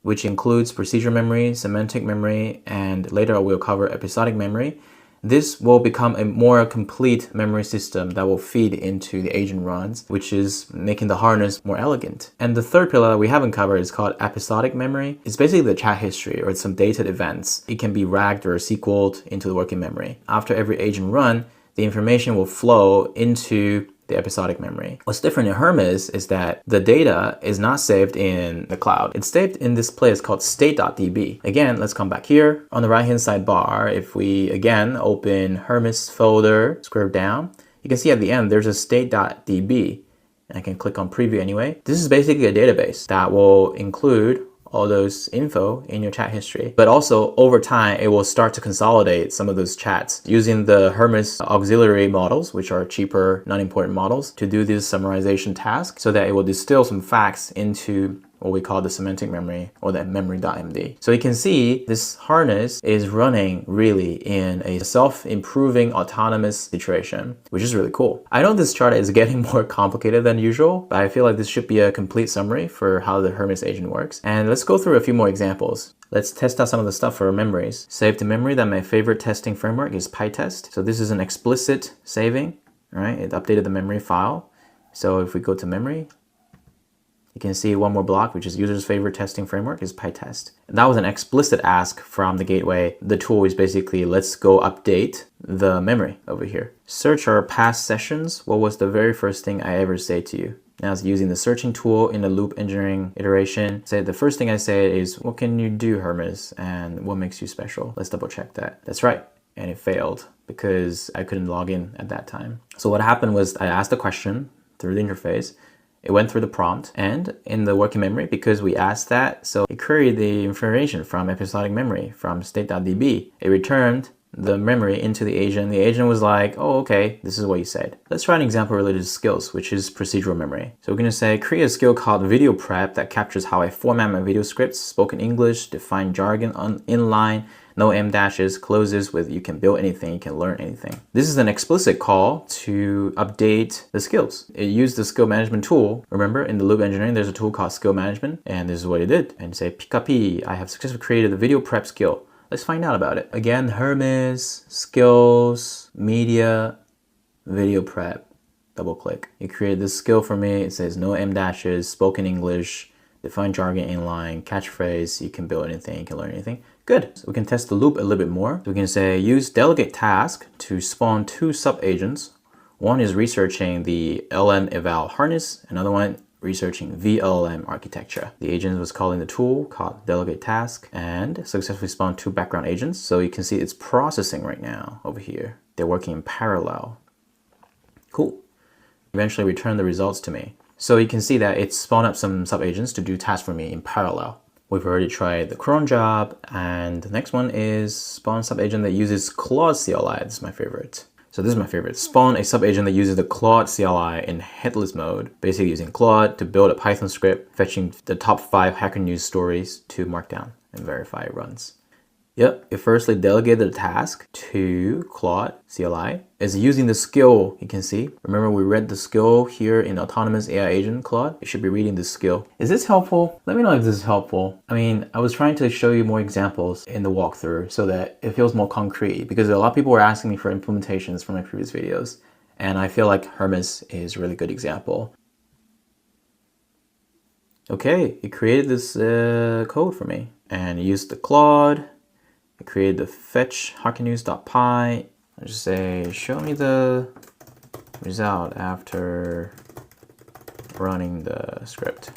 which includes procedure memory, semantic memory, and later we'll cover episodic memory, this will become a more complete memory system that will feed into the agent runs, which is making the harness more elegant. And the third pillar that we haven't covered is called episodic memory. It's basically the chat history or some dated events. It can be racked or SQL'd into the working memory. After every agent run, the information will flow into the episodic memory. What's different in Hermes is that the data is not saved in the cloud. It's saved in this place called state.db. Again, let's come back here. On the right-hand side bar, if we again open Hermes folder, scroll down, you can see at the end there's a state.db. And I can click on preview anyway. This is basically a database that will include all those info in your chat history. But also over time, it will start to consolidate some of those chats using the Hermes auxiliary models, which are cheaper, non-important models, to do this summarization task so that it will distill some facts into what we call the semantic memory or the memory.md. So you can see this harness is running really in a self-improving autonomous situation, which is really cool. I know this chart is getting more complicated than usual, but I feel like this should be a complete summary for how the Hermes agent works. And let's go through a few more examples. Let's test out some of the stuff for memories. Save to memory, that my favorite testing framework is PyTest. So this is an explicit saving, right? It updated the memory file. So if we go to memory, you can see one more block, which is user's favorite testing framework is PyTest. That was an explicit ask from the gateway. The tool is basically, let's go update the memory over here. Search our past sessions. What was the very first thing I ever say to you? Now it's using the searching tool in the loop engineering iteration. Say the first thing I say is, what can you do, Hermes? And what makes you special? Let's double check that. That's right. And it failed because I couldn't log in at that time. So what happened was I asked a question through the interface. It went through the prompt, and in the working memory, because we asked that, so it queried the information from episodic memory from state.db. It returned the memory into the agent. The agent was like, oh, okay, this is what you said. Let's try an example related to skills, which is procedural memory. So we're going to say, create a skill called video prep that captures how I format my video scripts, spoken English, define jargon inline, no M dashes, closes with you can build anything, you can learn anything. This is an explicit call to update the skills. It used the skill management tool. Remember, in the loop engineering, there's a tool called skill management, and this is what it did. And say, Pikapi, I have successfully created a video prep skill. Let's find out about it. Again, Hermes, skills, media, video prep. Double click. It created this skill for me. It says no M dashes, spoken English, define jargon inline, catchphrase, you can build anything, you can learn anything. Good. So we can test the loop a little bit more. So we can say use delegate task to spawn two sub-agents. One is researching the LM eval harness, another one researching VLM architecture. The agent was calling the tool called delegate task and successfully spawned two background agents. So you can see it's processing right now over here. They're working in parallel. Cool. Eventually return the results to me. So you can see that it spawned up some sub-agents to do tasks for me in parallel. We've already tried the cron job, and the next one is spawn sub-agent that uses Claude CLI. This is my favorite. So this is my favorite. Spawn a sub-agent that uses the Claude CLI in headless mode, basically using Claude to build a Python script, fetching the top 5 Hacker News stories to Markdown and verify it runs. Yep, it firstly delegated the task to Claude CLI. It's using the skill, you can see. Remember we read the skill here in Autonomous AI Agent Claude. It should be reading the skill. Is this helpful? Let me know if this is helpful. I mean, I was trying to show you more examples in the walkthrough so that it feels more concrete because a lot of people were asking me for implementations from my previous videos. And I feel like Hermes is a really good example. Okay, it created this code for me and it used the Claude. I created the fetch hackernews.py. I just say, show me the result after running the script.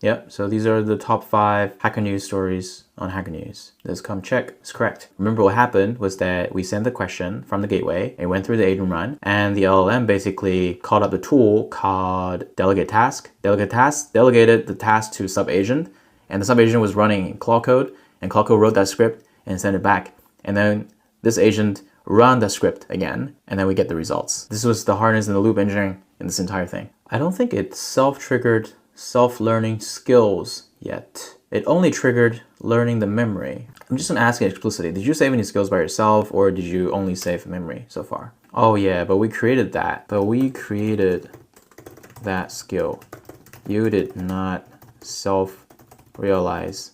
Yep, so these are the top 5 Hacker News stories on Hacker News. Let's come check, it's correct. Remember what happened was that we sent the question from the gateway, it went through the agent run, and the LLM basically called up the tool called delegate task. Delegate task delegated the task to sub-agent, and the sub-agent was running in Claude Code, and Claude Code wrote that script and sent it back. And then this agent ran the script again, and then we get the results. This was the harness and the loop engineering in this entire thing. I don't think it's self-triggered self-learning skills yet. It only triggered learning the memory. I'm just gonna ask it explicitly. Did you save any skills by yourself, or did you only save memory so far? Oh yeah, but we created that. But we created that skill. You did not self-realize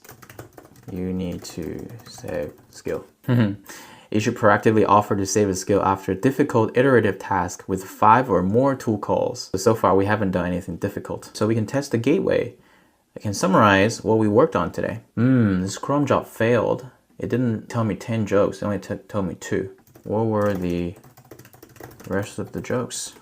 you need to save skill. You should proactively offer to save a skill after a difficult iterative task with 5 or more tool calls. So far, we haven't done anything difficult. So we can test the gateway. I can summarize what we worked on today. This Chrome job failed. It didn't tell me 10 jokes. It only told me 2. What were the rest of the jokes?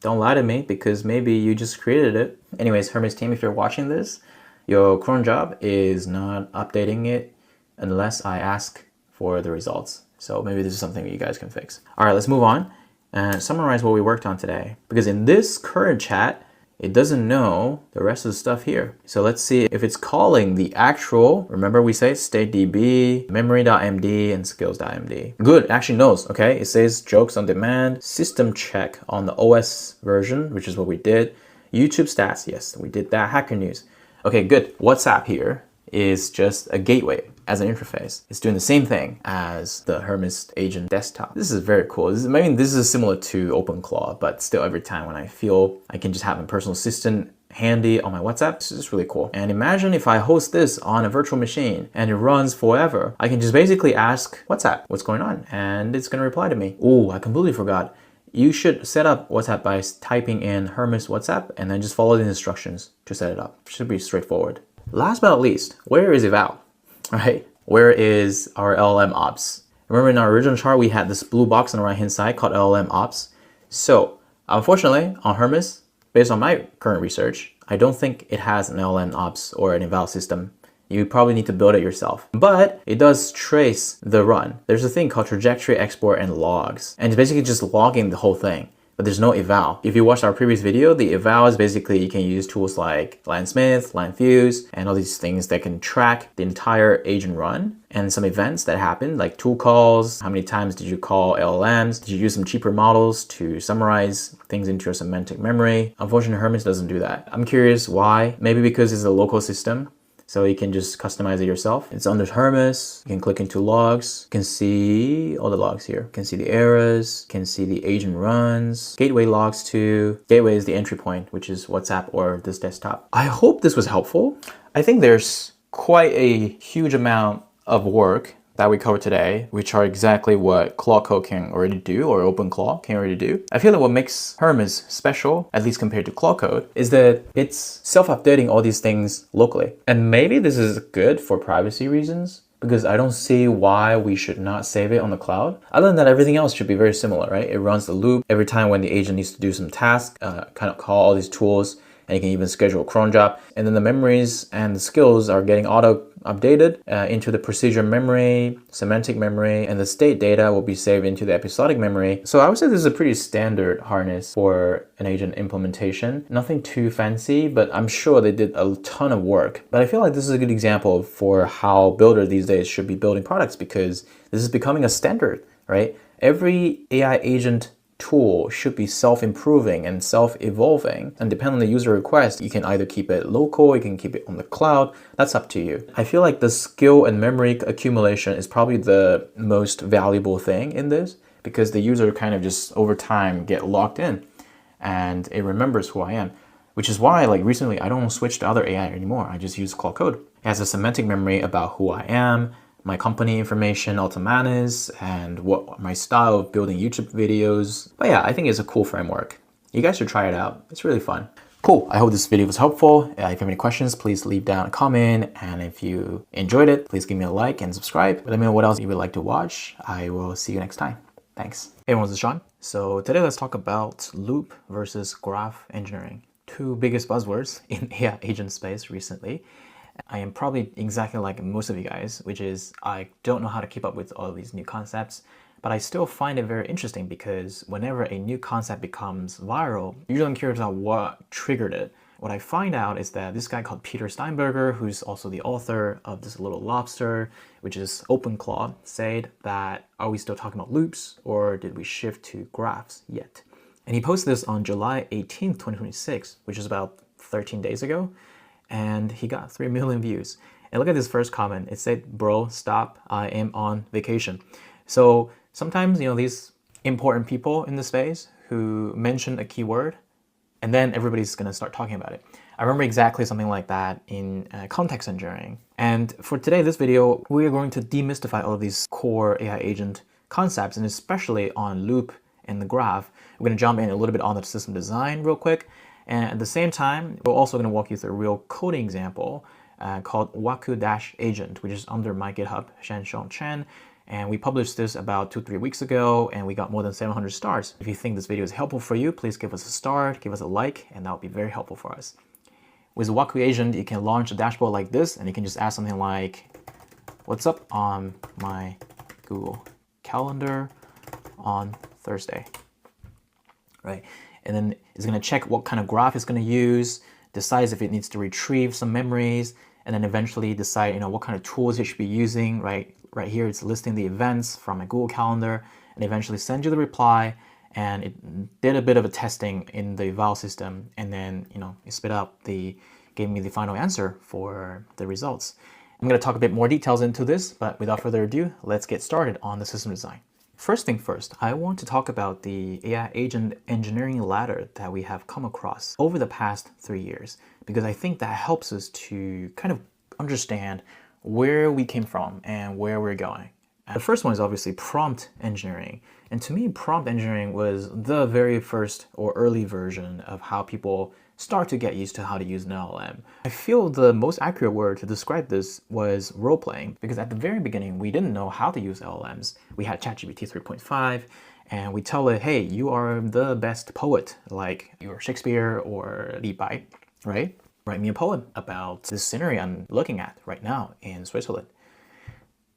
Don't lie to me, because maybe you just created it. Anyways, Hermes team, if you're watching this, your cron job is not updating it unless I ask for the results. So maybe this is something you guys can fix. All right, let's move on and summarize what we worked on today. Because in this current chat, it doesn't know the rest of the stuff here. So let's see if it's calling the actual, remember we say statedb, memory.md, and skills.md. Good, it actually knows, okay? It says jokes on demand, system check on the OS version, which is what we did. YouTube stats, yes, we did that. Hacker News. Okay, good. WhatsApp here is just a gateway as an interface. It's doing the same thing as the Hermes agent desktop. This is very cool. This is similar to OpenClaw, but still every time when I feel I can just have a personal assistant handy on my WhatsApp, this is really cool. And imagine if I host this on a virtual machine and it runs forever. I can just basically ask WhatsApp what's going on, and it's gonna reply to me. Oh, I completely forgot. You should set up WhatsApp by typing in Hermes WhatsApp and then just follow the instructions to set it up. Should be straightforward. Last but not least, where is eval? Right? Where is our LLM ops? Remember in our original chart, we had this blue box on the right-hand side called LLM ops. So unfortunately on Hermes, based on my current research, I don't think it has an LLM ops or an eval system. You probably need to build it yourself. But it does trace the run. There's a thing called trajectory export and logs. And it's basically just logging the whole thing. But there's no eval. If you watched our previous video, the eval is basically you can use tools like LangSmith, LangFuse, and all these things that can track the entire agent run and some events that happen, like tool calls. How many times did you call LLMs? Did you use some cheaper models to summarize things into your semantic memory? Unfortunately, Hermes doesn't do that. I'm curious why. Maybe because it's a local system, so you can just customize it yourself. It's under Hermes. You can click into logs. You can see all the logs here. You can see the errors. You can see the agent runs. Gateway logs too. Gateway is the entry point, which is WhatsApp or this desktop. I hope this was helpful. I think there's quite a huge amount of work that we covered today, which are exactly what Claude Code can already do, or OpenClaw can already do. I feel that what makes Hermes special, at least compared to Claude Code, is that it's self-updating all these things locally. And maybe this is good for privacy reasons, because I don't see why we should not save it on the cloud. Other than that, everything else should be very similar, right? It runs the loop every time when the agent needs to do some task, kind of call all these tools, and you can even schedule a cron job. And then the memories and the skills are getting auto-updated into the procedure memory, semantic memory, and the state data will be saved into the episodic memory. So I would say this is a pretty standard harness for an agent implementation. Nothing too fancy, but I'm sure they did a ton of work. But I feel like this is a good example for how builders these days should be building products, because this is becoming a standard, right? Every AI agent tool should be self-improving and self-evolving, and depending on the user request, you can either keep it local, you can keep it on the cloud. That's up to you. I feel like the skill and memory accumulation is probably the most valuable thing in this, because the user kind of just over time get locked in and it remembers who I am, which is why like recently I don't switch to other AI anymore. I just use Claude Code. It has a semantic memory about who I am, my company information, Ultimanis, and what my style of building YouTube videos. But yeah, I think it's a cool framework. You guys should try it out. It's really fun. Cool. I hope this video was helpful. If you have any questions, please leave down a comment. And if you enjoyed it, please give me a like and subscribe. Let me know what else you would like to watch. I will see you next time. Thanks. Hey everyone, this is Sean. So today let's talk about loop versus graph engineering. Two biggest buzzwords in AI agent space recently. I am probably exactly like most of you guys, which is I don't know how to keep up with all of these new concepts, but I still find it very interesting because whenever a new concept becomes viral, usually I'm curious about what triggered it. What I find out is that this guy called Peter Steinberger, who's also the author of this Little Lobster, which is OpenClaw, said that are we still talking about loops or did we shift to graphs yet? And he posted this on July 18th, 2026, which is about 13 days ago. and he got 3 million views. And look at this first comment. It said, "Bro, stop. I am on vacation." So sometimes, these important people in the space who mention a keyword, and then everybody's going to start talking about it. I remember exactly something like that in context engineering. And for today, this video, we are going to demystify all of these core AI agent concepts, and especially on Loop and the graph. We're going to jump in a little bit on the system design real quick. And at the same time, we're also going to walk you through a real coding example called Waku-Agent, which is under my GitHub, Shanshong Chen. And we published this about 2-3 weeks ago, and we got more than 700 stars. If you think this video is helpful for you, please give us a star, give us a like, and that would be very helpful for us. With Waku-Agent, you can launch a dashboard like this, and you can just ask something like, "What's up on my Google Calendar on Thursday?" Right? And then it's going to check what kind of graph it's going to use, decides if it needs to retrieve some memories, and then eventually decide, what kind of tools it should be using. Right here, it's listing the events from my Google Calendar, and eventually send you the reply. And it did a bit of a testing in the eval system, and then it spit out gave me the final answer for the results. I'm going to talk a bit more details into this, but without further ado, let's get started on the system design. First thing first, I want to talk about the AI agent engineering ladder that we have come across over the past 3 years, because I think that helps us to kind of understand where we came from and where we're going. The first one is obviously prompt engineering. And to me, prompt engineering was the very first or early version of how people start to get used to how to use an LLM. I feel the most accurate word to describe this was role-playing, because at the very beginning, we didn't know how to use LLMs. We had ChatGPT 3.5, and we tell it, "Hey, you are the best poet, like you're Shakespeare or Li Bai, right? Write me a poem about this scenery I'm looking at right now in Switzerland."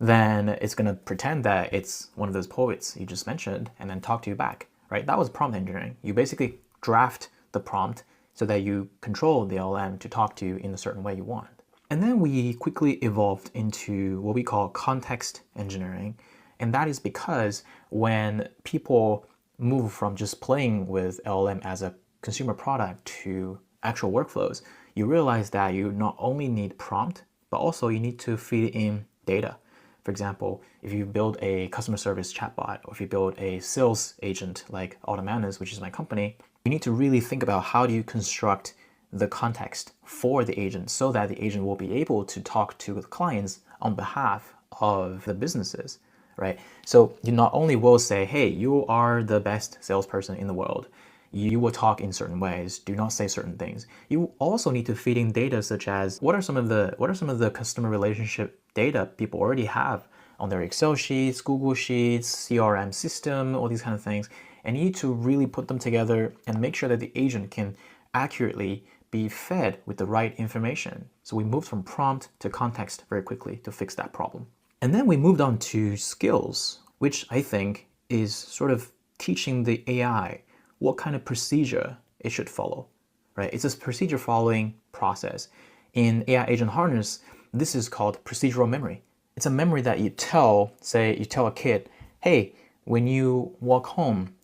Then it's going to pretend that it's one of those poets you just mentioned and then talk to you back, right? That was prompt engineering. You basically draft the prompt so that you control the LLM to talk to you in a certain way you want. And then we quickly evolved into what we call context engineering. And that is because when people move from just playing with LLM as a consumer product to actual workflows, you realize that you not only need prompt, but also you need to feed in data. For example, if you build a customer service chatbot, or if you build a sales agent like Automanus, which is my company, you need to really think about how do you construct the context for the agent so that the agent will be able to talk to the clients on behalf of the businesses, right? So you not only will say, "Hey, you are the best salesperson in the world. You will talk in certain ways. Do not say certain things." You also need to feed in data such as what are some of the customer relationship data people already have on their Excel sheets, Google Sheets, CRM system, all these kind of things. And you need to really put them together and make sure that the agent can accurately be fed with the right information. So we moved from prompt to context very quickly to fix that problem. And then we moved on to skills, which I think is sort of teaching the AI what kind of procedure it should follow, right? It's a procedure following process. In AI Agent Harness, this is called procedural memory. It's a memory that you tell a kid, "Hey, when you walk home,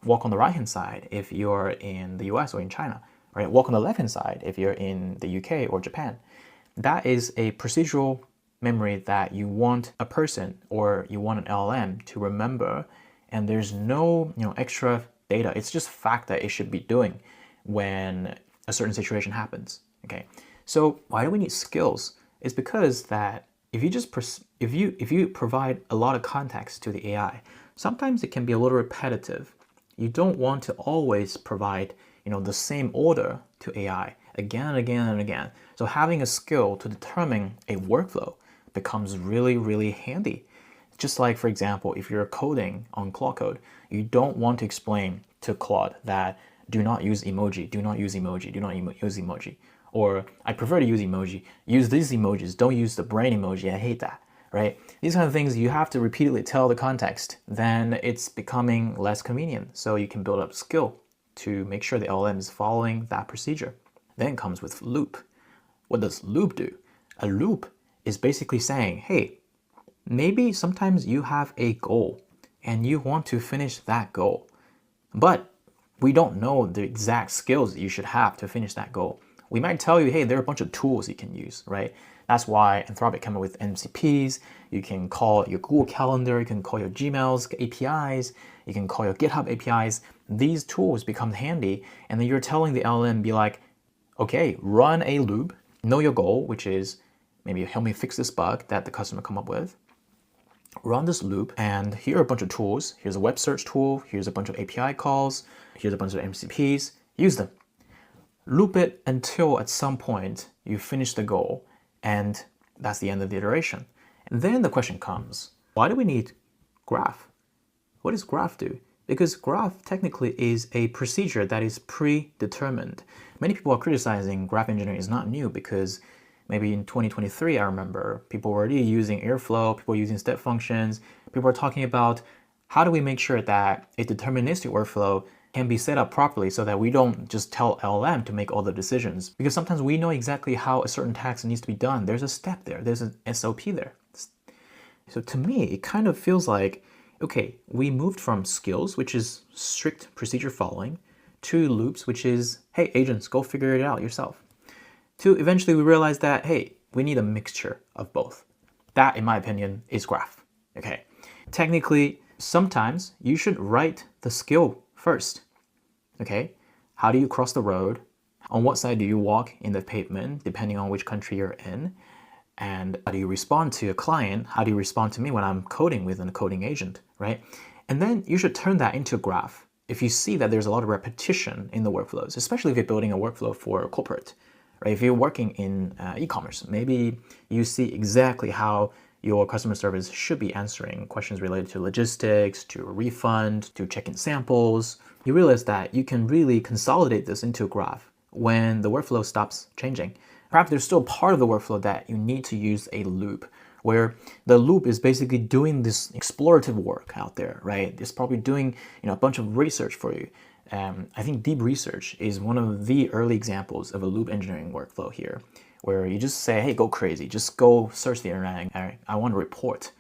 walk on the right-hand side if you're in the US or in China, right? Walk on the left-hand side if you're in the UK or Japan." That is a procedural memory that you want a person or you want an LLM to remember, and there's no extra data. It's just fact that it should be doing when a certain situation happens. Okay, so why do we need skills? It's because that if you provide a lot of context to the AI, sometimes it can be a little repetitive. You don't want to always provide the same order to AI again and again and again. So having a skill to determine a workflow becomes really, really handy. Just like, for example, if you're coding on Claude Code, you don't want to explain to Claude that do not use emoji, do not use emoji, do not use emoji. Or I prefer to use emoji, use these emojis, don't use the brain emoji, I hate that, right? These kind of things you have to repeatedly tell the context, then it's becoming less convenient. So you can build up skill to make sure the LLM is following that procedure. Then it comes with loop. What does loop do? A loop is basically saying, hey, maybe sometimes you have a goal and you want to finish that goal, but we don't know the exact skills you should have to finish that goal. we might tell you, hey, there are a bunch of tools you can use, right? That's why Anthropic came up with MCPs. You can call your Google Calendar, you can call your Gmail's APIs, you can call your GitHub APIs. These tools become handy, and then you're telling the LLM, be like, okay, run a loop, know your goal, which is maybe help me fix this bug that the customer come up with. Run this loop, and here are a bunch of tools. Here's a web search tool, here's a bunch of API calls, here's a bunch of MCPs. Use them. Loop it until at some point you finish the goal, and that's the end of the iteration. And then the question comes, why do we need graph? What does graph do? Because graph technically is a procedure that is predetermined. Many people are criticizing graph engineering is not new because maybe in 2023, I remember people were already using Airflow, people were using step functions, people were talking about how do we make sure that a deterministic workflow can be set up properly so that we don't just tell LLM to make all the decisions. Because sometimes we know exactly how a certain task needs to be done. There's a step there, there's an SOP there. So to me, it kind of feels like, okay, we moved from skills, which is strict procedure following, to loops, which is, hey, agents, go figure it out yourself. To eventually we realize that, hey, we need a mixture of both. That, in my opinion, is graph. Okay. Technically, sometimes you should write the skill first. Okay. How do you cross the road? On what side do you walk in the pavement, depending on which country you're in? And how do you respond to a client? How do you respond to me when I'm coding with a coding agent, right? And then you should turn that into a graph. If you see that there's a lot of repetition in the workflows, especially if you're building a workflow for a corporate, right? If you're working in e-commerce, maybe you see exactly how your customer service should be answering questions related to logistics, to a refund, to check-in samples. You realize that you can really consolidate this into a graph when the workflow stops changing. Perhaps there's still part of the workflow that you need to use a loop, where the loop is basically doing this explorative work out there, right? It's probably doing a bunch of research for you. I think deep research is one of the early examples of a loop engineering workflow here, where you just say, hey, go crazy, just go search the internet, I want a report.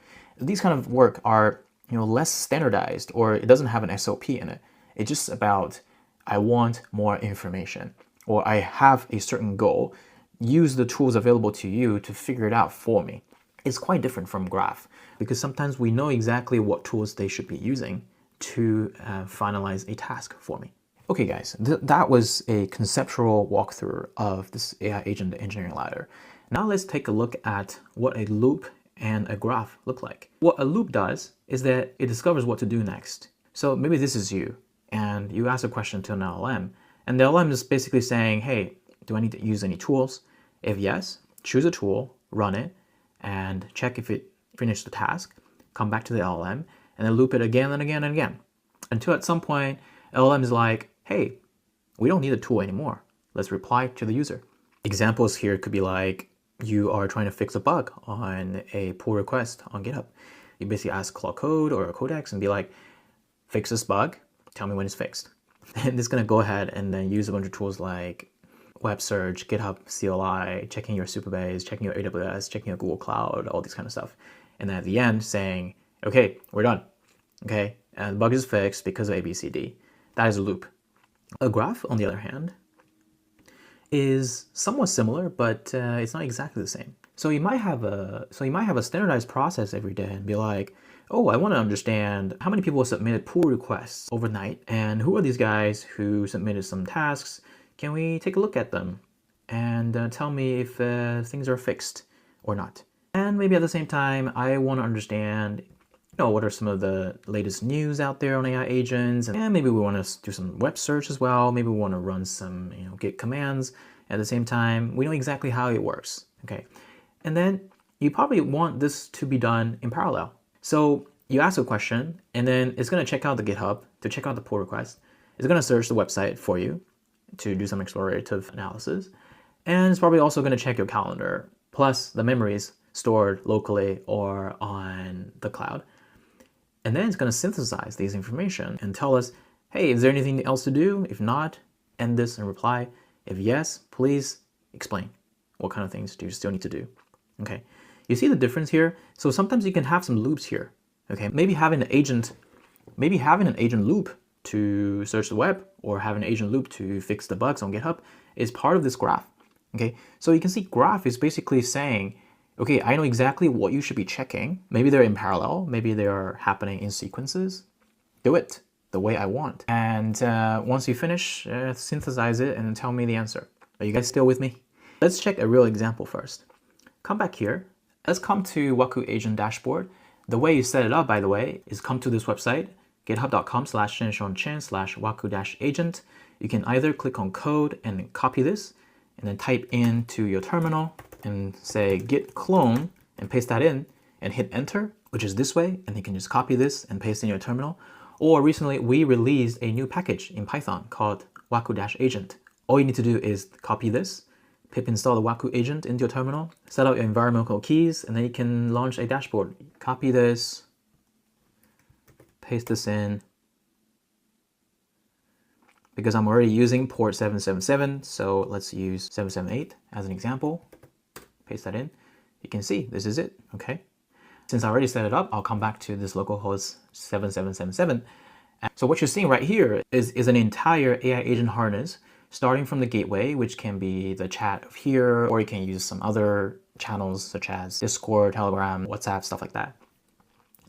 These kind of work are less standardized, or it doesn't have an SOP in it. It's just about, I want more information, or I have a certain goal. Use the tools available to you to figure it out for me. It's quite different from graph, because sometimes we know exactly what tools they should be using to finalize a task for me. Okay guys, that was a conceptual walkthrough of this AI agent engineering ladder. Now let's take a look at what a loop and a graph look like. What a loop does is that it discovers what to do next. So maybe this is you, and you ask a question to an LLM, and the LLM is basically saying, hey, do I need to use any tools? If yes, choose a tool, run it, and check if it finished the task, come back to the LLM, and then loop it again and again and again. Until at some point, LLM is like, hey, we don't need a tool anymore. Let's reply to the user. Examples here could be like, you are trying to fix a bug on a pull request on GitHub. You basically ask Claude Code or Codex and be like, fix this bug, tell me when it's fixed. And it's gonna go ahead and then use a bunch of tools like web search, GitHub CLI, checking your Supabase, checking your AWS, checking your Google Cloud, all this kind of stuff. And then at the end saying, okay, we're done. Okay, and the bug is fixed because of ABCD. That is a loop. A graph, on the other hand, is somewhat similar, but it's not exactly the same. So you might have a standardized process every day and be like, oh, I want to understand how many people submitted pull requests overnight, and who are these guys who submitted some tasks. Can we take a look at them and tell me if things are fixed or not? And maybe at the same time, I want to understand, what are some of the latest news out there on AI agents, and maybe we want to do some web search as well. Maybe we want to run some, Git commands at the same time. We know exactly how it works, okay? And then you probably want this to be done in parallel. So you ask a question, and then it's going to check out the GitHub to check out the pull request. It's going to search the website for you to do some explorative analysis. And it's probably also going to check your calendar, plus the memories stored locally or on the cloud. And then it's going to synthesize these information and tell us, hey, is there anything else to do? If not, end this and reply. If yes, please explain. What kind of things do you still need to do? Okay, you see the difference here? So sometimes you can have some loops here. Okay, maybe having an agent loop to search the web, or have an agent loop to fix the bugs on GitHub is part of this graph. Okay, so you can see graph is basically saying, okay, I know exactly what you should be checking. Maybe they're in parallel, maybe they're happening in sequences. Do it the way I want. And once you finish, synthesize it and tell me the answer. Are you guys still with me? Let's check a real example first. Come back here. Let's come to Waku Agent dashboard. The way you set it up, by the way, is come to this website, github.com/shenshonchen/waku-agent. You can either click on code and copy this, and then type into your terminal and say git clone and paste that in and hit enter, which is this way, and you can just copy this and paste in your terminal. Or recently we released a new package in Python called Waku-agent. All you need to do is copy this, pip install the Waku agent into your terminal, set out your environmental keys, and then you can launch a dashboard. Copy this, paste this in. Because I'm already using port 777, so let's use 778 as an example. Paste that in. You can see this is it, okay? Since I already set it up, I'll come back to this localhost 7777. So what you're seeing right here is an entire AI agent harness starting from the gateway, which can be the chat of here, or you can use some other channels such as Discord, Telegram, WhatsApp, stuff like that.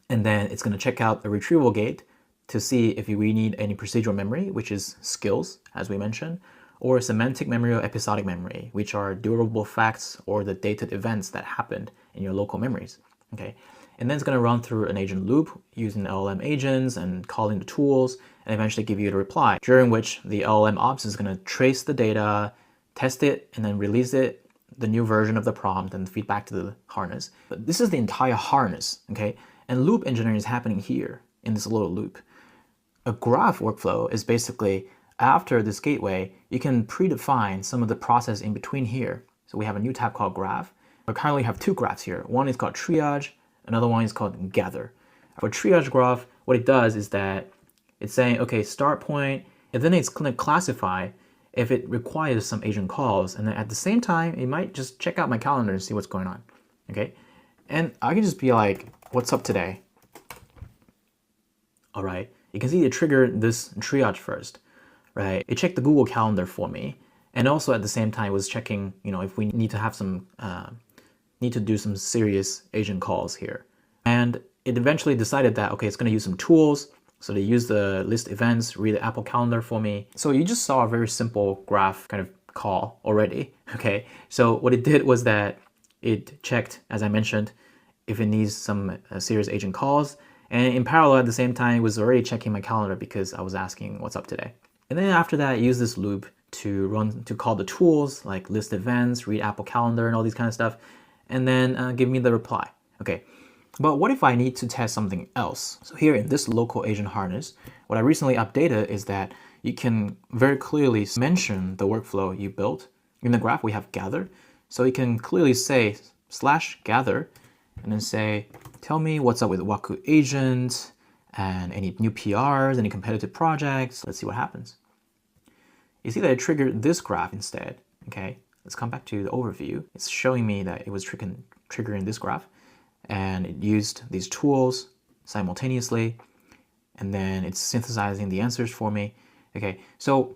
And then it's going to check out the retrieval gate to see if we need any procedural memory, which is skills, as we mentioned, or semantic memory or episodic memory, which are durable facts or the dated events that happened in your local memories. Okay, and then it's going to run through an agent loop using LLM agents and calling the tools, and eventually give you the reply, during which the LLM ops is going to trace the data, test it, and then release it, the new version of the prompt, and feed back to the harness. But this is the entire harness, okay? And loop engineering is happening here in this little loop. A graph workflow is basically, after this gateway, you can predefine some of the process in between here. So we have a new tab called graph. We currently have two graphs here. One is called triage, another one is called gather. For triage graph, what it does is that it's saying, okay, start point, and then it's going to classify if it requires some agent calls. And then at the same time, it might just check out my calendar and see what's going on, okay? And I can just be like, what's up today? All right, you can see it triggered this triage first, right? It checked the Google Calendar for me. And also at the same time, it was checking, if we need to have some, need to do some serious agent calls here. And it eventually decided that, okay, it's going to use some tools. So they use the list events, read the Apple Calendar for me. So you just saw a very simple graph kind of call already, okay? So what it did was that it checked, as I mentioned, if it needs some serious agent calls. And in parallel, at the same time, it was already checking my calendar because I was asking what's up today. And then after that, I use this loop to call the tools like list events, read Apple Calendar, and all these kind of stuff, and then give me the reply, okay? But what if I need to test something else? So here in this local agent harness, what I recently updated is that you can very clearly mention the workflow you built. In the graph, we have gather. So you can clearly say /gather and then say, tell me what's up with Waku agent and any new PRs, any competitive projects. Let's see what happens. You see that it triggered this graph instead, okay? Let's come back to the overview. It's showing me that it was triggering this graph, and it used these tools simultaneously, and then it's synthesizing the answers for me. Okay, so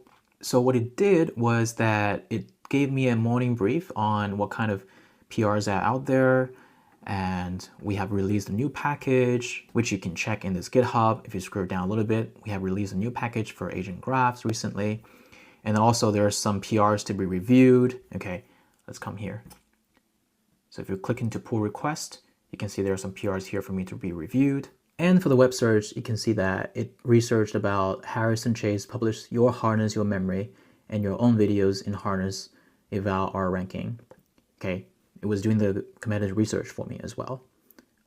what it did was that it gave me a morning brief on what kind of PRs are out there, and we have released a new package, which you can check in this GitHub. If you scroll down a little bit, we have released a new package for agent graphs recently, and also there are some PRs to be reviewed. Okay, let's come here. So if you click into pull request, you can see there are some PRs here for me to be reviewed. And for the web search, you can see that it researched about Harrison Chase published your harness, your memory, and your own videos in harness eval R ranking. Okay, it was doing the competitive research for me as well.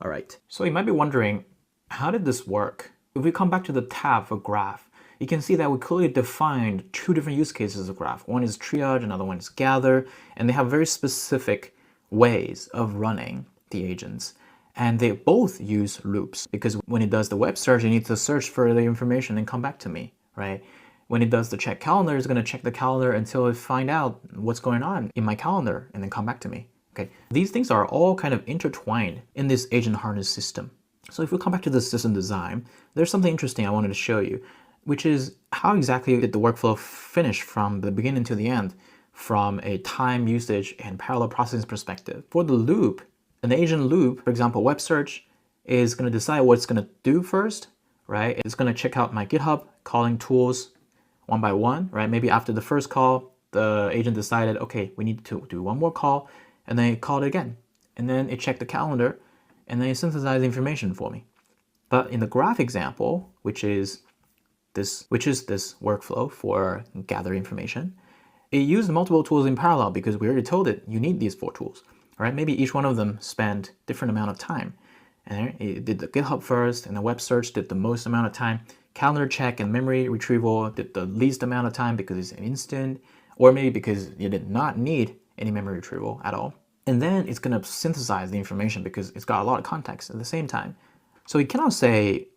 All right, so you might be wondering, how did this work? If we come back to the tab for graph, you can see that we clearly defined two different use cases of graph. One is triage, another one is gather, and they have very specific ways of running the agents. And they both use loops, because when it does the web search, it needs to search for the information and come back to me, right? When it does the check calendar, it's going to check the calendar until it find out what's going on in my calendar and then come back to me. Okay, these things are all kind of intertwined in this agent harness system. So if we come back to the system design, there's something interesting I wanted to show you, which is how exactly did the workflow finish from the beginning to the end from a time usage and parallel processing perspective. For the loop, an agent loop, for example, web search, is going to decide what it's going to do first, right? It's going to check out my GitHub, calling tools one by one, right? Maybe after the first call, the agent decided, okay, we need to do one more call, and then it called it again. And then it checked the calendar, and then it synthesized the information for me. But in the graph example, which is this workflow for gathering information, it used multiple tools in parallel because we already told it you need these 4 tools, right? Maybe each one of them spent different amount of time. And it did the GitHub first, and the web search did the most amount of time. Calendar check and memory retrieval did the least amount of time because it's instant, or maybe because you did not need any memory retrieval at all. And then it's going to synthesize the information because it's got a lot of context at the same time. So you cannot say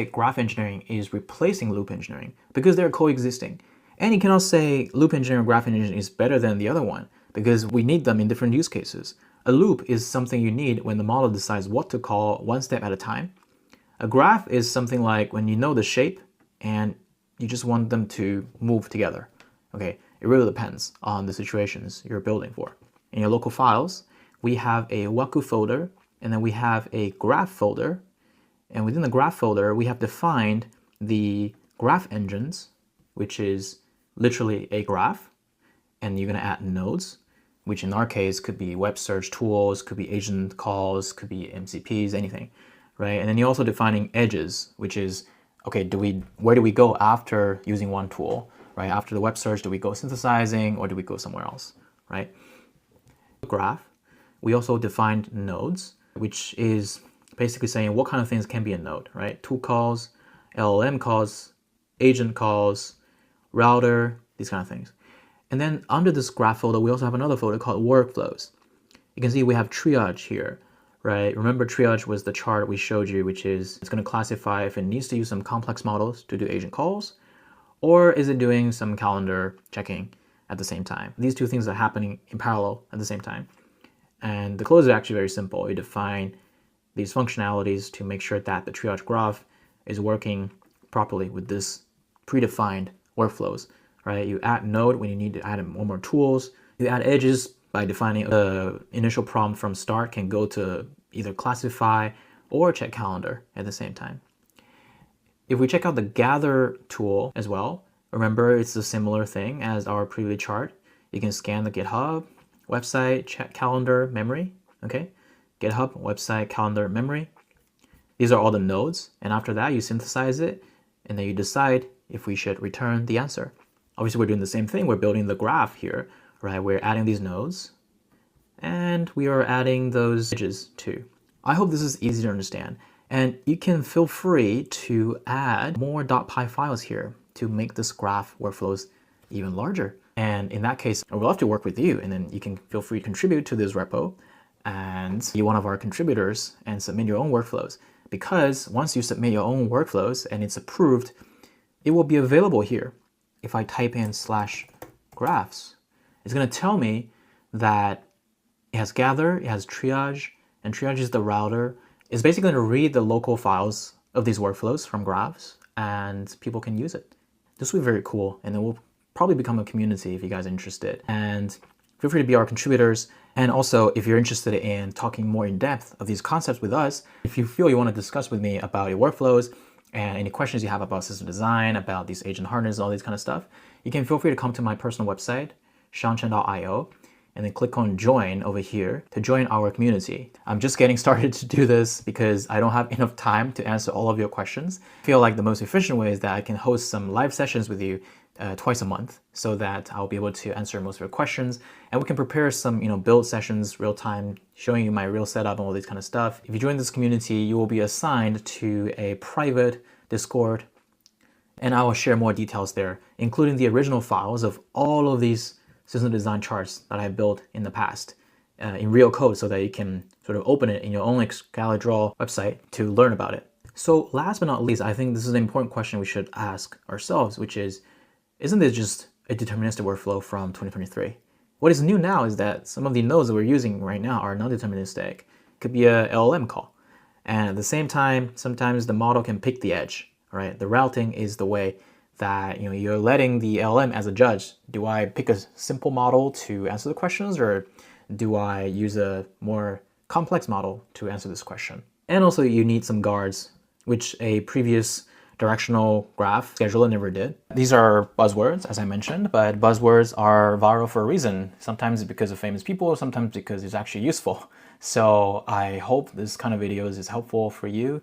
graph engineering is replacing loop engineering because they're coexisting. And you cannot say loop engineering or graph engineering is better than the other one because we need them in different use cases. A loop is something you need when the model decides what to call one step at a time. A graph is something like when you know the shape and you just want them to move together. Okay, it really depends on the situations you're building for. In your local files, we have a Waku folder, and then we have a graph folder. And within the graph folder, we have defined the graph engines, which is literally a graph. And you're going to add nodes, which in our case could be web search tools, could be agent calls, could be MCPs, anything, right? And then you're also defining edges, which is, okay, where do we go after using one tool, right? After the web search, do we go synthesizing or do we go somewhere else, right? Graph, we also defined nodes, which is basically saying what kind of things can be a node, right? Tool calls, LLM calls, agent calls, router, these kind of things. And then under this graph folder, we also have another folder called workflows. You can see we have triage here, right? Remember, triage was the chart we showed you, which is it's going to classify if it needs to use some complex models to do agent calls, or is it doing some calendar checking at the same time. These two things are happening in parallel at the same time. And the close is actually very simple. You define these functionalities to make sure that the triage graph is working properly with this predefined workflows, right? You add node when you need to add one more tools. You add edges by defining the initial prompt from start can go to either classify or check calendar at the same time. If we check out the gather tool as well, remember it's a similar thing as our previous chart. You can scan the GitHub, website, check calendar, memory, okay? GitHub, website, calendar, memory. These are all the nodes. And after that, you synthesize it, and then you decide if we should return the answer. Obviously, we're doing the same thing. We're building the graph here, right? We're adding these nodes, and we are adding those edges too. I hope this is easy to understand. And you can feel free to add more .py files here to make this graph workflows even larger. And in that case, I would love to work with you, and then you can feel free to contribute to this repo and be one of our contributors and submit your own workflows. Because once you submit your own workflows and it's approved, it will be available here. If I type in /graphs, it's going to tell me that it has gather, it has triage, and triage is the router. It's basically going to read the local files of these workflows from graphs, and people can use it. This will be very cool, and it will probably become a community if you guys are interested. And feel free to be our contributors. And also, if you're interested in talking more in depth of these concepts with us, if you feel you want to discuss with me about your workflows and any questions you have about system design, about these agent harness, all these kind of stuff, you can feel free to come to my personal website, seanchen.io, and then click on join over here to join our community. I'm just getting started to do this because I don't have enough time to answer all of your questions. I feel like the most efficient way is that I can host some live sessions with you twice a month so that I'll be able to answer most of your questions, and we can prepare some build sessions real time, showing you my real setup and all this kind of stuff. If you join this community, you will be assigned to a private Discord, and I will share more details there, including the original files of all of these system design charts that I built in the past in real code, so that you can sort of open it in your own Excalidraw website to learn about it. So last but not least, I think this is an important question we should ask ourselves, which is, isn't this just a deterministic workflow from 2023? What is new now is that some of the nodes that we're using right now are non-deterministic. It could be a LLM call. And at the same time, sometimes the model can pick the edge, right? The routing is the way that you're letting the LLM as a judge. Do I pick a simple model to answer the questions, or do I use a more complex model to answer this question? And also you need some guards, which a previous directional graph scheduler never did. These are buzzwords, as I mentioned, but buzzwords are viral for a reason. Sometimes it's because of famous people, sometimes because it's actually useful. So I hope this kind of videos is helpful for you.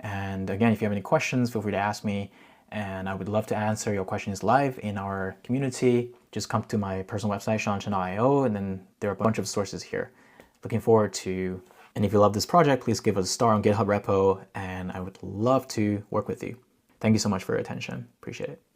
And again, if you have any questions, feel free to ask me. And I would love to answer your questions live in our community. Just come to my personal website, seanchen.io, and then there are a bunch of sources here. Looking forward to, and if you love this project, please give us a star on GitHub repo, and I would love to work with you. Thank you so much for your attention. Appreciate it.